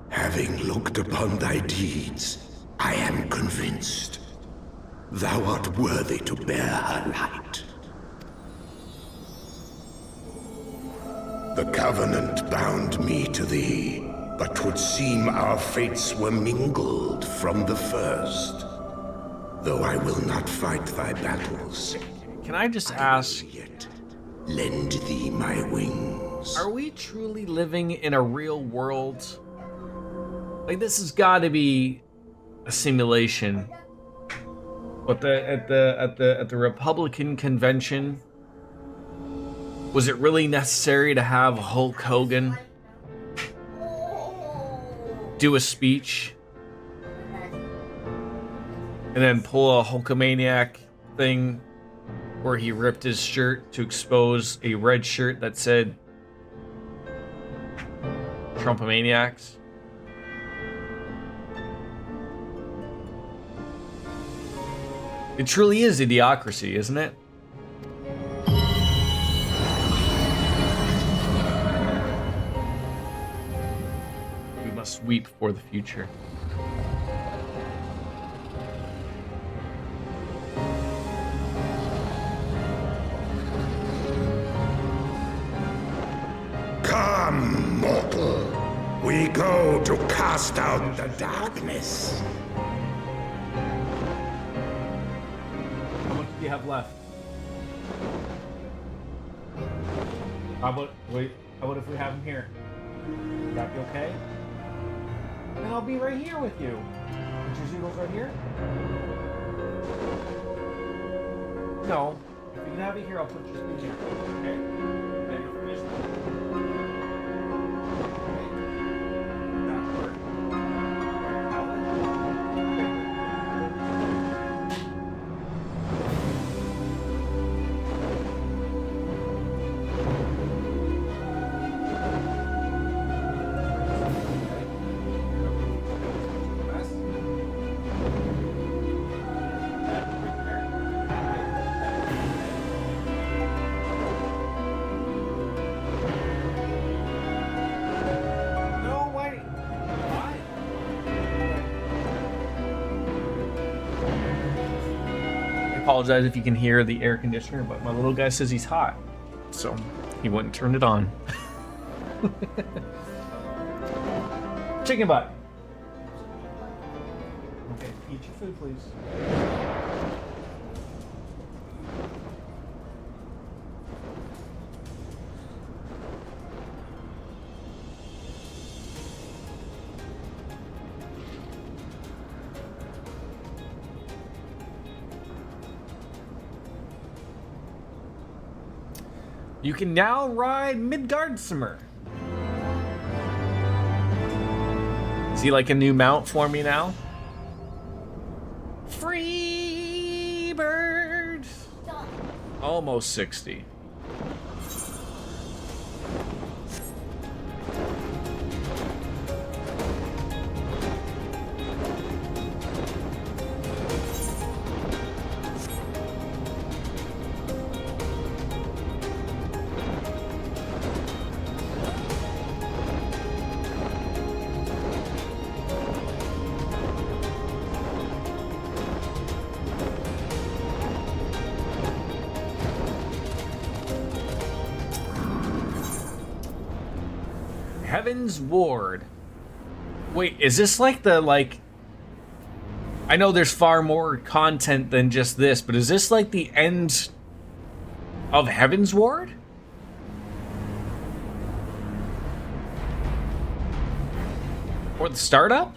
Having looked upon thy deeds, I am convinced thou art worthy to bear her light. The Covenant bound me to thee, but 'twould seem our fates were mingled from the first. Though I will not fight thy battles. Can I just ask, lend thee my wings. Are we truly living in a real world? Like, this has got to be a simulation. But at the Republican convention, was it really necessary to have Hulk Hogan do a speech and then pull a Hulkamaniac thing where he ripped his shirt to expose a red shirt that said Trumpomaniacs? It truly is idiocracy, isn't it? We must weep for the future. Come, mortal. We go to cast out the darkness. How much do you have left? How about if we have him here? Would that be okay? Then I'll be right here with you. Put your zoodles right here? No. If we can have it here, I'll put your spoon here. Okay? Then you'll finish that. Okay? That work. I apologize if you can hear the air conditioner, but my little guy says he's hot, so he wouldn't turn it on. Chicken butt. Okay, eat your food, please. You can now ride Midgardsimer. Is he like a new mount for me now? Free bird. Almost 60. Heavensward. Wait, is this like the, I know there's far more content than just this, but is this like the end of Heavensward? Or the startup?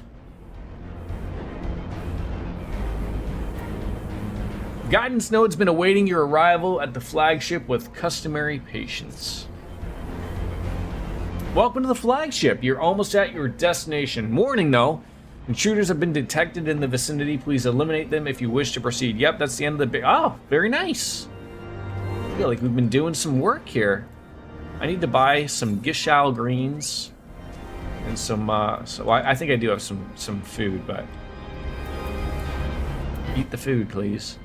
Guidance node's been awaiting your arrival at the flagship with customary patience. Welcome to the flagship. You're almost at your destination. Warning though, Intruders have been detected in the vicinity. Please eliminate them if you wish to proceed. Yep, that's the end of the big... Oh, very nice. I feel like we've been doing some work here. I need to buy some Gishal greens and some... so I think I do have some food, but... Eat the food, please.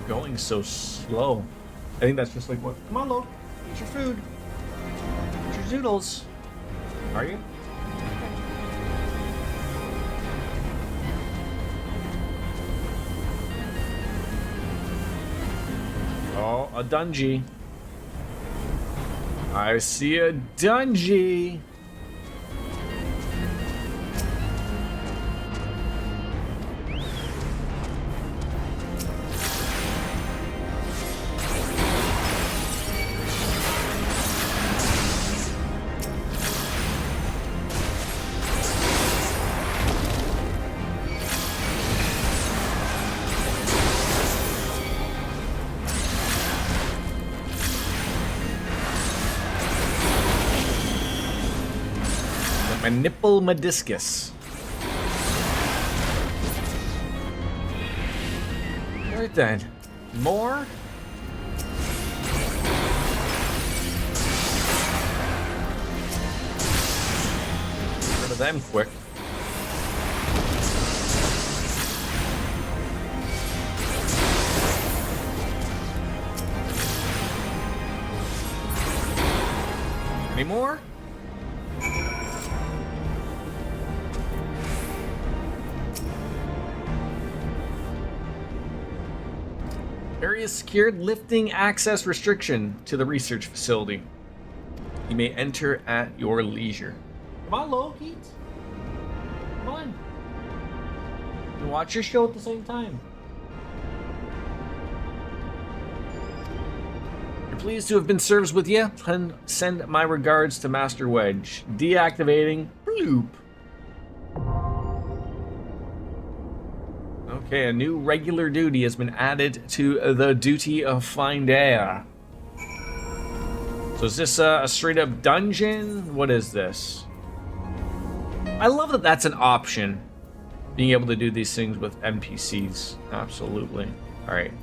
Going so slow. I think that's just like what? Come on, Lo. Eat your food. Eat your zoodles. Are you? Oh, a dungeon. I see a dungeon. My nipple mediscus. Alright then. More? Get rid of them quick. Any more? Area secured, lifting access restriction to the research facility. You may enter at your leisure. Come on, Loki. Come on. You can watch your show at the same time. You're pleased to have been served with you. Send my regards to Master Wedge. Deactivating. Bloop. Okay, a new regular duty has been added to the duty of Find Air. So is this a straight up dungeon? What is this? I love that that's an option. Being able to do these things with NPCs. Absolutely. Alright.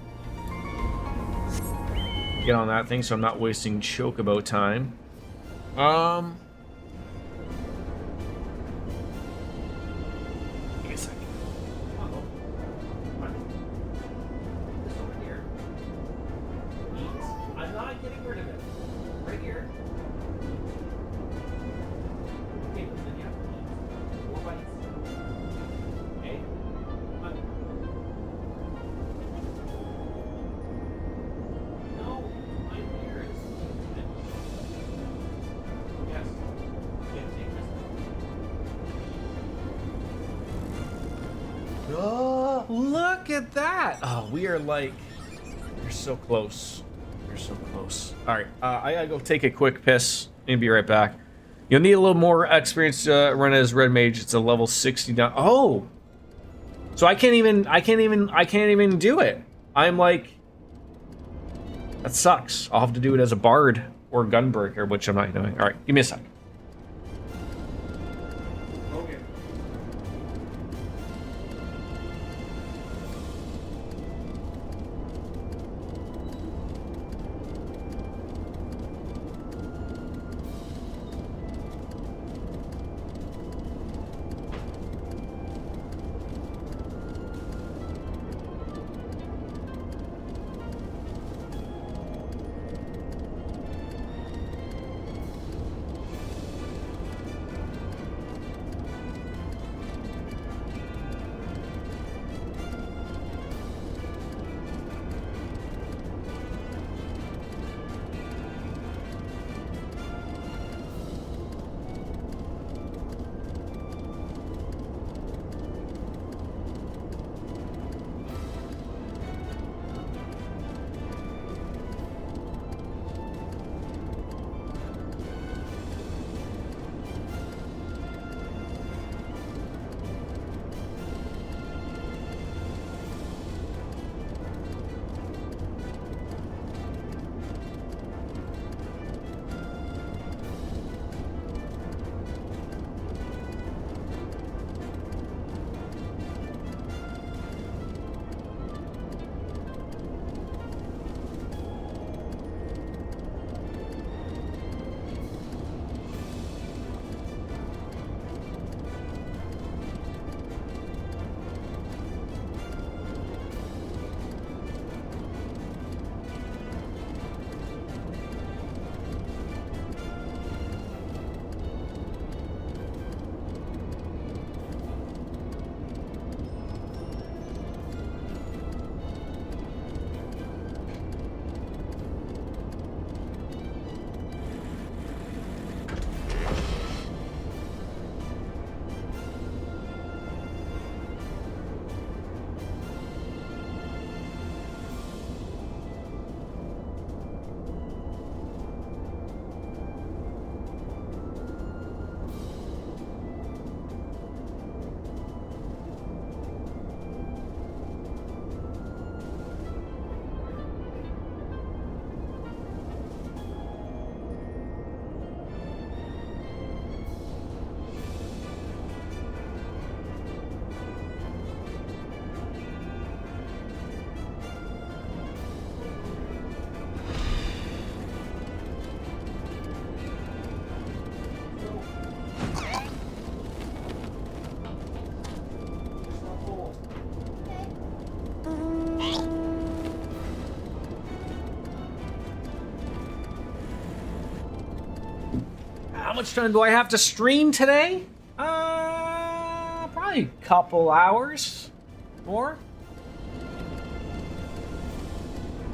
Get on that thing so I'm not wasting chocobo time. Oh, look at that! Oh, we are like, we're so close. We're so close. All right, I gotta go take a quick piss and be right back. You'll need a little more experience to run as Red Mage. It's a level 69. Oh, so I can't even do it. I'm like, that sucks. I'll have to do it as a Bard or Gunbreaker, which I'm not doing. All right, give me a sec. much time do I have to stream today? Probably a couple hours more.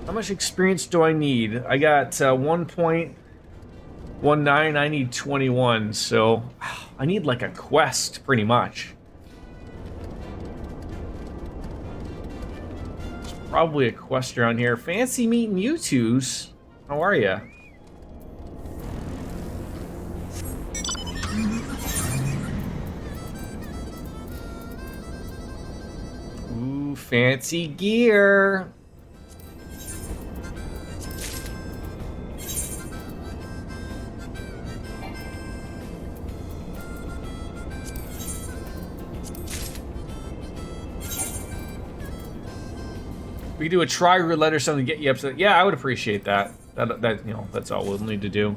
How much experience do I need? I got 1.19. I need 21, so I need like a quest, pretty much. There's probably a quest around here. Fancy meeting you twos. How are ya? Ooh, fancy gear. We could do a try roulette or something to get you upset. Yeah, I would appreciate that. That you know, that's all we'll need to do.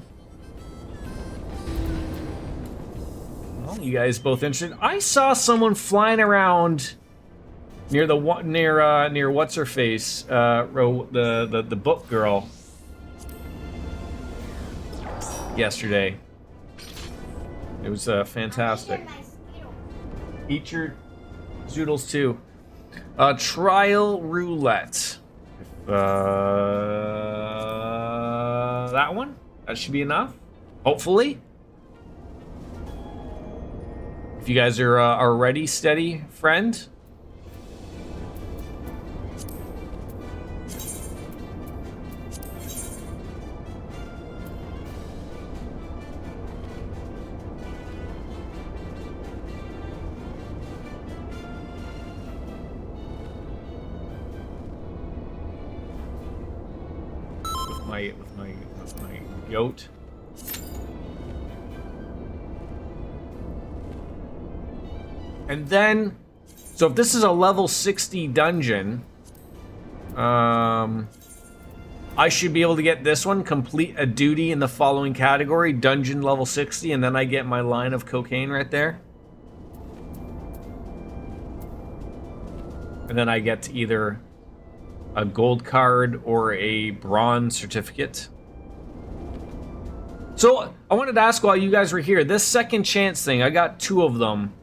Well, you guys both interested? I saw someone flying around near the near what's her face, the book girl yesterday. It was fantastic. Eat your zoodles too. Trial roulette. That one? That should be enough. Hopefully. If you guys are ready, steady, friend. With my goat. And then, so if this is a level 60 dungeon, I should be able to get this one, complete a duty in the following category, dungeon level 60, and then I get my line of cocaine right there. And then I get either a gold card or a bronze certificate. So I wanted to ask while you guys were here, this second chance thing, I got 2 of them.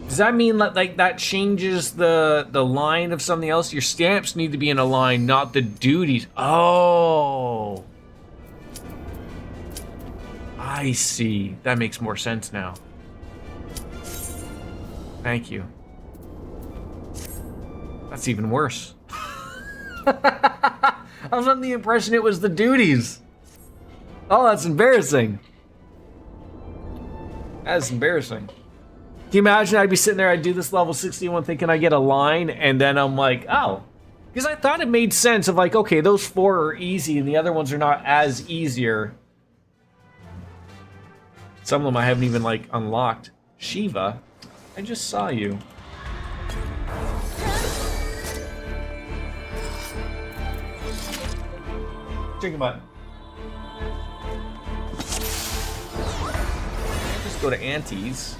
Does that mean that like that changes the line of something else? Your stamps need to be in a line, not the duties. Oh, I see. That makes more sense now. Thank you. That's even worse. I was under the impression it was the duties. Oh, that's embarrassing. That's embarrassing. Can you imagine I'd be sitting there, I'd do this level 61 thinking I get a line, and then I'm like, oh. Because I thought it made sense of like, okay, those 4 are easy and the other ones are not as easier. Some of them I haven't even like unlocked. Shiva, I just saw you. Chicken button. Just go to Auntie's.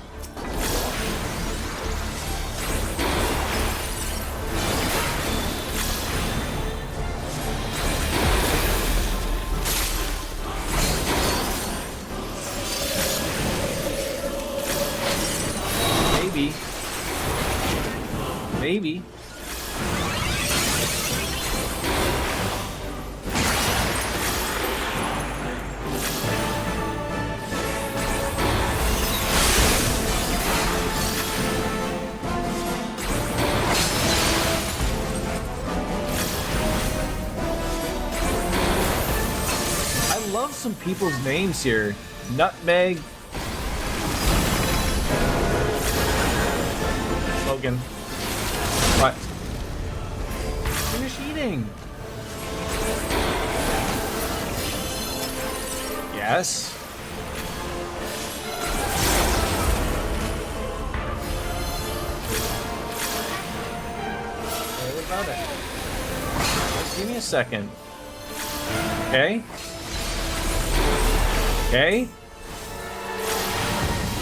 Maybe. Maybe. Some people's names here. Nutmeg. Logan. What? Finish eating. Yes. What about it? Just give me a second. Okay. Okay?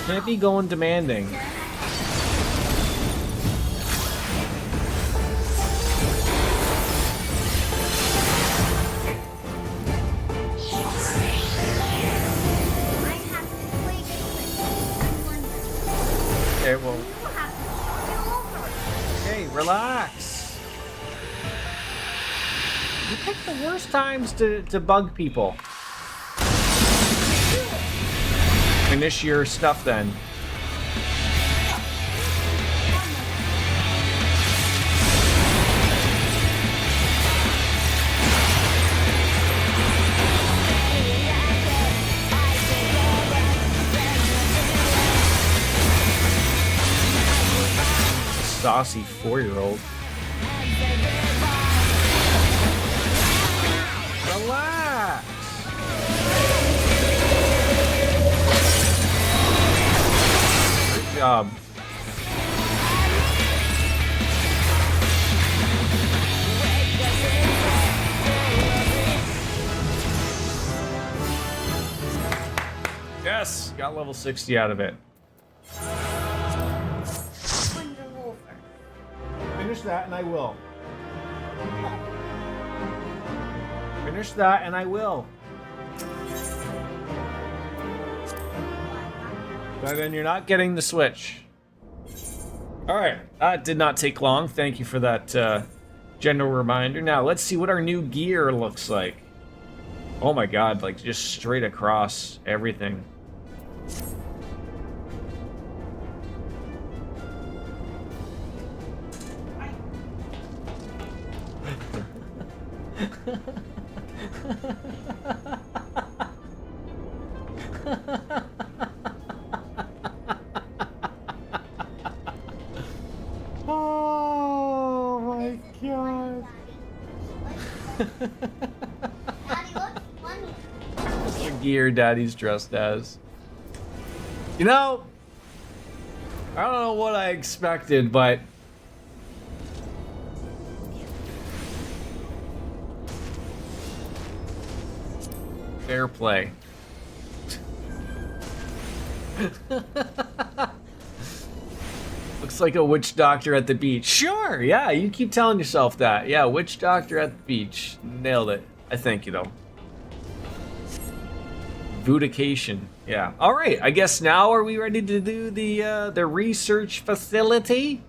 Can't be going demanding. Relax. You pick the worst times to bug people. Finish your stuff then. Saucy 4-year-old. Relax. Good job. Yes, got level 60 out of it. Finish that and I will. Finish that and I will. But then you're not getting the Switch. Alright, that did not take long. Thank you for that general reminder. Now, let's see what our new gear looks like. Oh my god, like just straight across everything. Oh my god. That's the gear Daddy's dressed as. You know, I don't know what I expected, but fair play. Looks like a witch doctor at the beach. Sure, yeah, you keep telling yourself that. Yeah, witch doctor at the beach. Nailed it. I think, you know. Voodication. Yeah. All right, I guess now are we ready to do the research facility?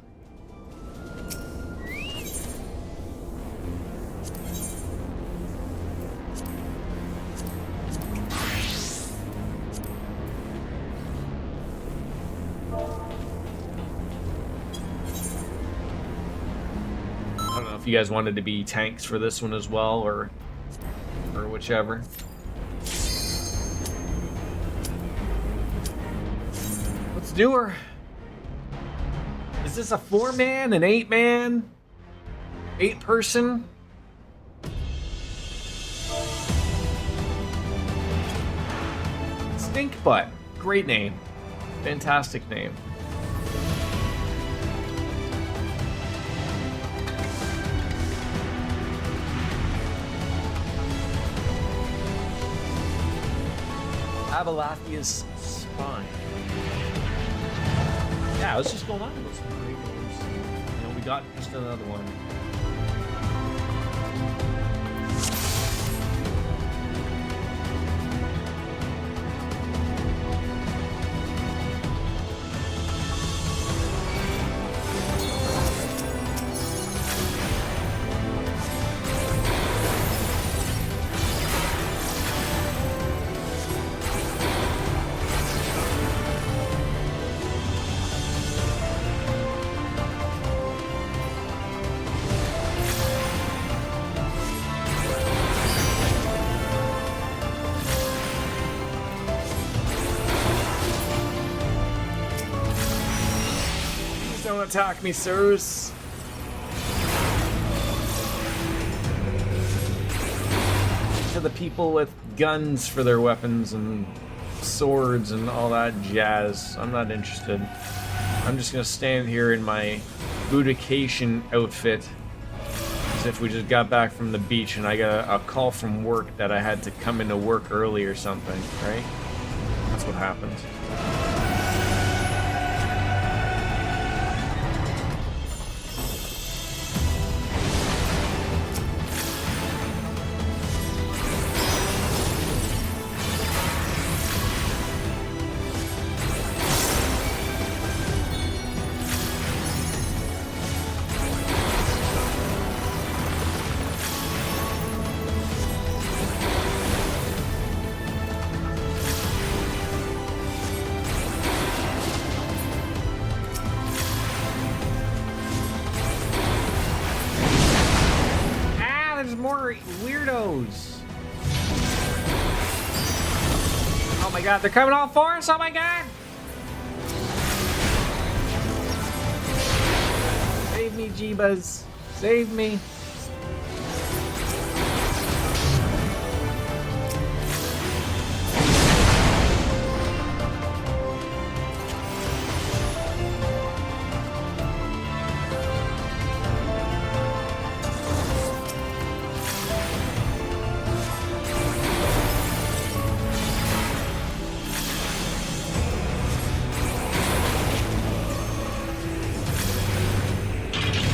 I don't know if you guys wanted to be tanks for this one as well, or whichever. Let's do her. Is this a 4-man, an 8-man, 8-person? Stink Butt. Great name. Fantastic name. Abelathia's spine. Yeah, I was just going on with some great names. You know, we got just another one. Don't attack me, sirs. To the people with guns for their weapons and swords and all that jazz. I'm not interested. I'm just gonna stand here in my Voodication outfit as if we just got back from the beach and I got a call from work that I had to come into work early or something, right? That's what happens. weirdos. Oh my god, they're coming all for us. Oh my god. Save me, Jeebas. Save me.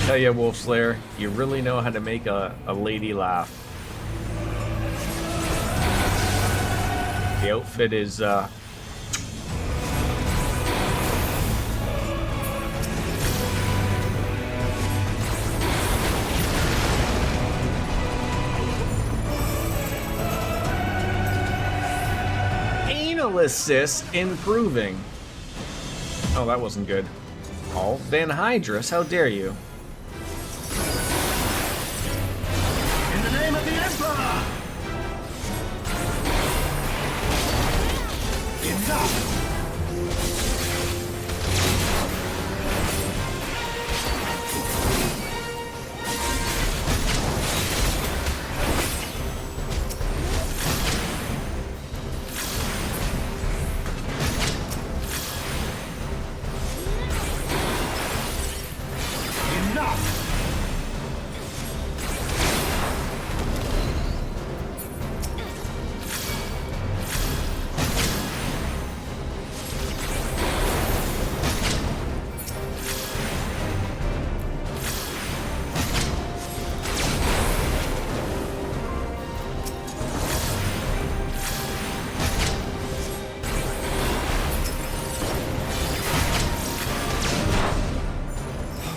Tell ya, Wolf Slayer, you really know how to make a lady laugh. The outfit is anal assist improving. Oh, that wasn't good. Oh, Van Hydrus, how dare you?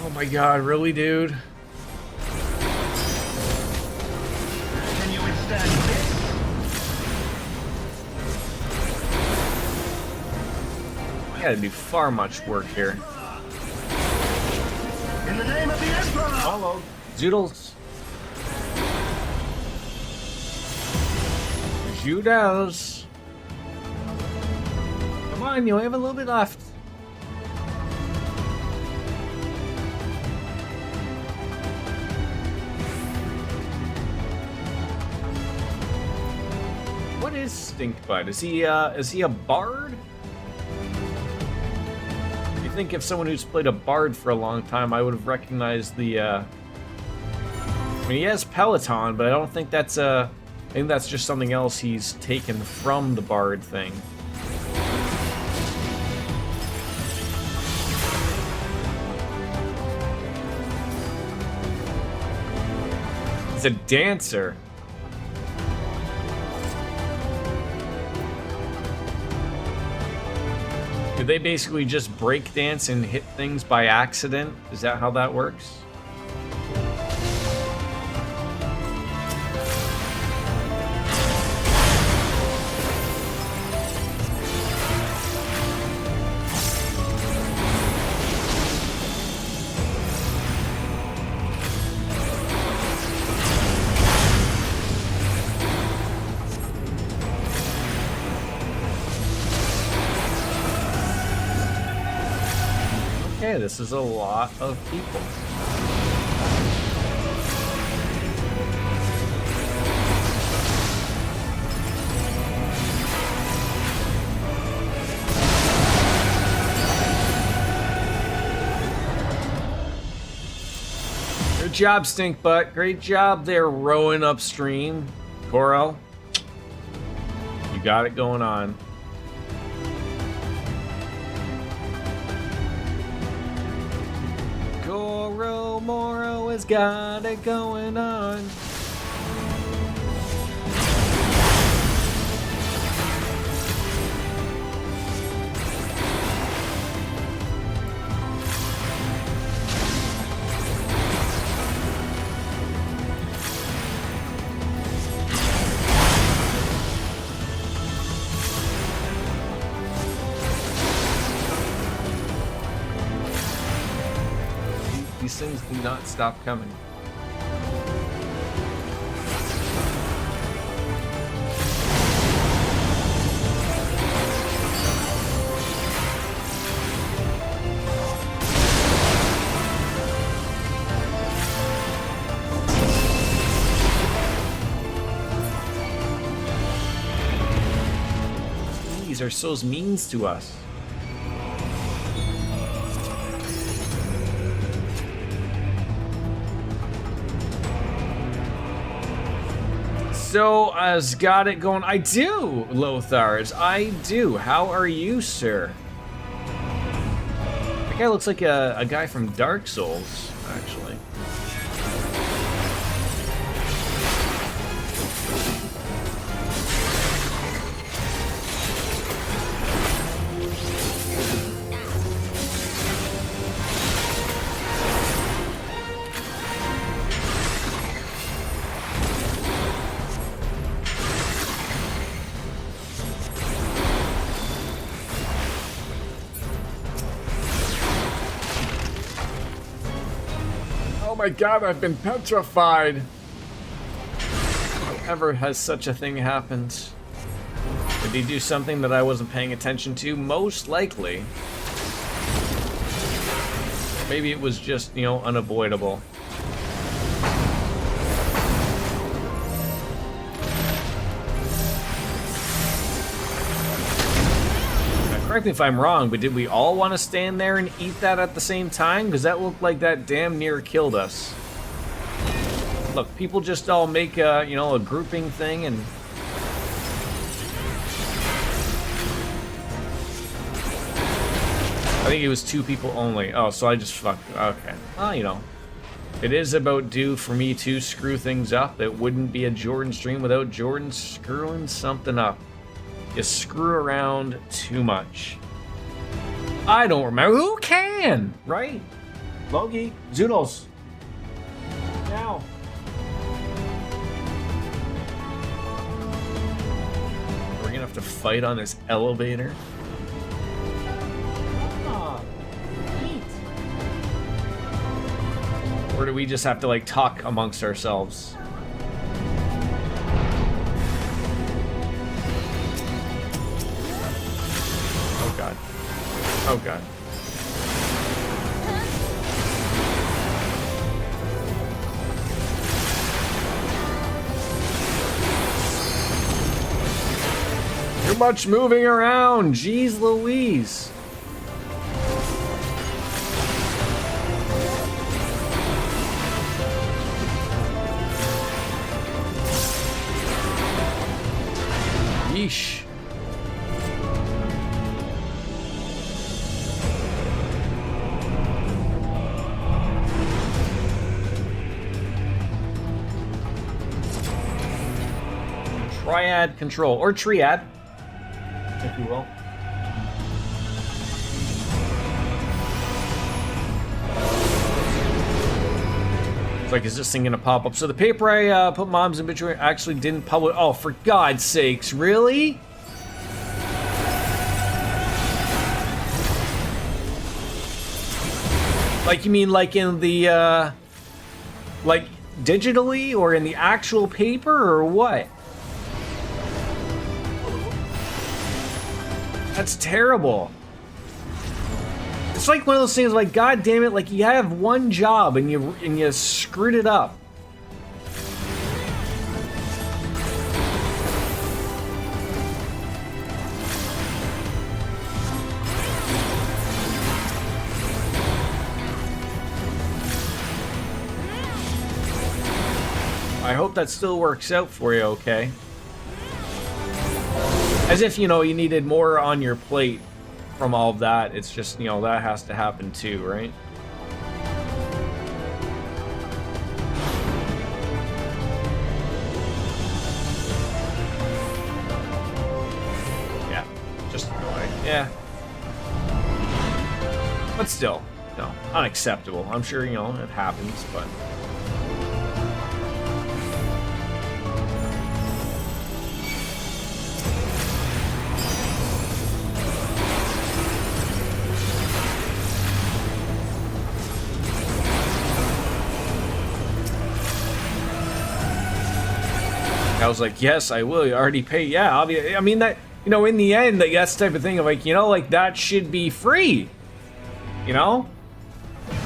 Oh my god, really, dude? Can you withstand this? I gotta do far much work here. In the name of the Emperor! Follow. Zoodles. Zoodles. Come on, you have a little bit left. What is Stinkbud? Is he a bard? You think if someone who's played a bard for a long time, I would have recognized the I mean, he has Peloton, but I don't think that's I think that's just something else he's taken from the bard thing. He's a dancer. Do they basically just break dance and hit things by accident? Is that how that works? Okay, this is a lot of people. Good job, Stinkbutt. Great job there rowing upstream. Corel, you got it going on. Goro Moro has got it going on. These things do not stop coming. monkeys are so mean to us. So, got it going. I do, Lothars. I do. How are you, sir? That guy looks like a guy from Dark Souls, actually. Oh my god, I've been petrified. Ever has such a thing happened? Did he do something that I wasn't paying attention to? Most likely. Maybe it was just, you know, unavoidable. Correct me if I'm wrong, but did we all want to stand there and eat that at the same time? Because that looked like that damn near killed us. Look, people just all make a, you know, a grouping thing and... I think it was 2 people only. Oh, so I just fucked. Okay. Well, you know. It is about due for me to screw things up. It wouldn't be a Jordan stream without Jordan screwing something up. You screw around too much. I don't remember. Who can? Right? Logi. Zoodles. Now. We're gonna have to fight on this elevator. Or do we just have to, like, talk amongst ourselves? Oh, God. Oh, God. Too much moving around. Jeez Louise. Yeesh. Triad control, or triad, if you will. It's like, is this thing gonna pop up? So the paper I put Mom's obituary actually didn't publish. Oh, for God's sakes, really? Like, you mean like in the, like digitally or in the actual paper or what? That's terrible. It's like one of those things like, God damn it, like you have one job and you screwed it up. I hope that still works out for you, okay? As if, you know, you needed more on your plate from all of that. It's just, you know, that has to happen too, right? Yeah, just annoying. Yeah. But still, no, unacceptable. I'm sure, you know, it happens, but... I was like, yes, I will. You already pay. Yeah, obviously. I mean, that, you know, in the end, that's the type of thing of like, you know, like that should be free. You know?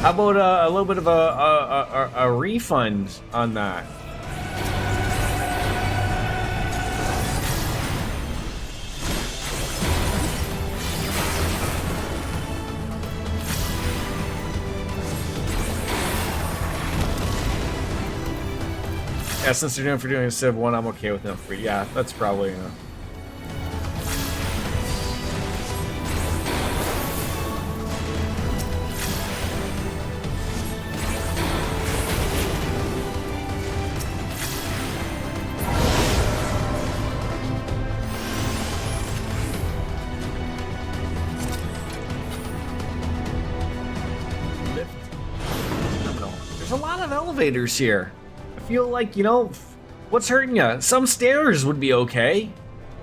How about a little bit of a refund on that? Yeah, since they're doing for doing a Civ 1, I'm okay with them for yeah, that's probably There's a lot of elevators here. I feel like, you know, what's hurting you? Some stairs would be okay.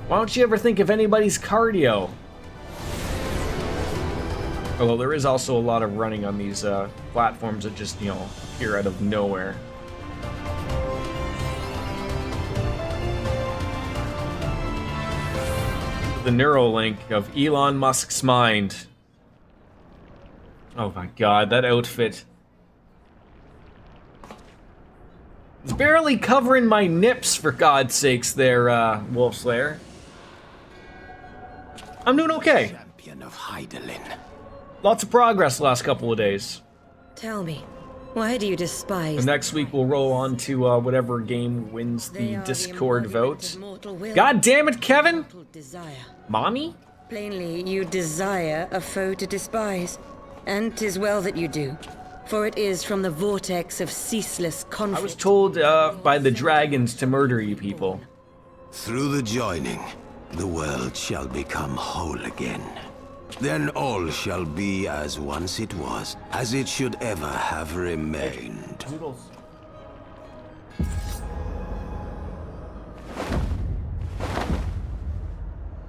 Why don't you ever think of anybody's cardio? Although there is also a lot of running on these platforms that just, you know, appear out of nowhere. The Neuralink of Elon Musk's mind. Oh my god, that outfit. It's barely covering my nips, for God's sakes, there, Wolfslayer. I'm doing okay. Champion of Hydaelyn. Lots of progress the last couple of days. Tell me, why do you despise? And next week we'll roll on to whatever game wins the Discord vote. God damn it, Kevin! Mommy? Plainly, you desire a foe to despise, and 'tis well that you do. For it is from the vortex of ceaseless conflict. I was told by the dragons to murder you people. Through the joining, the world shall become whole again. Then all shall be as once it was, as it should ever have remained.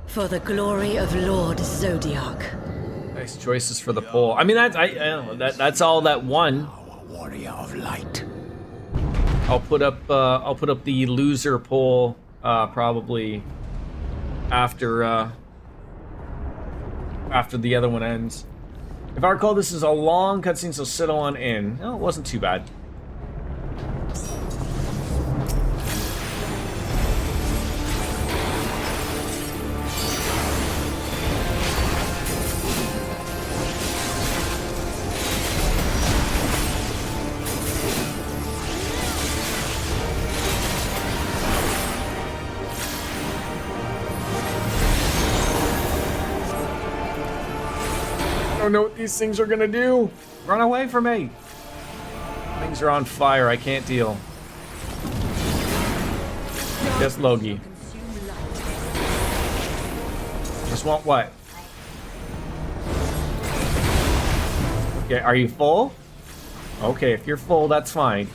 For the glory of Lord Zodiac. Nice choices for the poll. I mean, that's all that one. Warrior of light. I'll put up the loser poll probably after the other one ends. If I recall, this is a long cutscene, so settle on in. No, it wasn't too bad. I don't know what these things are gonna do. Run away from me. Things are on fire. I can't deal. Yes, Logi. Just want what? Okay, are you full? Okay, if you're full, that's fine.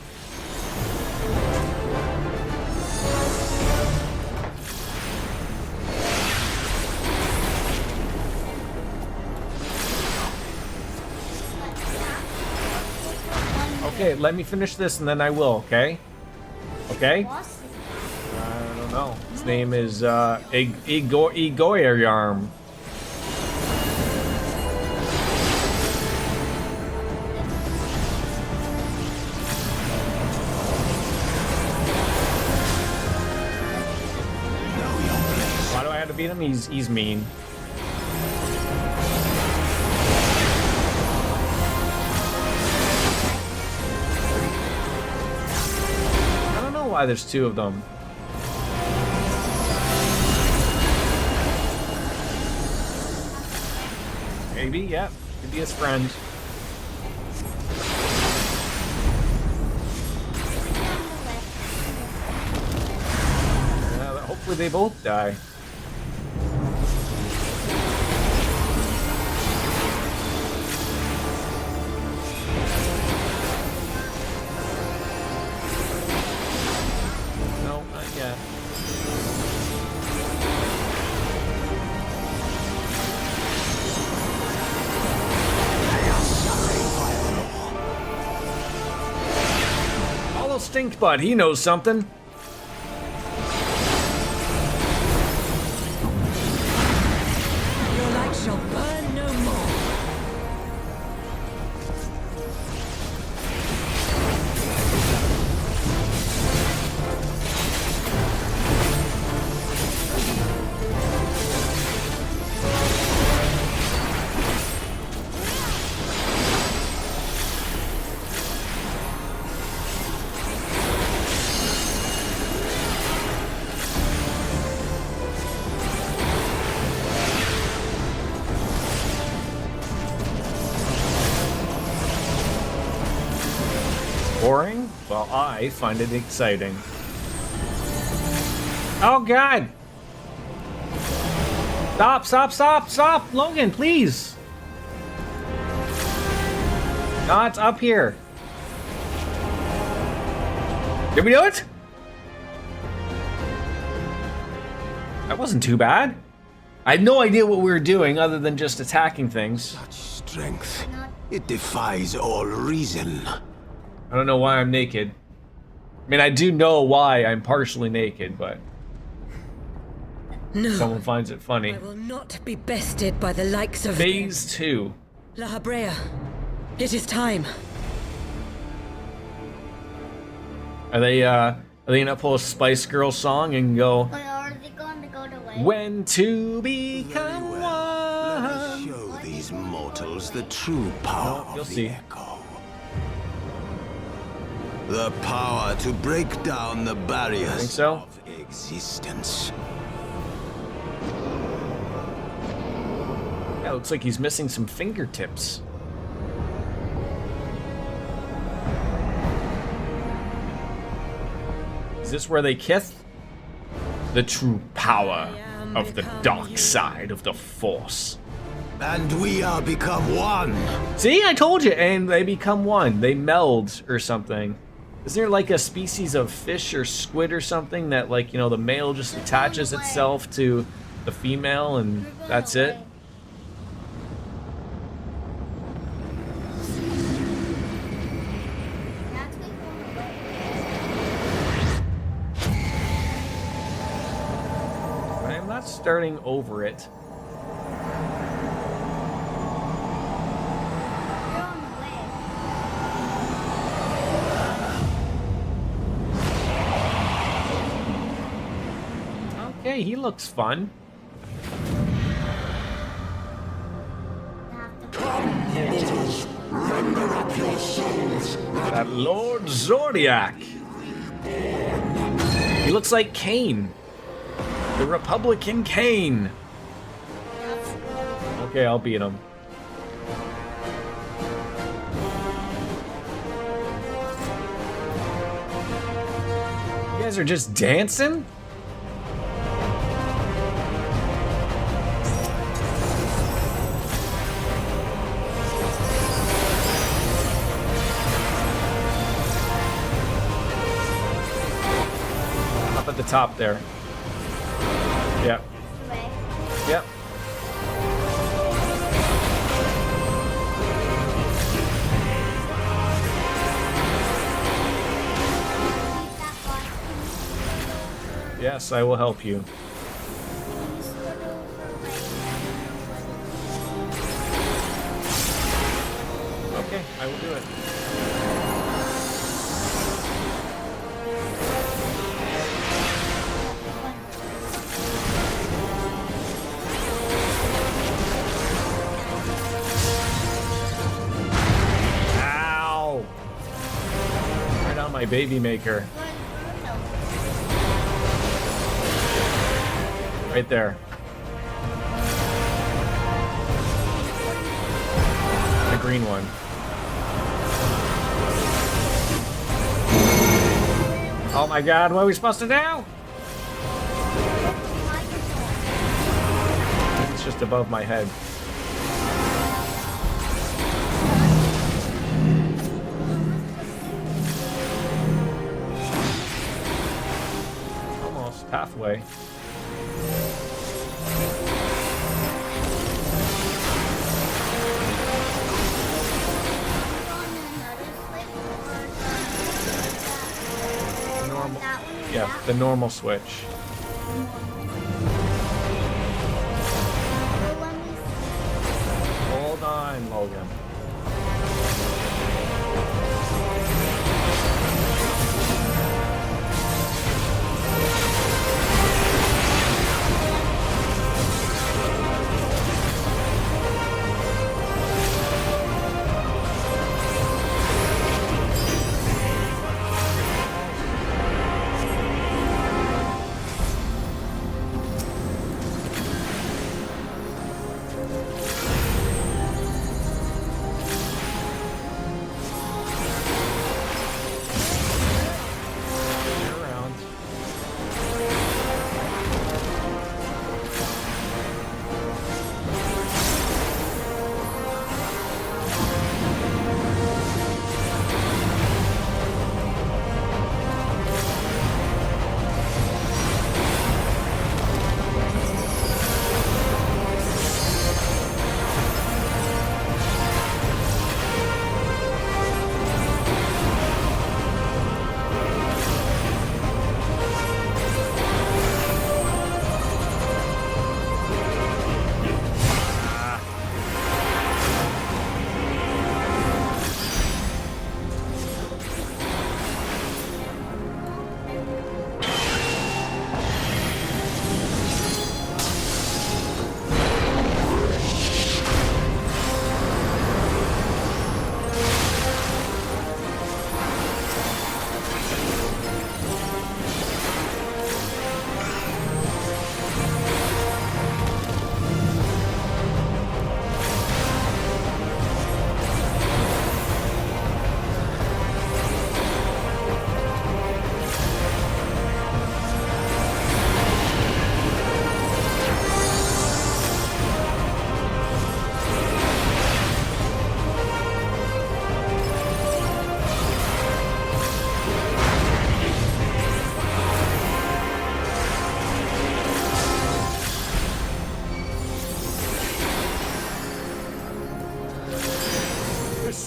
Okay, let me finish this and then I will, okay? Okay? I don't know. His name is Igoyarm. Why do I have to beat him? He's mean. Why there's two of them. Maybe, yeah. Could be his friend. Hopefully they both die. Stink butt, he knows something. Your light shall burn no more. Boring? Well, I find it exciting. Oh, God! Stop, stop, stop, stop! Logan, please! No, it's up here. Did we do it? That wasn't too bad. I had no idea what we were doing other than just attacking things. Such strength. It defies all reason. I don't know why I'm naked. I mean, I do know why I'm partially naked, but... No. Someone finds it funny. I will not be bested by the likes of... Phase 2. La Habrea. It is time. Are they gonna pull a Spice Girls song and go... When to become one. Let us show these mortals the true power You'll of the see. echo. The power to break down the barriers Think so? of existence. Yeah, looks like he's missing some fingertips. Is this where they kiss? The true power of the dark side of the Force. And we are become one. See, I told you, and they become one. They meld or something. Is there like a species of fish or squid or something that, like, you know, the male just attaches itself to the female and that's it? I'm not starting over it. Okay, he looks fun. That Lord Zodiac. He looks like Kane. The Republican Kane. Okay, I'll beat him. You guys are just dancing? Up at the top there. Yep. Yep. Yes, I will help you. Okay, I will do it. Ow! Right on my baby maker. Right there. The green one. Oh my god, what are we supposed to do? It's just above my head. Almost halfway. Yeah, the normal switch. Hold on, Logan.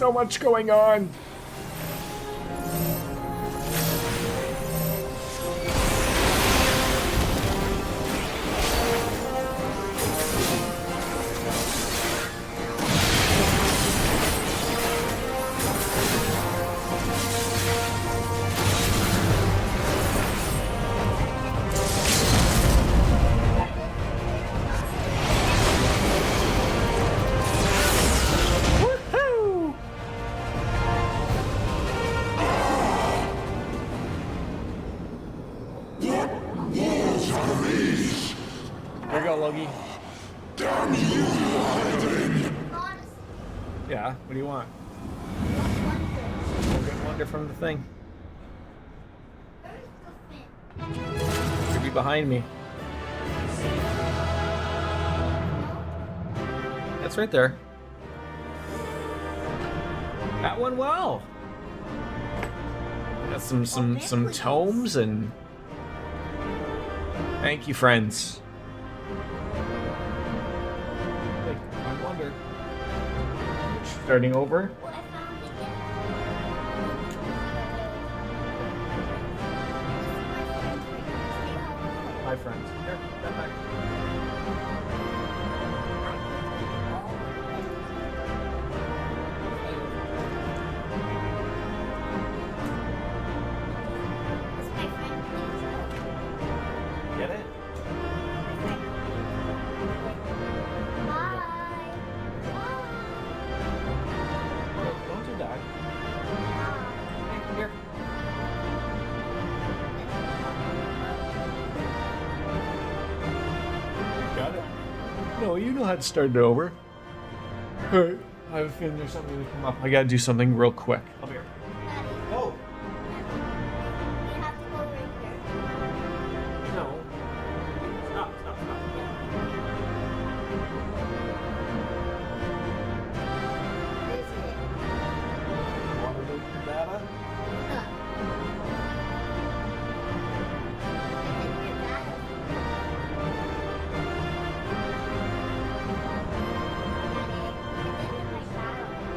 so much going on. Yeah, what do you want? We'll get wonder from the thing. Should be behind me. That's right there. That went well. Got some tomes and thank you, friends. I wonder. Starting over. Hi, friends. Here, come back. Get it? Don't do that. Here. Got it? No, you know how to start it over. Alright, I have a feeling there's something to come up. I gotta do something real quick. Come here. Oh! No. Stop. Want to look at your data?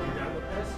You done with this?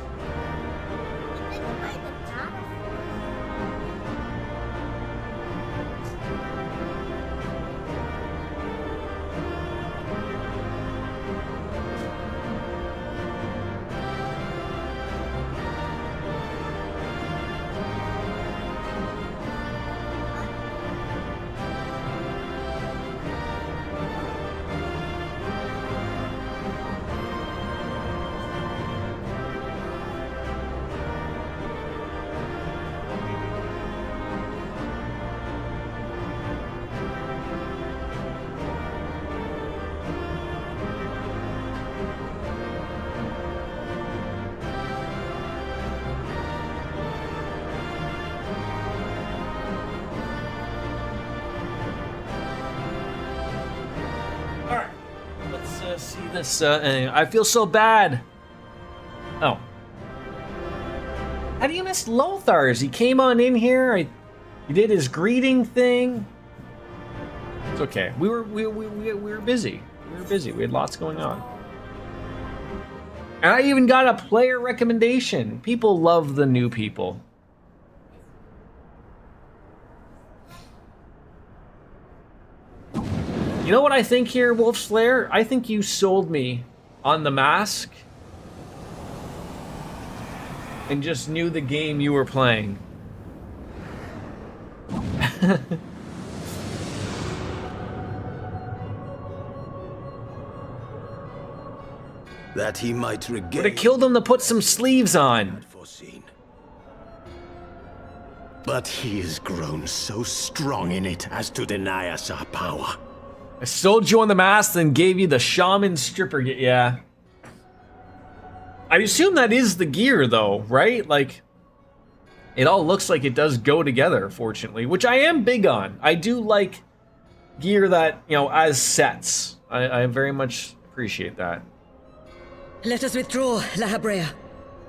See this, I feel so bad. Oh. How do you miss Lothar's? He came on in here, he did his greeting thing. It's okay. We were busy. We were busy. We had lots going on. And I even got a player recommendation. People love the new people. You know what I think here, Wolf Slayer? I think you sold me on the mask and just knew the game you were playing. That he might regain. Would have killed him to put some sleeves on. But he has grown so strong in it as to deny us our power. I sold you on the mask, then gave you the shaman stripper. Yeah. I assume that is the gear, though, right? Like, it all looks like it does go together, fortunately, which I am big on. I do like gear that, you know, as sets. I very much appreciate that. Let us withdraw, La Habrea.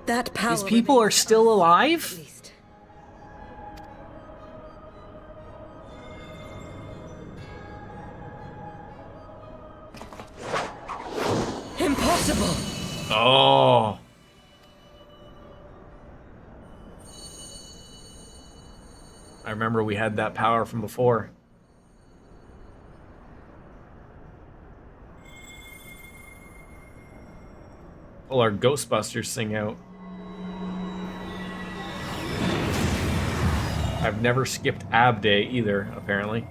That power. These people are still alive? Impossible! Oh. remember we had that power from before. Pull our Ghostbusters thing out. I've never skipped Ab Day either, apparently.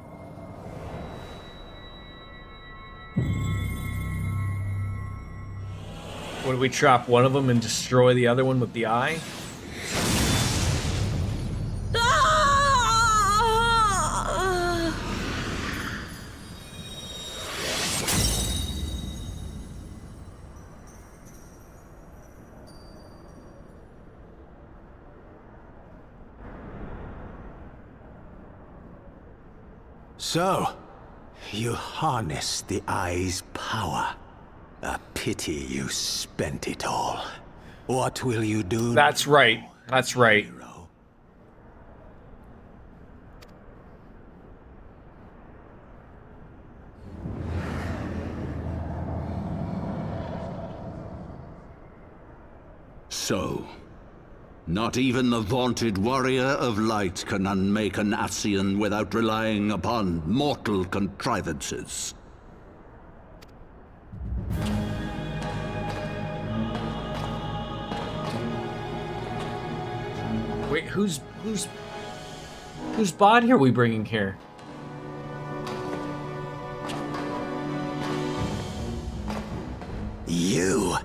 Would we trap one of them and destroy the other one with the eye? So, you harnessed the eye's power. A pity you spent it all. What will you do? That's right. That's right. So, not even the vaunted warrior of light can unmake an Ascian without relying upon mortal contrivances. Wait, whose body are we bringing here? You.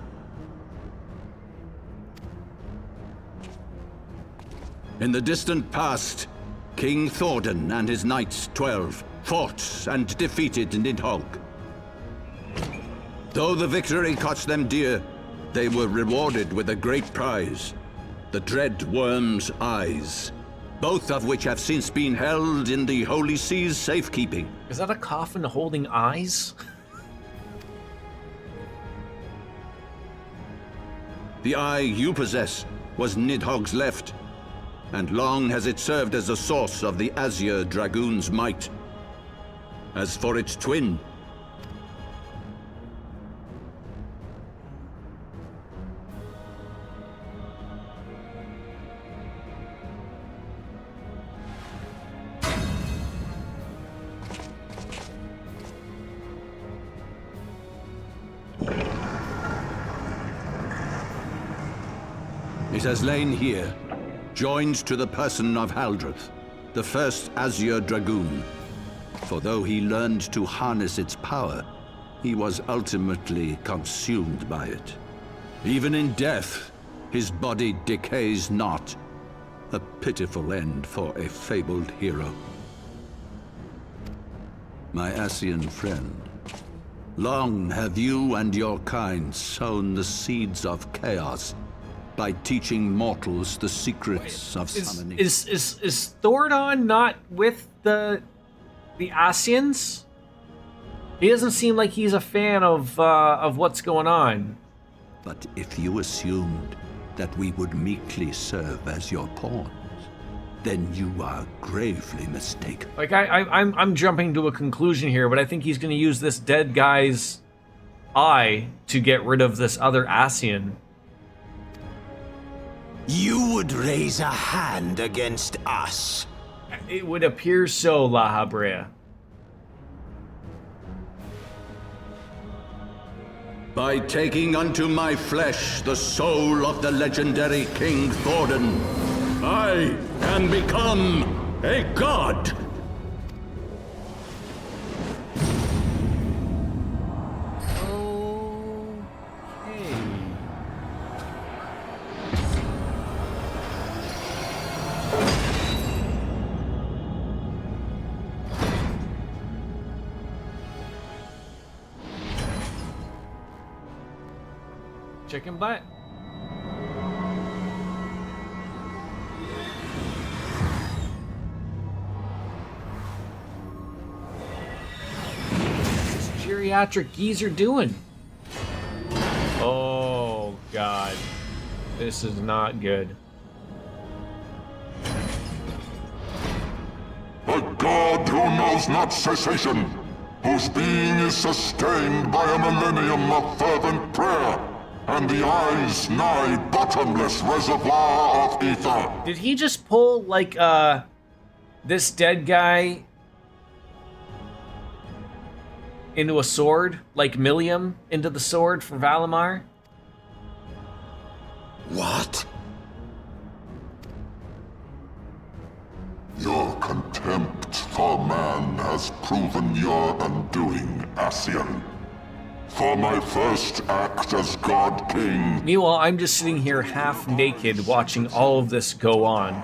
In the distant past, King Thordan and his knights 12 fought and defeated Nidhogg. Though the victory cost them dear, they were rewarded with a great prize. The dread worm's eyes, both of which have since been held in the Holy Sea's safekeeping. Is that a coffin holding eyes? The eye you possess was Nidhogg's left, and long has it served as a source of the Azure Dragoon's might. As for its twin, it has lain here, joined to the person of Haldreth, the first Azure Dragoon. For though he learned to harness its power, he was ultimately consumed by it. Even in death, his body decays not. A pitiful end for a fabled hero. My Ascian friend, long have you and your kind sown the seeds of chaos by teaching mortals the secrets of summoning. Is Thordan not with the Ascians? He doesn't seem like he's a fan of what's going on. But if you assumed that we would meekly serve as your pawns, then you are gravely mistaken. Like I'm jumping to a conclusion here, but I think he's going to use this dead guy's eye to get rid of this other Ascian. You would raise a hand against us. It would appear so, La Habrea. By taking unto my flesh the soul of the legendary King Thordan, I can become a god! Chicken butt. What's this geriatric geezer doing? Oh God, this is not good. A god who knows not cessation, whose being is sustained by a millennium of fervent prayer, and the eye's nigh bottomless reservoir of ether. Did he just pull like this dead guy into a sword, like Millium into the sword for Valimar? What? Your contempt for man has proven your undoing, Ascian. For my first act as God King... Meanwhile, I'm just sitting here half naked watching all of this go on.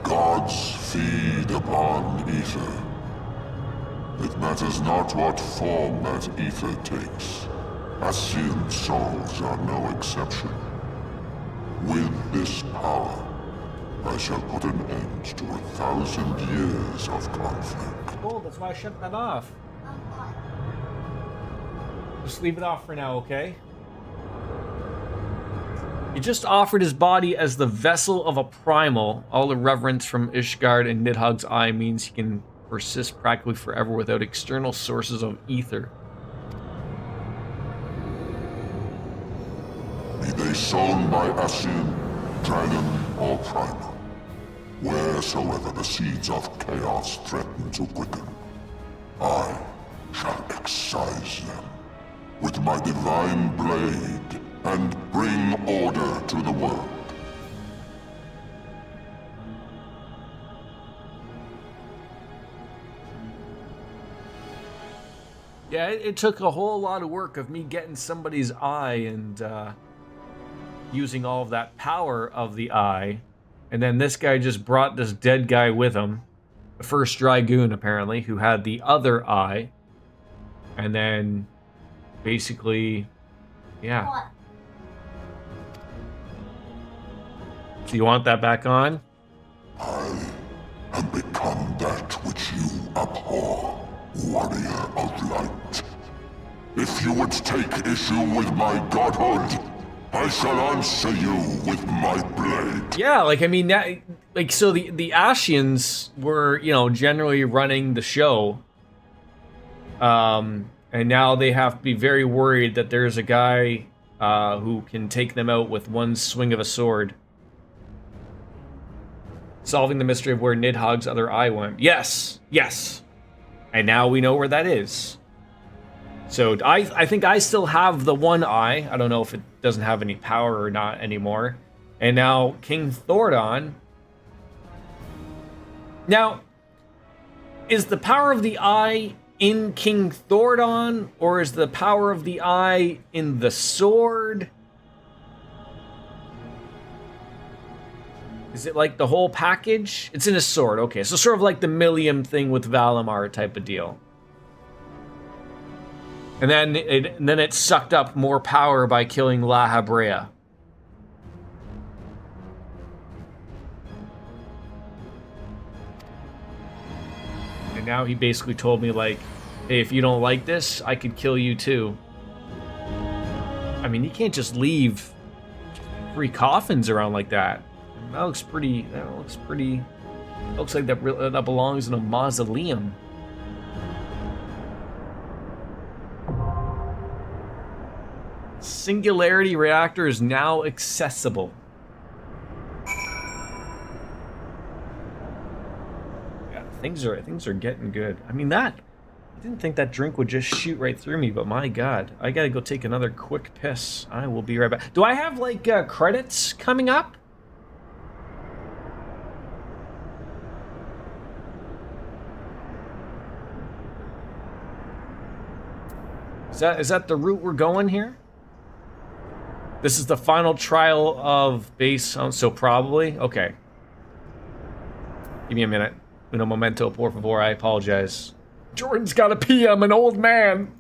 Gods feed upon ether. It matters not what form that ether takes. Ascian souls are no exception. With this power, I shall put an end to 1,000 years of conflict. Cool, that's why I shut that off. Just leave it off for now, okay? He just offered his body as the vessel of a primal. All the reverence from Ishgard and Nidhogg's eye means he can persist practically forever without external sources of ether. Be they sown by Ascian, dragon, or primal, wheresoever the seeds of chaos threaten to quicken, I shall excise them with my divine blade and bring order to the world. Yeah, it took a whole lot of work of me getting somebody's eye and using all of that power of the eye. And then this guy just brought this dead guy with him. The first Dragoon, apparently, who had the other eye. And then, basically, yeah. So you want that back on? I have become that which you abhor, warrior of light. If you would take issue with my godhood, I shall answer you with my blade. Yeah, like, I mean, that, like, so the Ascians were, you know, generally running the show. And now they have to be very worried that there's a guy who can take them out with one swing of a sword. Solving the mystery of where Nidhogg's other eye went. Yes, yes. And now we know where that is. So I think I still have the one eye. I don't know if it doesn't have any power or not anymore. And now King Thordon. Now, is the power of the eye in King Thordon, or is the power of the eye in the sword? Is it like the whole package? It's in a sword, okay. So sort of like the Millium thing with Valimar type of deal. And then it sucked up more power by killing La Habrea. And now he basically told me, like, hey, if you don't like this, I could kill you too. I mean, you can't just leave 3 coffins around like that. That looks pretty. Looks like that belongs in a mausoleum. Singularity reactor is now accessible. Yeah, things are getting good. I mean, I didn't think that drink would just shoot right through me, but my God, I gotta go take another quick piss. I will be right back. Do I have like credits coming up? Is that the route we're going here? This is the final trial of base, so probably? Okay. Give me a minute. Uno momento, por favor, I apologize. Jordan's gotta pee, I'm an old man.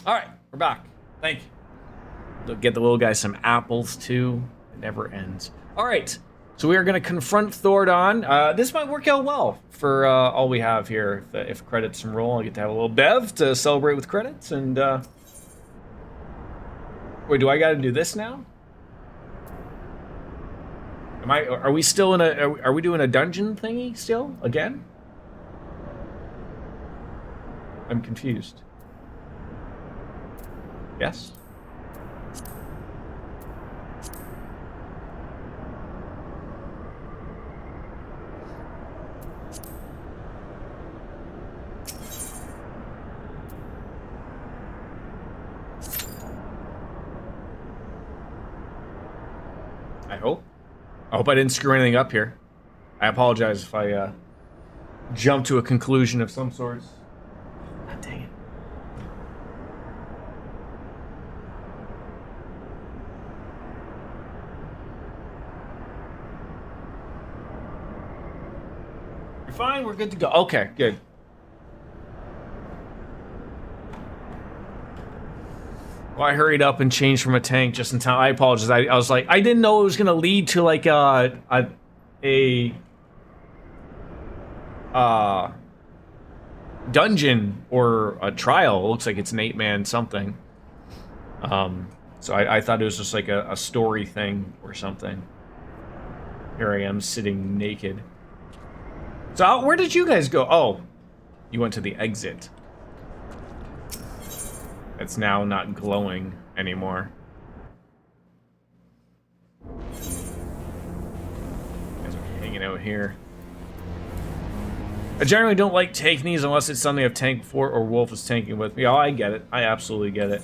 All right, we're back. Thank you. They'll get the little guy some apples too. It never ends. All right, so we are going to confront Thordon. This might work out well for all we have here. If credits roll, I get to have a little bev to celebrate with credits. And wait, do I got to do this now? Are we still in are we doing a dungeon thingy still again? I'm confused. Yes? I hope. I hope I didn't screw anything up here. I apologize if I jump to a conclusion of some sorts. God dang it. You're fine, we're good to go. Okay, good. Well, I hurried up and changed from a tank just in time. I apologize. I was like, I didn't know it was gonna lead to like a dungeon or a trial. It looks like it's an 8-man something. So I thought it was just like a story thing or something. Here I am sitting naked. So where did you guys go? Oh, you went to the exit. It's now not glowing anymore. Guys are hanging out here. I generally don't like taking these unless it's something I've tanked before or Wolf is tanking with me. Oh, I get it. I absolutely get it.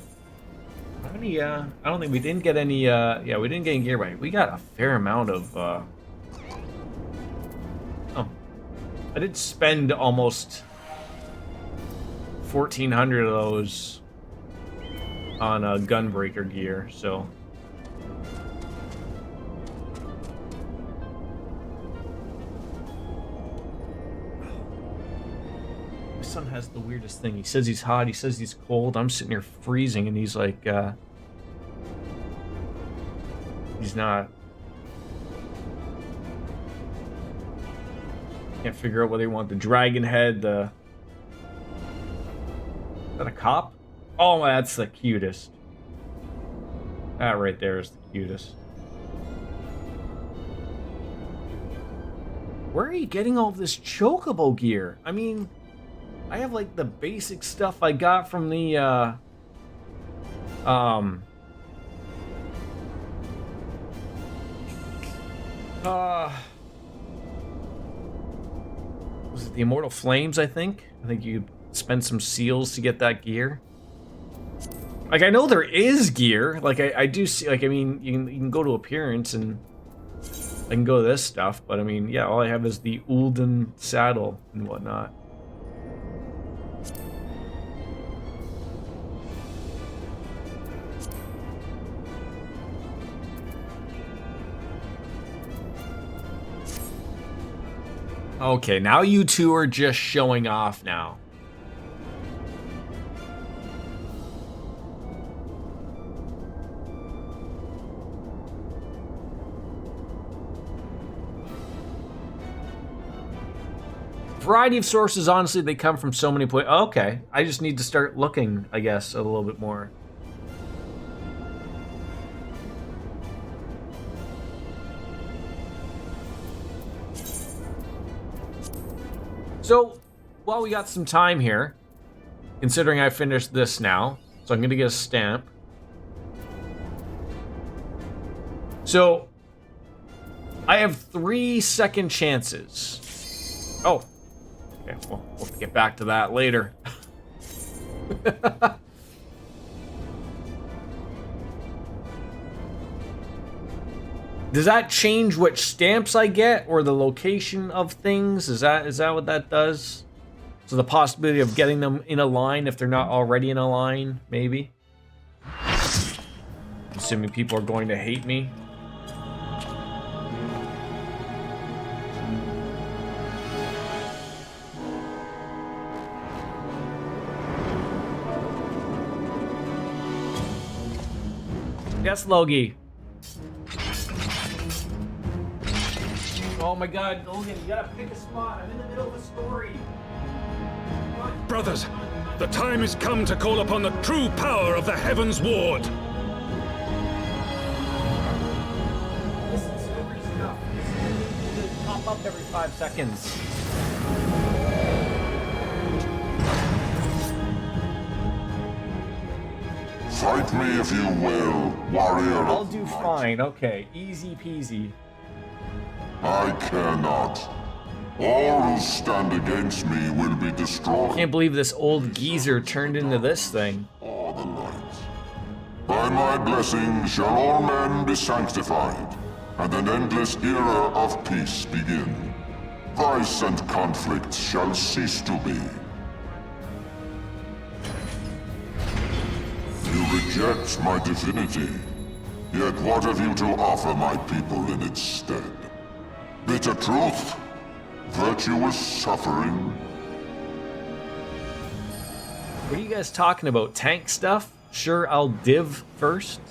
How many, I don't think we didn't get any, yeah, we didn't get any gear right. We got a fair amount of, oh. I did spend almost 1,400 of those on gunbreaker gear, so. My son has the weirdest thing. He says he's hot, he says he's cold. I'm sitting here freezing and he's like, he's not. Can't figure out whether you want the dragon head, the... Is that a cop? Oh, that's the cutest. That right there is the cutest. Where are you getting all this chocobo gear? I mean, I have like the basic stuff I got from the, was it the Immortal Flames, I think? I think you spend some seals to get that gear. Like, I know there is gear. Like, I do see, like, I mean, you can go to appearance and I can go to this stuff, but I mean, yeah, all I have is the Ulden saddle and whatnot. Okay, now you two are just showing off now. Variety of sources, honestly, they come from so many places. Okay, I just need to start looking, I guess, a little bit more. So, while we got some time here, considering I finished this now, so I'm gonna get a stamp. So, I have 3 second chances. Oh, okay, well, we'll get back to that later. Does that change which stamps I get or the location of things? Is that what that does? So the possibility of getting them in a line if they're not already in a line, maybe? Assuming people are going to hate me. Yes, Logie. Oh my god, Logan, you gotta pick a spot. I'm in the middle of a story. Brothers, the time has come to call upon the true power of the Heavensward. This is story stuff. This is pop up every 5 seconds. Fight me if you will, warrior. I'll do fine, okay. Easy peasy. I cannot. All who stand against me will be destroyed. Can't believe this old geezer turned into this thing. By my blessing shall all men be sanctified, and an endless era of peace begin. Vice and conflict shall cease to be. You reject my divinity, yet what have you to offer my people in its stead? Bitter truth? Virtuous suffering? What are you guys talking about? Tank stuff? Sure, I'll div first.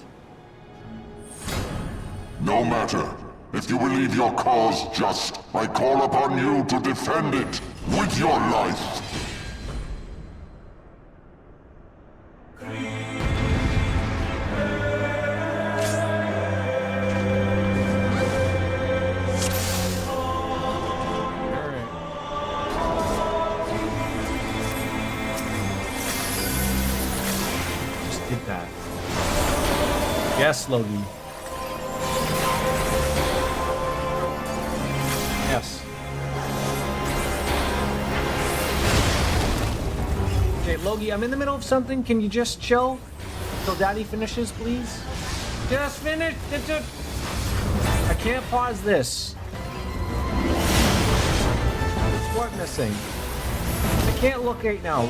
No matter. If you believe your cause just, I call upon you to defend it with your life. Yes, Logie. Yes. Okay, Logie, I'm in the middle of something. Can you just chill until Daddy finishes, please? Just finish. I can't pause this. What's what missing? I can't look right now.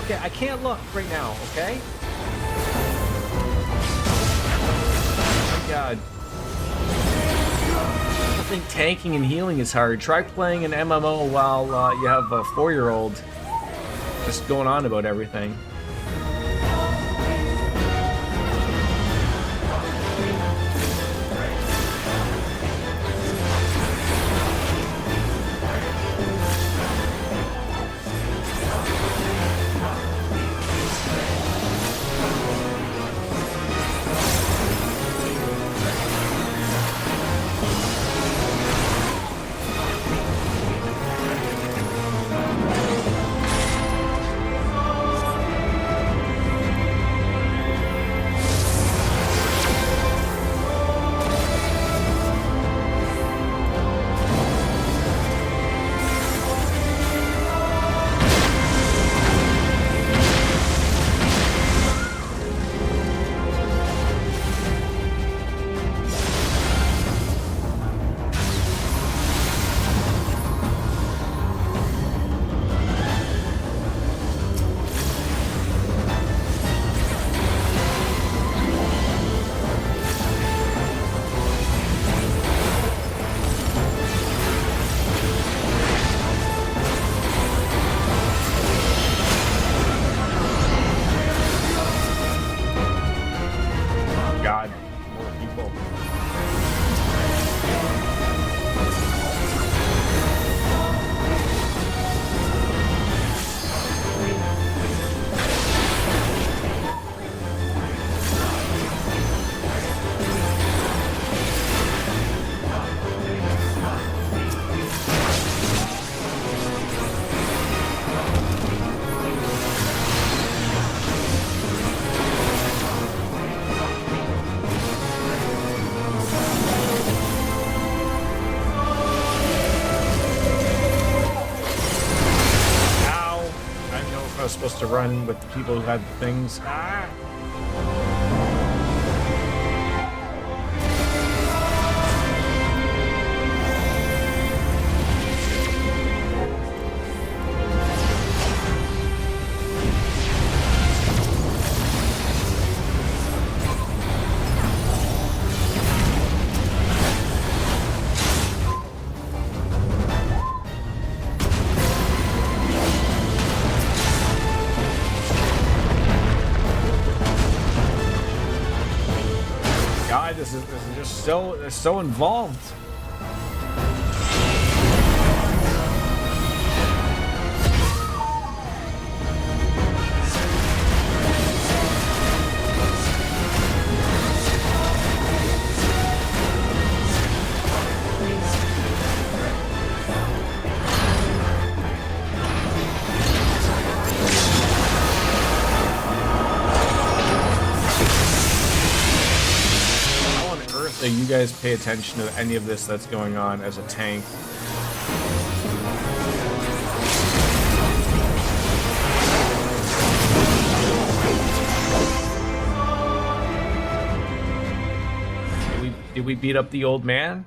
Okay, I can't look right now, okay? God. I think tanking and healing is hard. Try playing an MMO while you have a 4-year-old just going on about everything. Supposed to run with the people who had the things. Ah! This is just so involved. That you guys pay attention to any of this that's going on as a tank. Did we beat up the old man?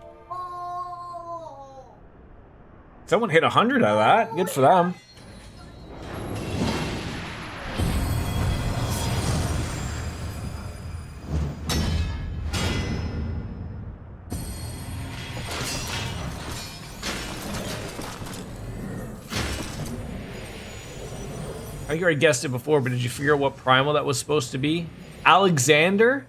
Someone hit 100 out of that. Good for them. I think you already guessed it before, but did you figure out what primal that was supposed to be? Alexander?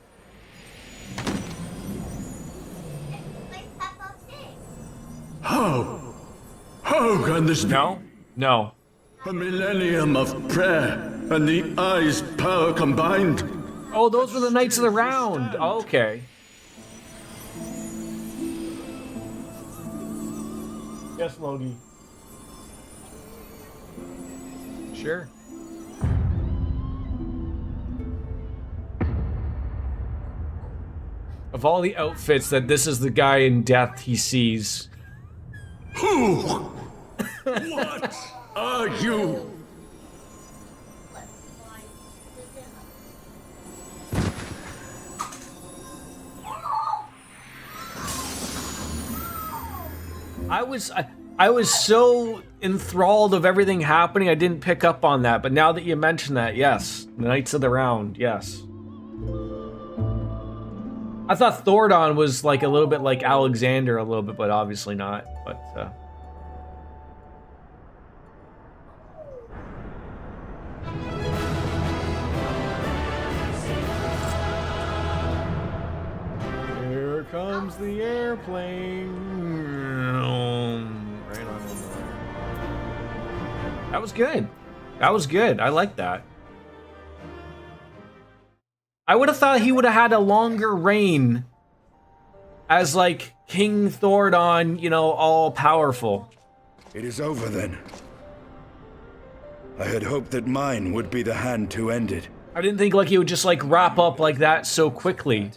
How can this be? No. A millennium of prayer and the Eye's power combined? Oh, those were the Knights of the Round. Oh, okay. Yes, Logie. Sure. Of all the outfits, that this is the guy in death he sees. Who? What are you? I was so enthralled of everything happening, I didn't pick up on that. But now that you mention that, yes. The Knights of the Round, yes. I thought Thordon was like a little bit like Alexander a little bit, but obviously not. But here comes the airplane. Right on in there. That was good. That was good. I like that. I would have thought he would have had a longer reign as, like, King Thordon, you know, all-powerful. It is over, then. I had hoped that mine would be the hand to end it. I didn't think, like, he would just, like, wrap up like that so quickly.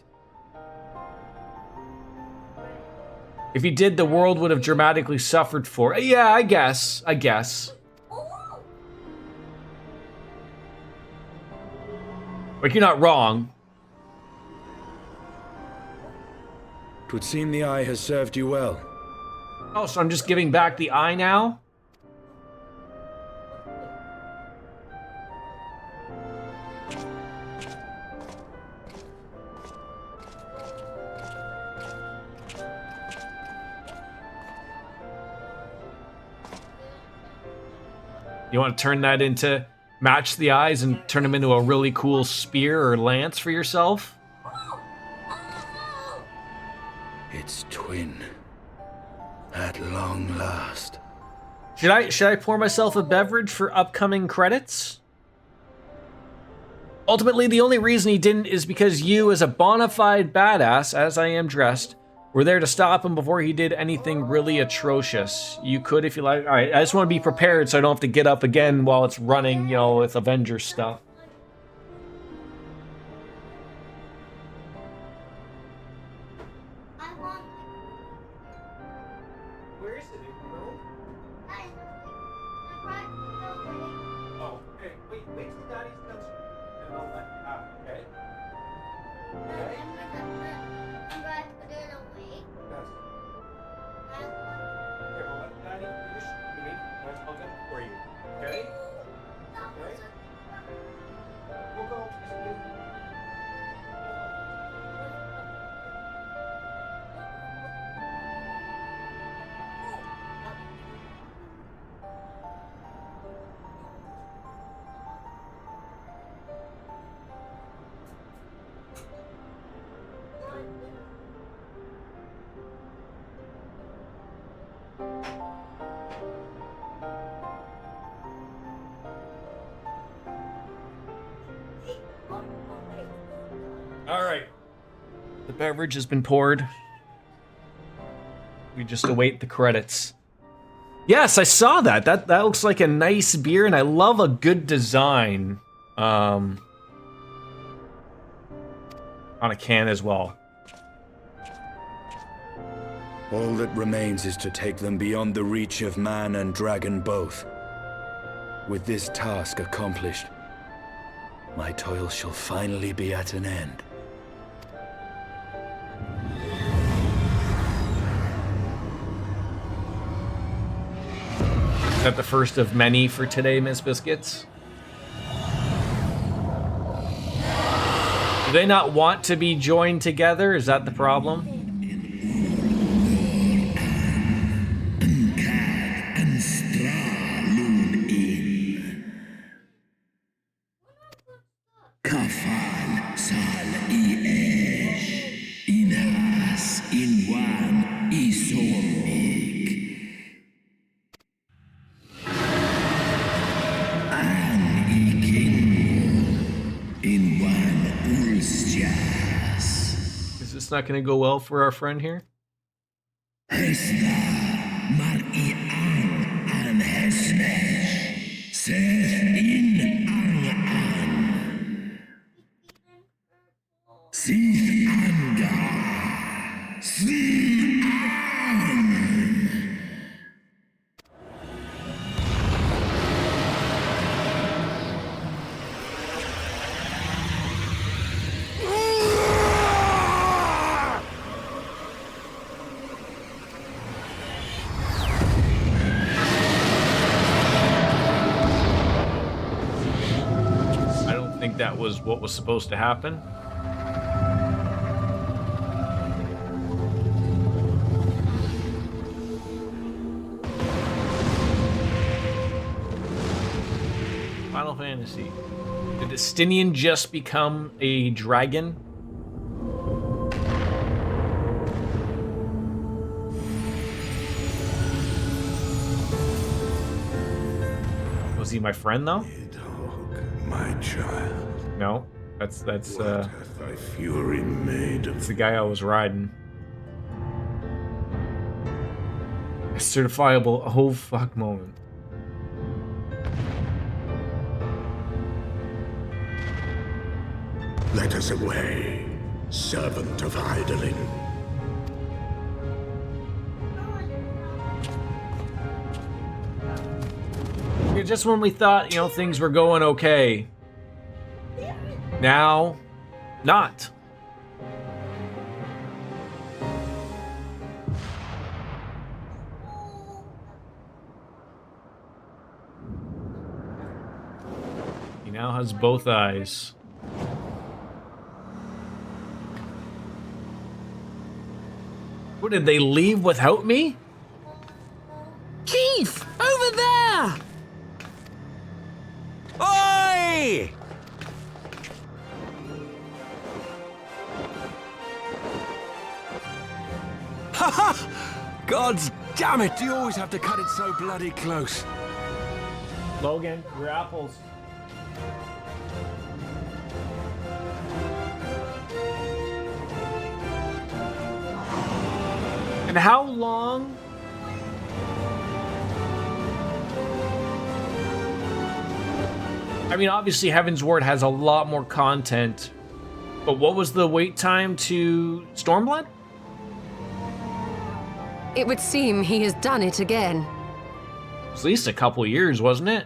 If he did, the world would have dramatically suffered for it. Yeah, I guess. Like, you're not wrong. 'Twould seem the Eye has served you well. Oh, so I'm just giving back the eye now? You want to turn that into... match the eyes and turn them into a really cool spear or lance for yourself? It's twin. At long last. Should I pour myself a beverage for upcoming credits? Ultimately, the only reason he didn't is because you, as a bona fide badass, as I am dressed, were there to stop him before he did anything really atrocious. You could if you like. Alright, I just want to be prepared so I don't have to get up again while it's running, you know, with Avengers stuff. Where is it? Oh, okay. Wait till Daddy's done and I'll let you out, okay? Okay? Daddy, finish eating, and I'll get it for you. Okay? Okay? All right. The beverage has been poured. We just await the credits. Yes, I saw that. That looks like a nice beer, and I love a good design on a can as well. All that remains is to take them beyond the reach of man and dragon both. With this task accomplished, my toil shall finally be at an end. Is that the first of many for today, Miss Biscuits? Do they not want to be joined together? Is that the problem? Is this not going to go well for our friend here? That was what was supposed to happen. Final Fantasy. Did Estinian just become a dragon? Was he my friend though? My child. No, that's What hath thy fury made of the guy I was riding. A certifiable oh fuck moment. Let us away, servant of idling. Just when we thought, you know, things were going okay. Now, not. He now has both eyes. What, did they leave without me? Chief! Over there! Oi! Haha! Gods damn it! Do you always have to cut it so bloody close? Logan, your apples. And how long? I mean, obviously Heavensward has a lot more content, but what was the wait time to Stormblood? It would seem he has done it again. At least a couple years, wasn't it?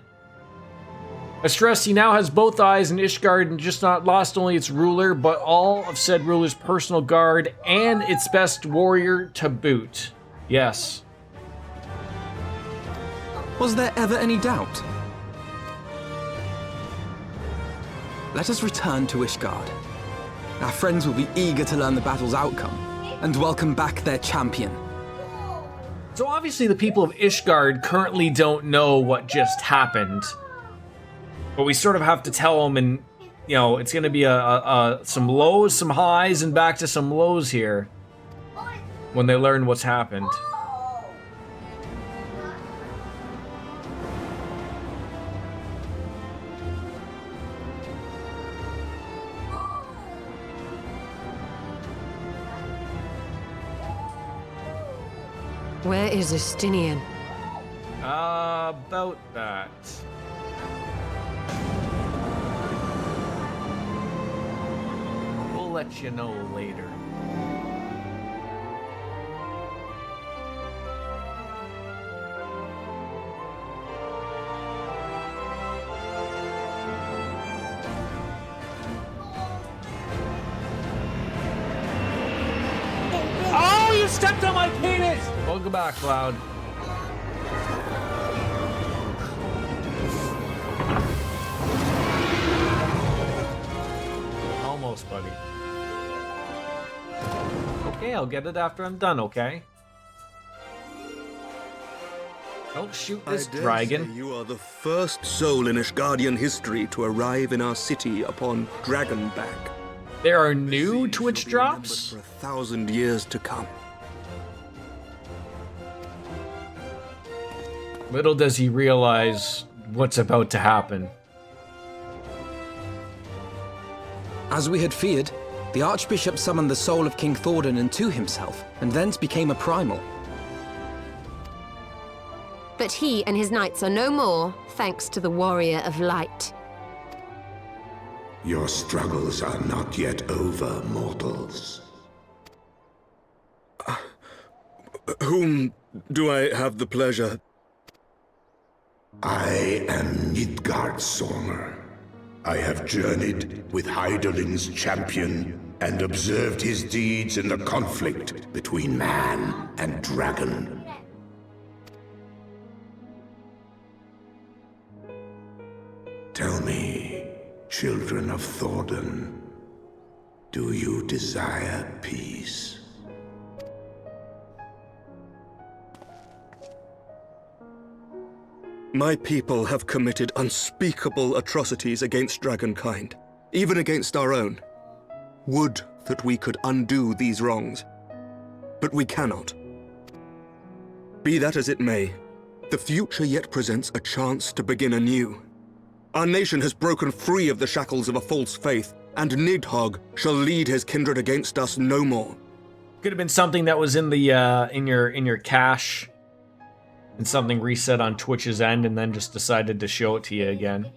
I stress he now has both eyes, and Ishgard just not lost only its ruler, but all of said ruler's personal guard and its best warrior to boot. Yes. Was there ever any doubt? Let us return to Ishgard. Our friends will be eager to learn the battle's outcome and welcome back their champion. So obviously the people of Ishgard currently don't know what just happened. But we sort of have to tell them, and, you know, it's going to be some lows, some highs, and back to some lows here when they learn what's happened. Where is Estinian? About that. We'll let you know later. Oh, you stepped on my penis! Welcome back, Cloud. Almost, buddy. Okay, I'll get it after I'm done, okay? Don't shoot this dragon. You are the first soul in Ishgardian history to arrive in our city upon Dragonback. There are new Twitch drops? For 1,000 years to come. Little does he realize what's about to happen. As we had feared, the Archbishop summoned the soul of King Thordan into himself, and thence became a primal. But he and his knights are no more, thanks to the Warrior of Light. Your struggles are not yet over, mortals. Whom do I have the pleasure? I am Midgardsormr. I have journeyed with Hyderling's champion and observed his deeds in the conflict between man and dragon. Tell me, children of Thordan, do you desire peace? My people have committed unspeakable atrocities against dragonkind, even against our own. Would that we could undo these wrongs, but we cannot. Be that as it may, the future yet presents a chance to begin anew. Our nation has broken free of the shackles of a false faith, and Nidhogg shall lead his kindred against us no more. Could have been something that was in the in your cache, and something reset on Twitch's end, and then just decided to show it to you again.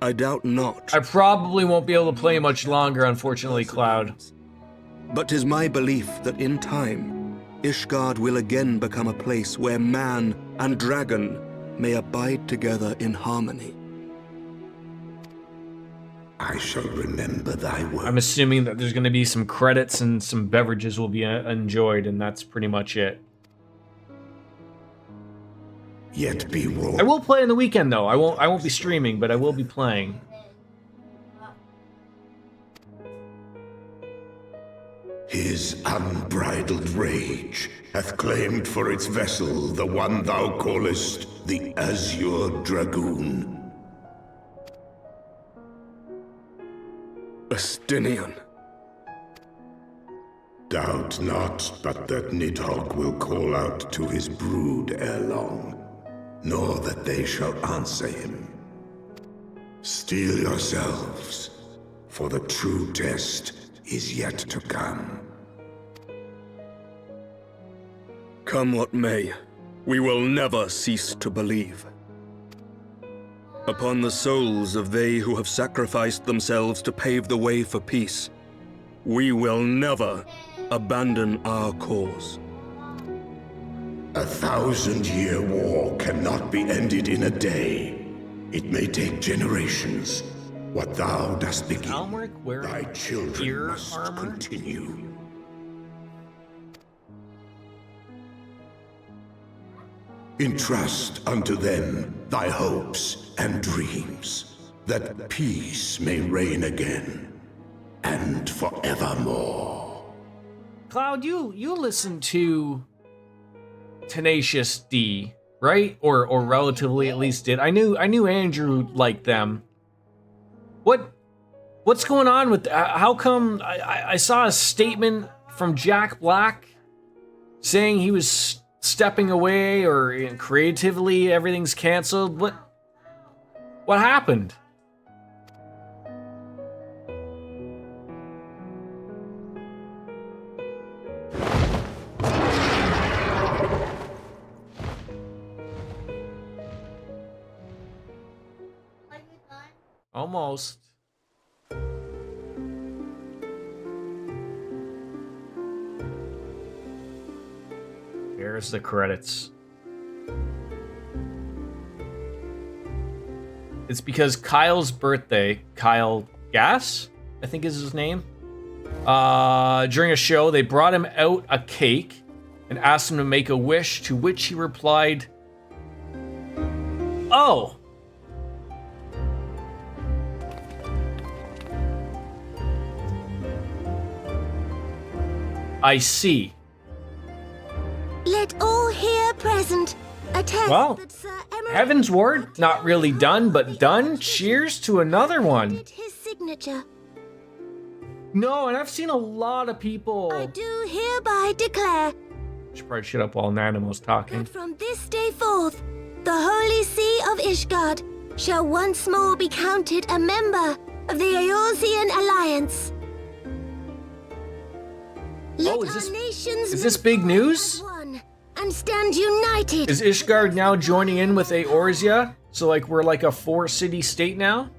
I doubt not. I probably won't be able to play much longer, unfortunately, Cloud. But 'tis my belief that in time, Ishgard will again become a place where man and dragon may abide together in harmony. I shall remember thy word. I'm assuming that there's going to be some credits and some beverages will be enjoyed, and that's pretty much it. Yet be warned. I will play in the weekend though. I won't be streaming, but I will be playing. His unbridled rage hath claimed for its vessel the one thou callest the Azure Dragoon. Estinian. Doubt not but that Nidhogg will call out to his brood ere long, nor that they shall answer him. Steel yourselves, for the true test is yet to come. Come what may, we will never cease to believe. Upon the souls of they who have sacrificed themselves to pave the way for peace, we will never abandon our cause. 1,000-year war cannot be ended in a day. It may take generations. What thou dost begin, thy children must continue. Entrust unto them thy hopes and dreams, that peace may reign again, and forevermore. Cloud, you listen to Tenacious D, right? Or relatively at least did. I knew Andrew liked them. What's going on with how come I saw a statement from Jack Black saying he was stepping away, or creatively everything's canceled? What happened? Almost. There's the credits. It's because Kyle's birthday, Kyle Gass, I think is his name. During a show, they brought him out a cake and asked him to make a wish, to which he replied, "Oh." I see. Let all here present attest Well, that Sir Emery Heavensward, not really done, but done. Cheers to another one. his signature. No, and I've seen a lot of people. I do hereby declare Should probably shut up while Nanamo's talking. that from this day forth, the Holy See of Ishgard shall once more be counted a member of the Eorzean Alliance. Let Oh, our nations is this big news? one and stand united. Is Ishgard now joining in with Eorzea? So like we're like a 4-city state now?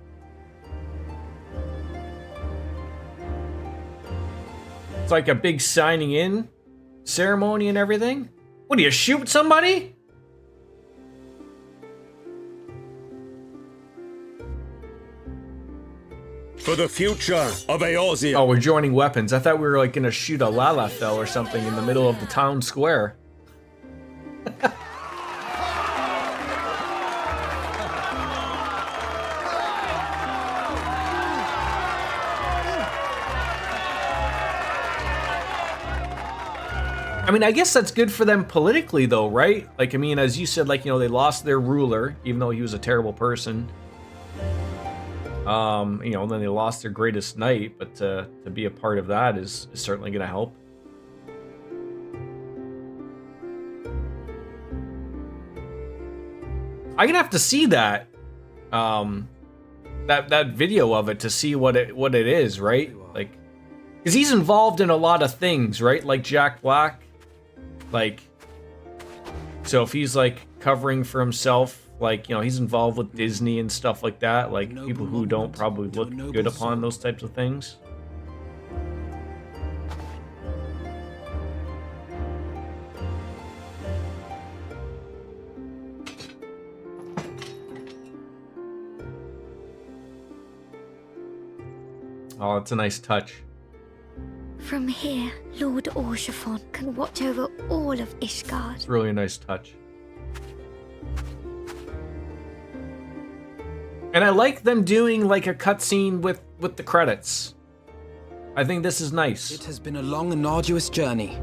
It's like a big signing in ceremony and everything? What, do you shoot somebody? For the future of Eorzea. Oh, we're joining weapons. I thought we were like gonna shoot a Lalafell or something in the middle of the town square. I mean, I guess that's good for them politically though, right? Like, I mean, as you said, like, you know, they lost their ruler, even though he was a terrible person. You know, then they lost their greatest knight, but to be a part of that is certainly going to help. I'm gonna have to see that, that video of it to see what it is, right? Like, because he's involved in a lot of things, right? Like Jack Black, like, so if he's like covering for himself. Like, you know, he's involved with Disney and stuff like that. Like, people who don't probably look good upon those types of things. Oh, it's a nice touch. From here, Lord Orshafon can watch over all of Ishgard. It's really a nice touch. And I like them doing like a cutscene with the credits. I think this is nice. It has been a long and arduous journey,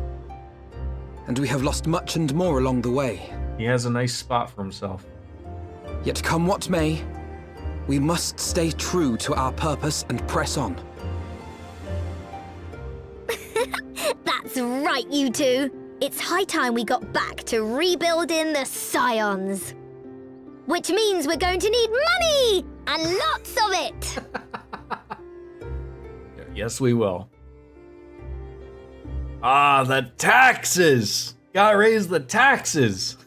and we have lost much and more along the way. He has a nice spot for himself. Yet come what may, we must stay true to our purpose and press on. That's right, you two. It's high time we got back to rebuilding the Scions. Which means we're going to need money! And lots of it! Yes, we will. Ah, the taxes! Gotta raise the taxes!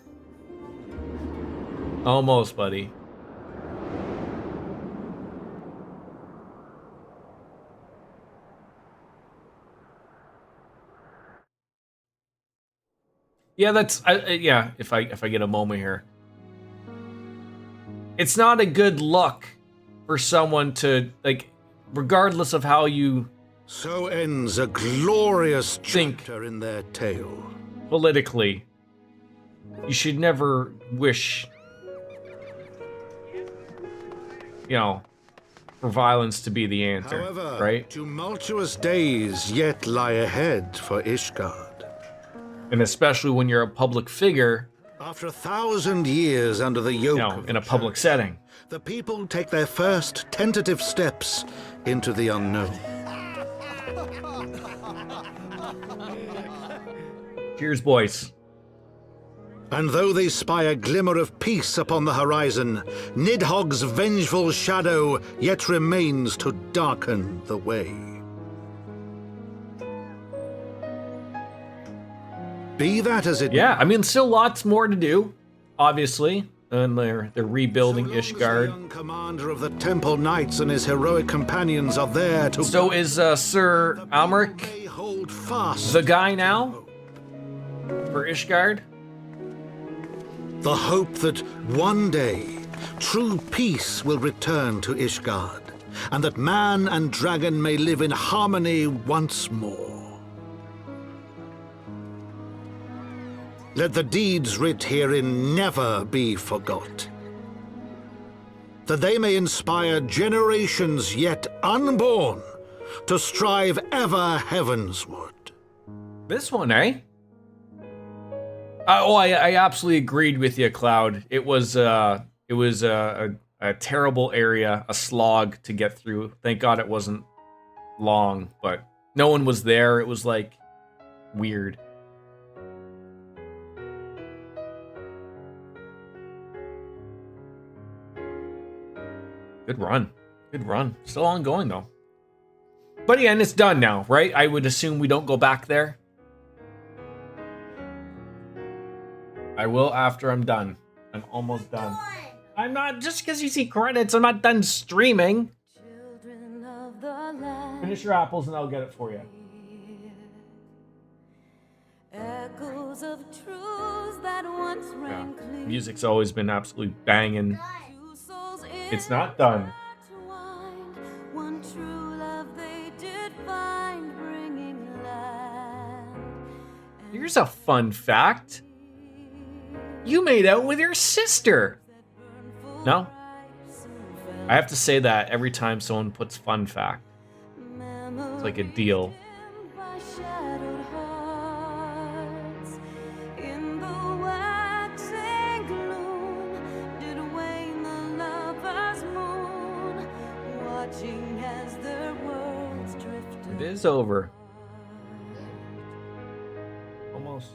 Almost, buddy. Yeah, that's... yeah, if I get a moment here. It's not a good look for someone to, like, regardless of how you... So ends a glorious chapter in their tale. Politically, you should never wish, you know, for violence to be the answer, However, right? Tumultuous days yet lie ahead for Ishgard. And especially when you're a public figure, After 1,000 years under the yoke, you know, in a public setting. The people take their first tentative steps into the unknown. Cheers, boys. And though they spy a glimmer of peace upon the horizon, Nidhogg's vengeful shadow yet remains to darken the way. Be that as it Yeah, I mean, still lots more to do, obviously. And they're rebuilding Ishgard. The young commander of the Temple Knights and his heroic companions are there to... So is Sir Almeric hold fast the guy now? For Ishgard? The hope that one day true peace will return to Ishgard, and that man and dragon may live in harmony once more. Let the deeds writ herein never be forgot, that they may inspire generations yet unborn to strive ever heavensward. This one, eh? I absolutely agreed with you, Cloud. It was a terrible area, a slog to get through. Thank God it wasn't long, but no one was there. It was like weird. Good run. Good run. Still ongoing, though. But yeah, and it's done now, right? I would assume we don't go back there. I will after I'm done. I'm almost done. I'm not, just because you see credits, I'm not done streaming. Finish your apples and I'll get it for you. Echoes of truths that once rang clear. Music's always been absolutely banging. It's not done. One true love they did find, bringing land. Here's a fun fact. You made out with your sister. No? I have to say that every time someone puts fun fact. It's like a deal. It is over. Almost.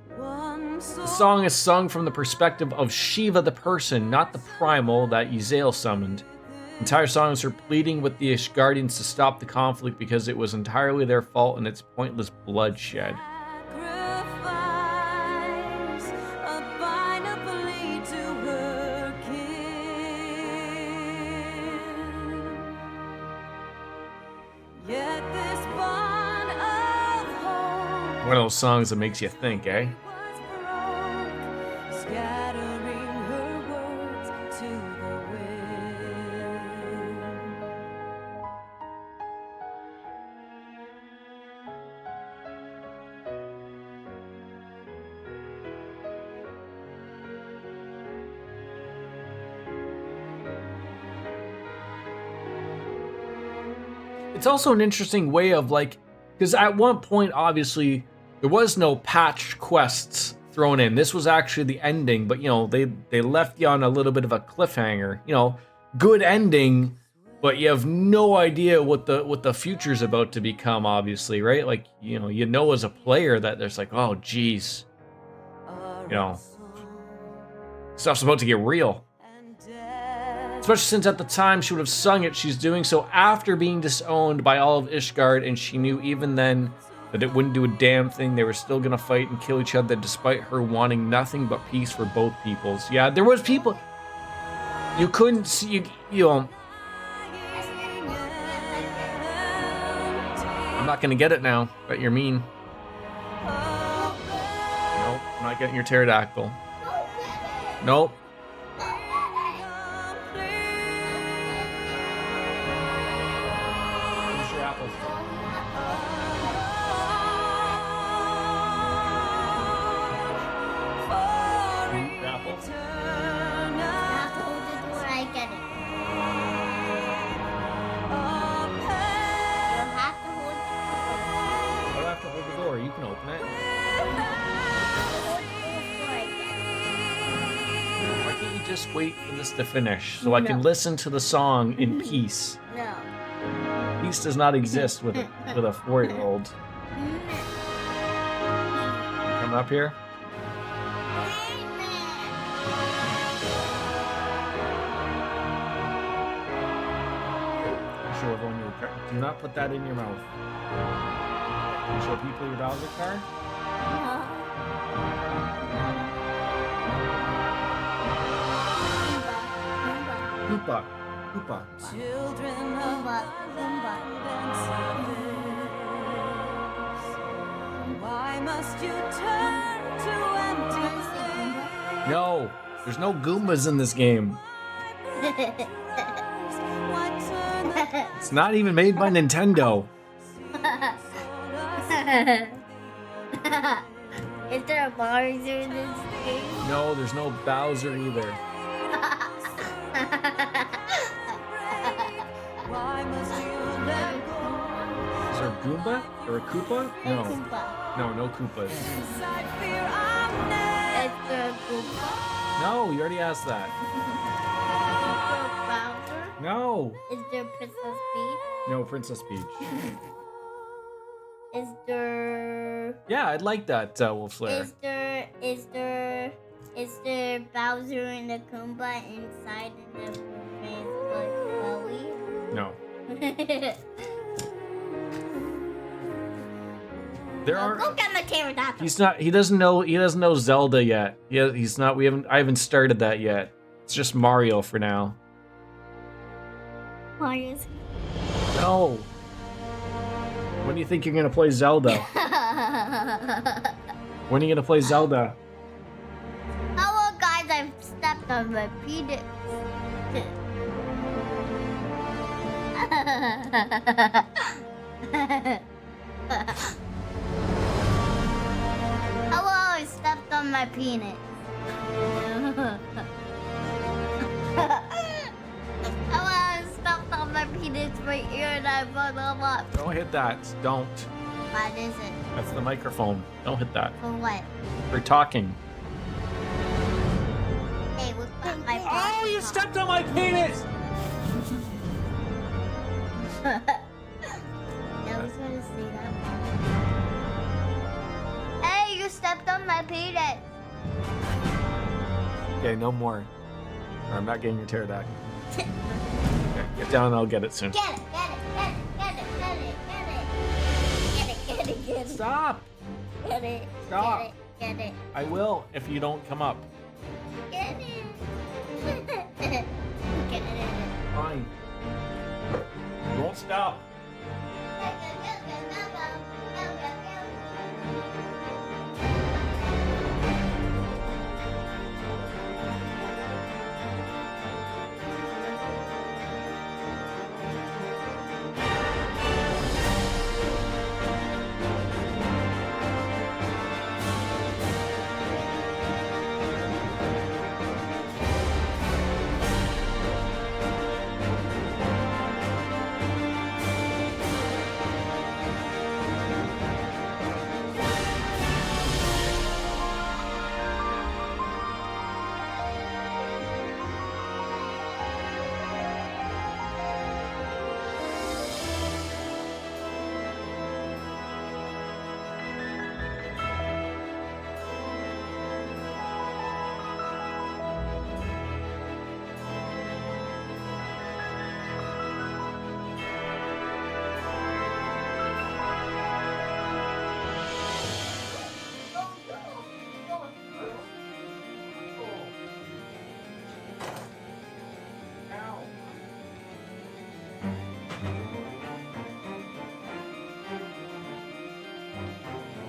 The song is sung from the perspective of Shiva the person, not the primal that Yzael summoned. The entire song is her pleading with the Ishgardians to stop the conflict because it was entirely their fault and its pointless bloodshed. One of those songs that makes you think, eh? It's also an interesting way of like, because at one point, obviously, there was no patched quests thrown in. This was actually the ending, but you know, they left you on a little bit of a cliffhanger. You know, good ending, but you have no idea what the future's about to become, obviously, right? Like, you know as a player that there's like, oh geez, you know, stuff's about to get real. Especially since at the time she would have sung it, she's doing so after being disowned by all of Ishgard, and she knew even then that it wouldn't do a damn thing. They were still gonna fight and kill each other despite her wanting nothing but peace for both peoples. Yeah, there was people you couldn't see, you know. I'm not gonna get it now, but you're mean. Nope, I'm not getting your pterodactyl. Nope. Wait for this to finish so I can listen to the song in peace. No. Peace does not exist with a 4-year-old. Come up here. Show everyone your card. Do not put that in your mouth. Can you show people your Bowser card? No. Koopa. Koopa. Children of why must you turn to empty space? No, there's no Goombas in this game. It's not even made by Nintendo. Is there a Bowser in this game? No, there's no Bowser either. Is there a Goomba? Or a Koopa? No. No Koopas. Is there a Koopa? No, you already asked that. Bowser? No. Is there Princess Peach? No, Princess Peach. Is there... Yeah, I'd like that, Wolf Slayer. Is there Bowser and the Goomba inside in the man's belly? No. There are. Look at my pterodactyl. He doesn't know Zelda yet. He's not. I haven't started that yet. It's just Mario for now. Mario's. No. When do you think you're gonna play Zelda? When are you gonna play Zelda? Hello guys, I've stepped on my penis. Hello, I stepped on my penis. Hello, I stepped on my penis right here and I run up. Don't hit that. Don't. What is it? That's the microphone. Don't hit that. For what? We're talking. Hey, look at my penis. Oh, you stepped on my penis! Never gonna say that. Hey, you stepped on my penis. Okay, no more. Or I'm not getting your pterodactyl. Okay, get down and I'll get it soon. Get it. Stop! Get it. Stop. Get it. I will if you don't come up. Get it. Get it. Fine. You won't stop.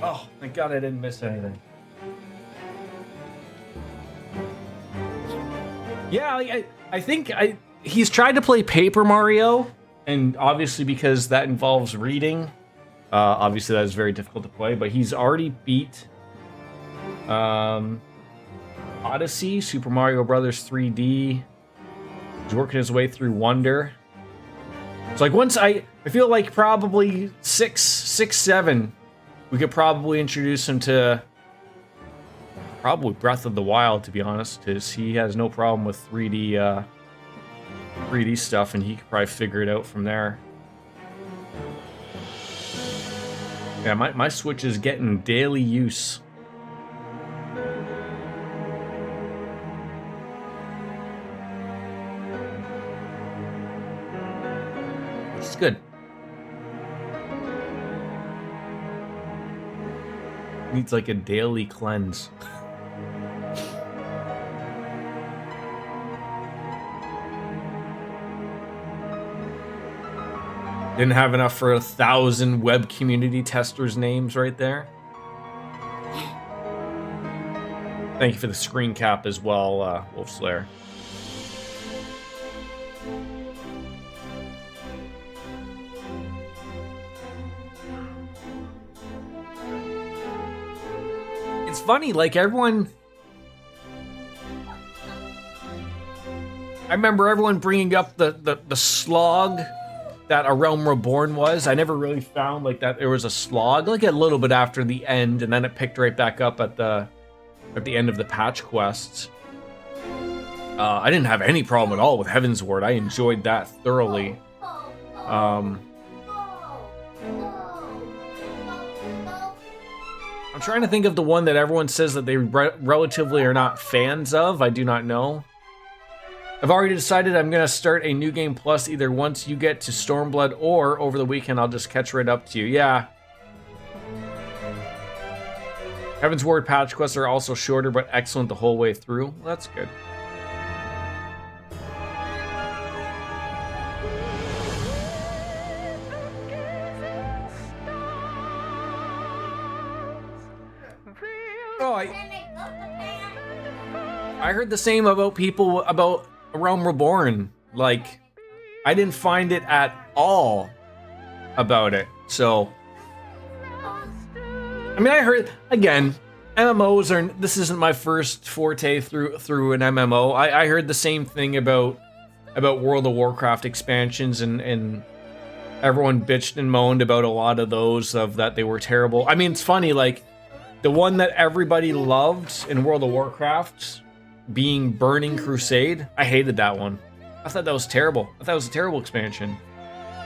Oh, thank God I didn't miss anything. Yeah, I think he's tried to play Paper Mario, and obviously because that involves reading, obviously that is very difficult to play, but he's already beat Odyssey, Super Mario Brothers 3D. He's working his way through Wonder. So like once I feel like probably 6, 7, we could probably introduce him to probably Breath of the Wild, to be honest, because he has no problem with 3D stuff, and he could probably figure it out from there. Yeah, my Switch is getting daily use. Which is good. Needs like a daily cleanse. Didn't have enough for 1,000 web community testers' names right there. Thank you for the screen cap as well, Wolf Slayer. It's funny, like everyone... I remember everyone bringing up the slog that A Realm Reborn was. I never really found like that there was a slog, like a little bit after the end, and then it picked right back up at the end of the patch quests. I didn't have any problem at all with Heavensward. I enjoyed that thoroughly. I'm trying to think of the one that everyone says that they relatively are not fans of. I do not know. I've already decided I'm going to start a New Game Plus either once you get to Stormblood or over the weekend I'll just catch right up to you. Yeah. Heavensward patch quests are also shorter but excellent the whole way through. Well, that's good. Oh, I heard the same about people about Realm Reborn. Like, I didn't find it at all about it. So, I mean, I heard, again, MMOs are, this isn't my first forte through an MMO. I heard the same thing about World of Warcraft expansions, and everyone bitched and moaned about a lot of those, of that they were terrible. I mean, it's funny, like, the one that everybody loved in World of Warcraft being Burning Crusade, I hated that one. I thought that was terrible. I thought it was a terrible expansion.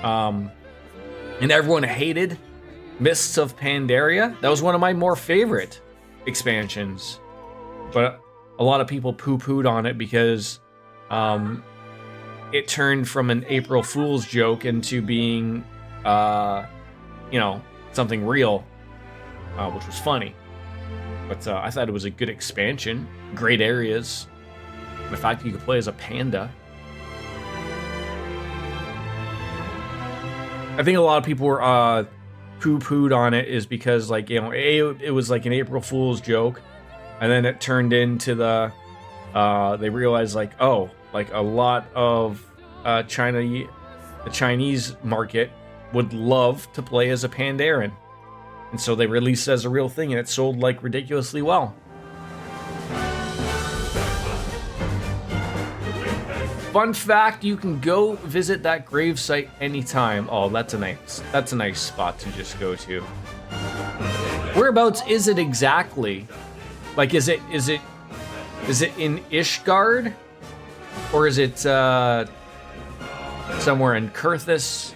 And everyone hated Mists of Pandaria. That was one of my more favorite expansions. But a lot of people poo-pooed on it because it turned from an April Fool's joke into being, you know, something real, which was funny. But I thought it was a good expansion. Great areas. The fact that you could play as a panda. I think a lot of people were poo-pooed on it is because, like, you know, it was like an April Fool's joke, and then it turned into the they realized, like, oh, like a lot of the Chinese market would love to play as a Pandaren, and so they released it as a real thing, and it sold like ridiculously well. Fun fact, you can go visit that gravesite anytime. Oh, that's a nice spot to just go to. Whereabouts is it exactly? Like, is it in Ishgard? Or is it somewhere in Kurthus?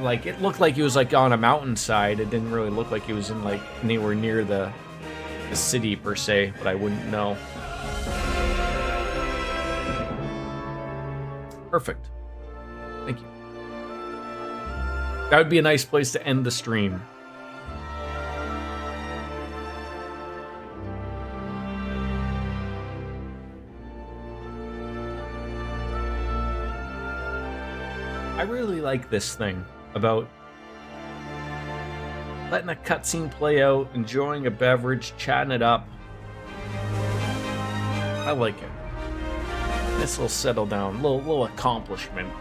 Like, it looked like it was like on a mountainside. It didn't really look like it was in like anywhere near the city per se, but I wouldn't know. Perfect. Thank you. That would be a nice place to end the stream. I really like this thing about letting a cutscene play out, enjoying a beverage, chatting it up. I like it. This will settle down. Little accomplishment.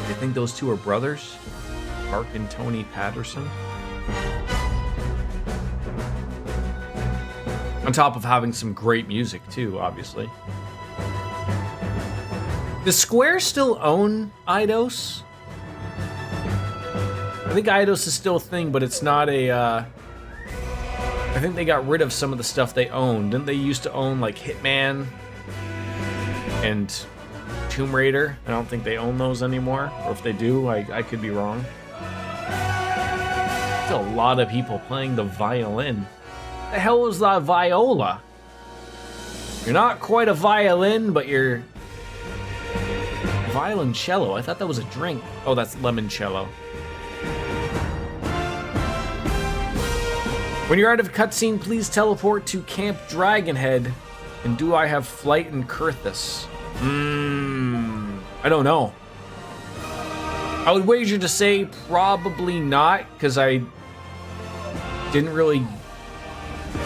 I think those two are brothers, Mark and Tony Patterson. On top of having some great music too, obviously. Does Square still own Eidos? I think Eidos is still a thing, but it's not a. I think they got rid of some of the stuff they owned. Didn't they used to own like Hitman and Tomb Raider? I don't think they own those anymore. Or if they do, I could be wrong. There's a lot of people playing the violin. The hell is that viola? You're not quite a violin, but you're violoncello. I thought that was a drink. Oh, that's limoncello. When you're out of cutscene, please teleport to Camp Dragonhead. And do I have flight in Kurthus? I don't know. I would wager to say probably not, because I didn't really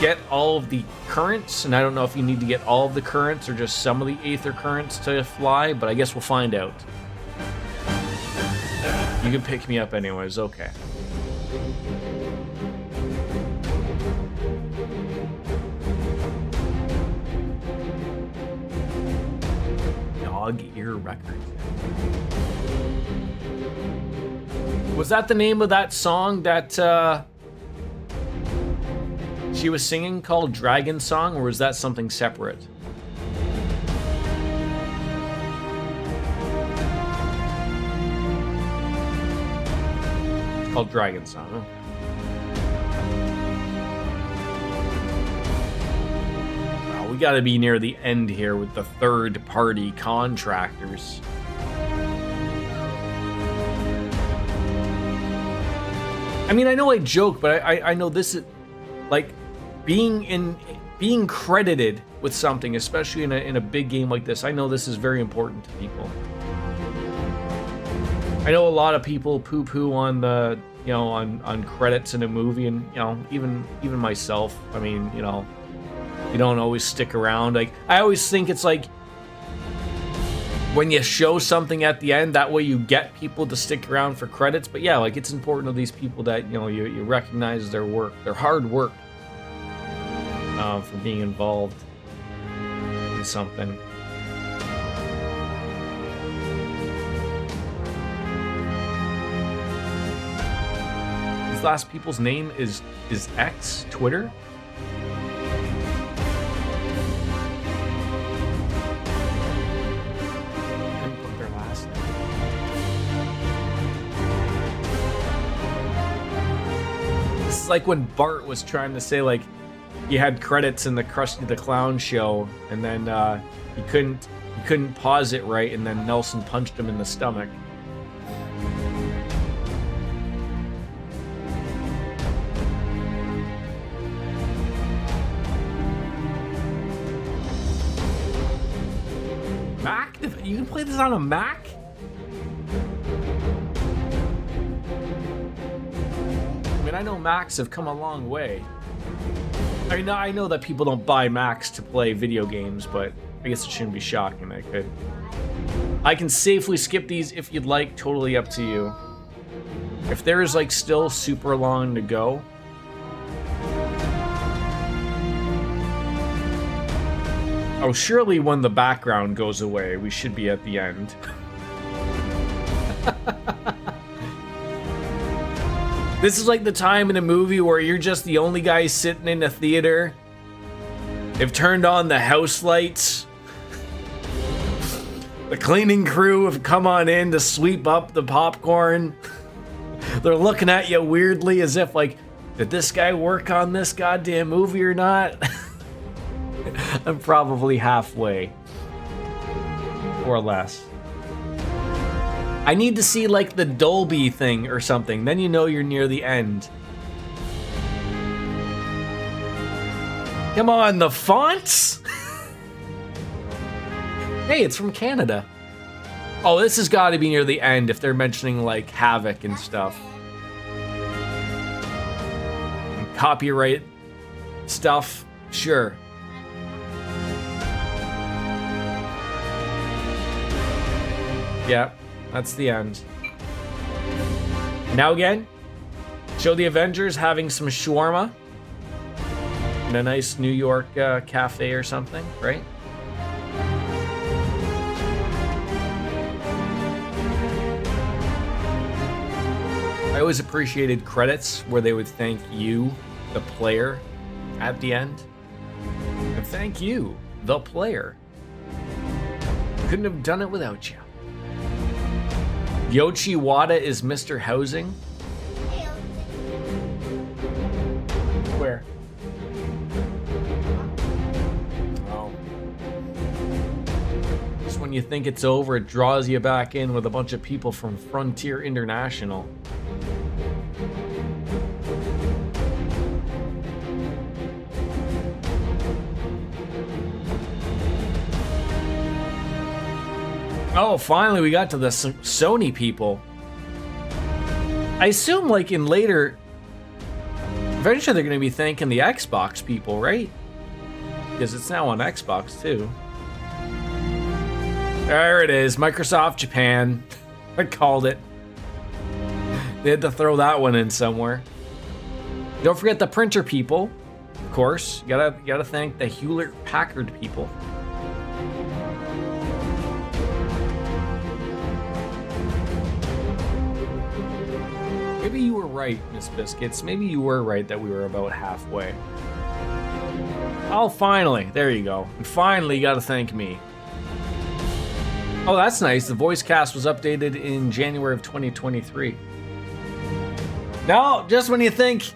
get all of the currents, and I don't know if you need to get all of the currents or just some of the aether currents to fly, but I guess we'll find out. You can pick me up anyways, okay. Dog Ear Records. Was that the name of that song that she was singing called Dragon Song, or was that something separate? It's called Dragon Song, okay. We gotta be near the end here with the third-party contractors. I mean, I know I joke, but I know this is like being credited with something, especially in a big game like this. I know this is very important to people. I know a lot of people poo-poo on the on credits in a movie, and even myself. I mean, you don't always stick around. Like, I always think it's like when you show something at the end, that way you get people to stick around for credits. But yeah, like, it's important to these people that you recognize their work, their hard work, for being involved in something. These last people's name is X Twitter. It's like when Bart was trying to say, like, he had credits in the Krusty the Clown show, and then he couldn't pause it right, and then Nelson punched him in the stomach. Mac? You can play this on a Mac? I know Macs have come a long way. I know that people don't buy Macs to play video games, but I guess it shouldn't be shocking they could. I can safely skip these if you'd like, totally up to you. If there is like still super long to go. Oh, surely when the background goes away, we should be at the end. This is like the time in a movie where you're just the only guy sitting in the theater. They've turned on the house lights. The cleaning crew have come on in to sweep up the popcorn. They're looking at you weirdly as if like, did this guy work on this goddamn movie or not? I'm probably halfway. Or less. I need to see like the Dolby thing or something, then you know you're near the end. Come on, the fonts? Hey, it's from Canada. Oh, this has got to be near the end if they're mentioning like Havoc and stuff. And copyright stuff, sure. Yeah. That's the end. Now again, show the Avengers having some shawarma in a nice New York cafe or something, right? I always appreciated credits where they would thank you, the player, at the end. And thank you, the player. Couldn't have done it without you. Yoshi Wada is Mr. Housing. Where? Oh. Just when you think it's over, it draws you back in with a bunch of people from Frontier International. Oh, finally we got to the Sony people. I assume, like, in later... Eventually they're going to be thanking the Xbox people, right? Because it's now on Xbox, too. There it is, Microsoft Japan. I called it. They had to throw that one in somewhere. Don't forget the printer people, of course. You gotta thank the Hewlett-Packard people. Maybe you were right, Miss Biscuits. Maybe you were right that we were about halfway. Oh, finally. There you go. And finally, you gotta thank me. Oh, that's nice. The voice cast was updated in January of 2023. No, just when you think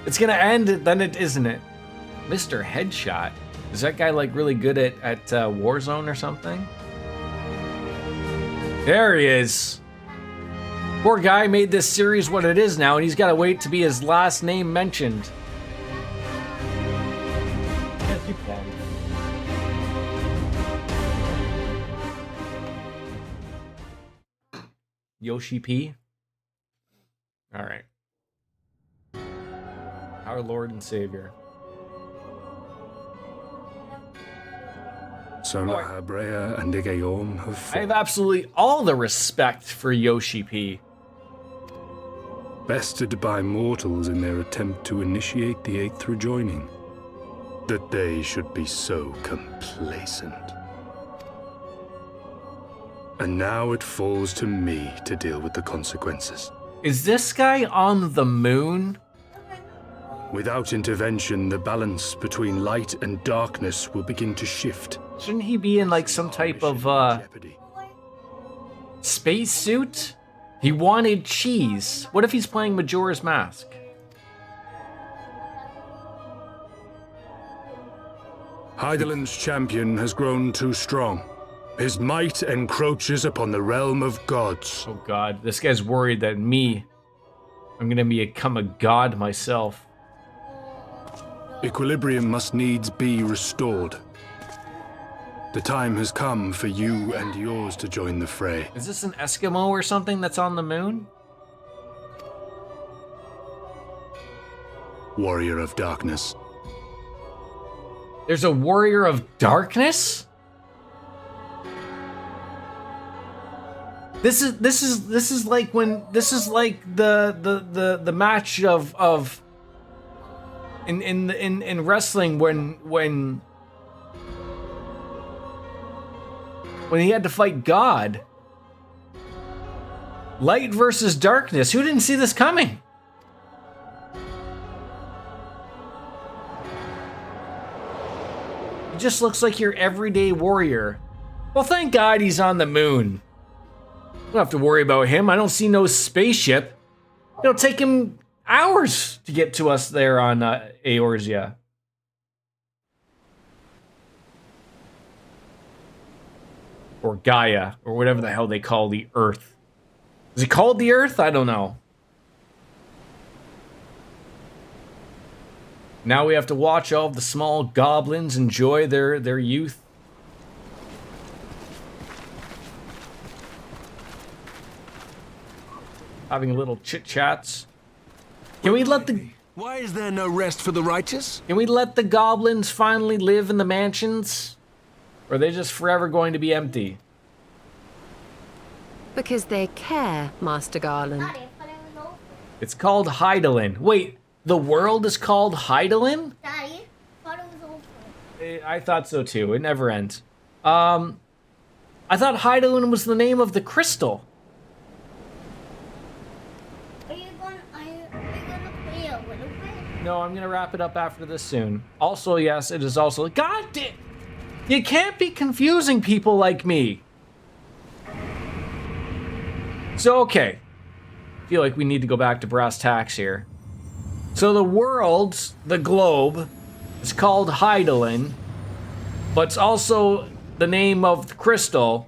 it's gonna end, then it isn't it. Mr. Headshot. Is that guy like really good at Warzone or something? There he is. Poor guy made this series what it is now, and he's gotta wait to be his last name mentioned. Yes, you can. Yoshi P. All right. Our Lord and Savior. Sona Habrea and Igayon have I have absolutely all the respect for Yoshi P. bested by mortals in their attempt to initiate the Eighth rejoining. That they should be so complacent. And now it falls to me to deal with the consequences. Is this guy on the moon? Without intervention, the balance between light and darkness will begin to shift. Shouldn't he be in like some type of space suit? He wanted cheese. What if he's playing Majora's Mask? Hydaelyn's champion has grown too strong. His might encroaches upon the realm of gods. Oh god, this guy's worried that I'm gonna become a god myself. Equilibrium must needs be restored. The time has come for you and yours to join the fray. Is this an Eskimo or something that's on the moon? Warrior of Darkness. There's a Warrior of Darkness? This is like the match of in wrestling when he had to fight God. Light versus darkness. Who didn't see this coming? He just looks like your everyday warrior. Well, thank God he's on the moon. Don't have to worry about him. I don't see no spaceship. It'll take him hours to get to us there on Eorzea. Or Gaia, or whatever the hell they call the Earth. Is it called the Earth? I don't know. Now we have to watch all of the small goblins enjoy their youth. Having a little chit-chats. Can we let the... Why is there no rest for the righteous? Can we let the goblins finally live in the mansions? Or are they just forever going to be empty? Because they care, Master Garland. It's called Hydaelyn. Wait, the world is called Hydaelyn? Daddy, thought it was over. I thought so too. It never ends. I thought Hydaelyn was the name of the crystal. Are you gonna play a little bit? No, I'm gonna wrap it up after this soon. Also, yes, it is also... God damn! You can't be confusing people like me. So, okay. I feel like we need to go back to brass tacks here. So the world, the globe, is called Hydaelyn, but it's also the name of the crystal.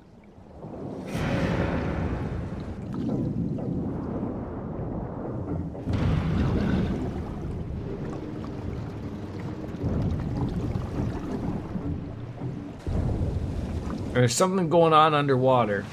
There's something going on underwater.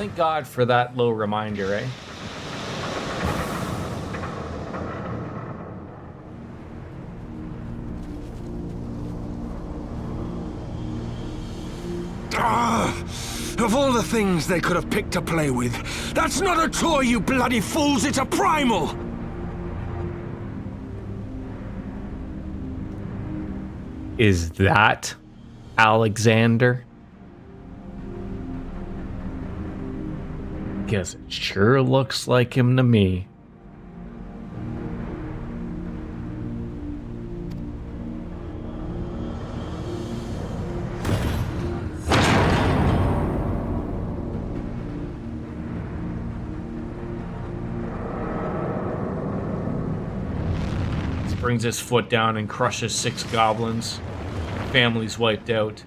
Thank God for that little reminder, eh? Of all the things they could have picked to play with, that's not a toy, you bloody fools, it's a primal! Is that Alexander? Guess it sure looks like him to me. Brings his foot down and crushes 6 goblins. Family's wiped out.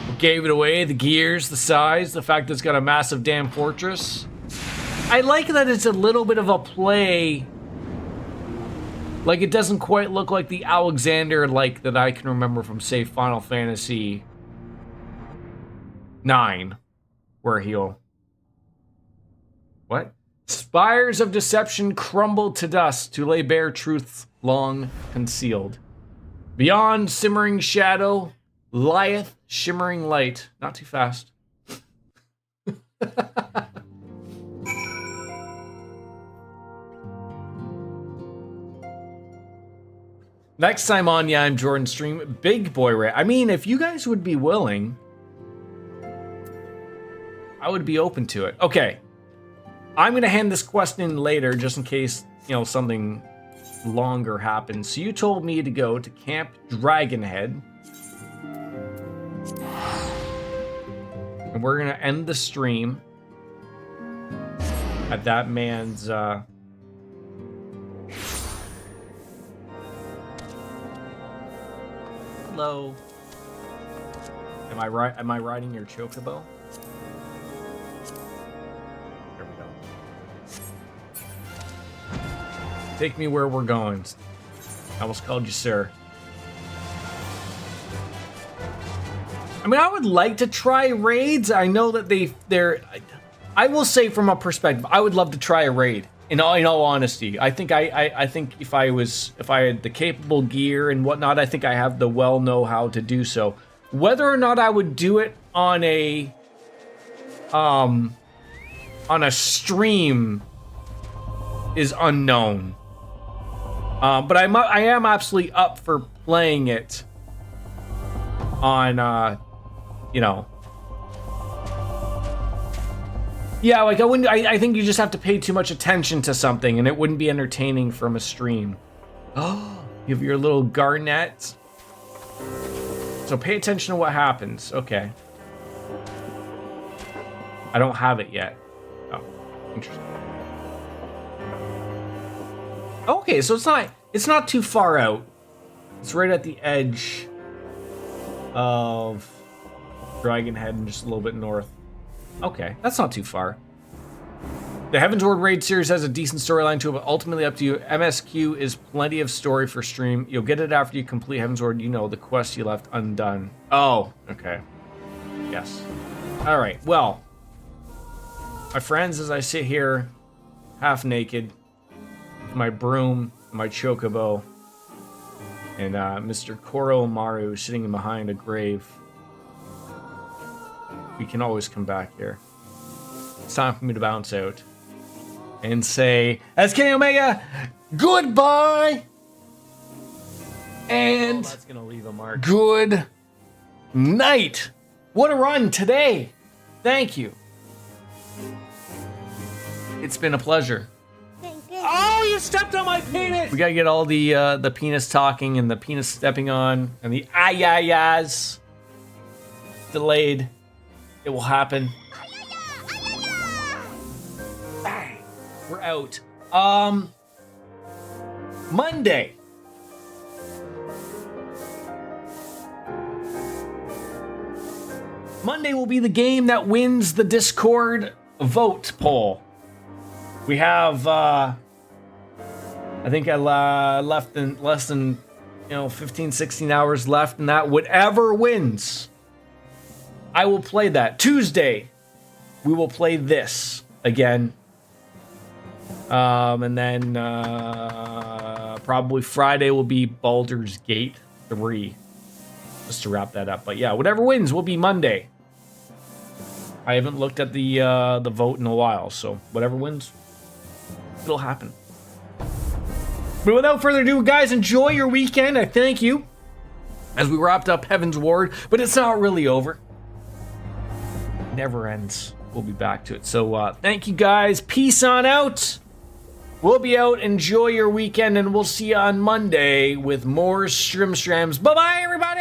What gave it away? The gears, the size, the fact that it's got a massive damn fortress. I like that it's a little bit of a play. Like, it doesn't quite look like the Alexander like that I can remember from, say, Final Fantasy 9, where he'll... What? Spires of deception crumble to dust to lay bare truths long concealed. Beyond simmering shadow, lieth shimmering light. Not too fast. Next time on Yeah, I'm Jordan stream, Big Boy Ray. I mean, if you guys would be willing, I would be open to it. Okay. I'm going to hand this quest in later, just in case, you know, something longer happens. So you told me to go to Camp Dragonhead. And we're going to end the stream at that man's, Hello. Am I riding your chocobo? Take me where we're going. I almost called you sir. I mean, I would like to try raids. I know that they're... I will say from a perspective, I would love to try a raid. In all honesty, I think I think if I had the capable gear and whatnot, I think I have the know-how to do so. Whether or not I would do it on a stream is unknown. But I am absolutely up for playing it on, you know. Yeah, like I think you just have to pay too much attention to something and it wouldn't be entertaining from a stream. Oh, you have your little garnet. So pay attention to what happens. Okay. I don't have it yet. Oh, interesting. Okay, so it's not too far out. It's right at the edge of Dragonhead and just a little bit north. Okay, that's not too far. The Heavensward raid series has a decent storyline to it, but ultimately up to you. MSQ is plenty of story for stream. You'll get it after you complete Heavensward. You know, the quest you left undone. Oh, okay. Yes. All right, well, my friends, as I sit here, half naked, with my broom, my chocobo, and Mr. Koromaru sitting behind a grave, we can always come back here. It's time for me to bounce out and say, as Kenny Omega, goodbye! And that's gonna leave a mark. Good night! What a run today! Thank you. It's been a pleasure. Oh, you stepped on my penis! We gotta get all the penis talking and the penis stepping on and the ayayas delayed. It will happen. Bang. We're out. Monday. Monday will be the game that wins the Discord vote poll. We have, I think less than 15, 16 hours left in that. Whatever wins, I will play that. Tuesday, we will play this again. And then probably Friday will be Baldur's Gate 3. Just to wrap that up. But yeah, whatever wins will be Monday. I haven't looked at the vote in a while, so whatever wins, it'll happen. But without further ado, guys, enjoy your weekend. I thank you as we wrapped up Heavensward, but it's not really over. It never ends. We'll be back to it. So thank you, guys. Peace on out. We'll be out. Enjoy your weekend, and we'll see you on Monday with more Strimstrams. Bye-bye, everybody!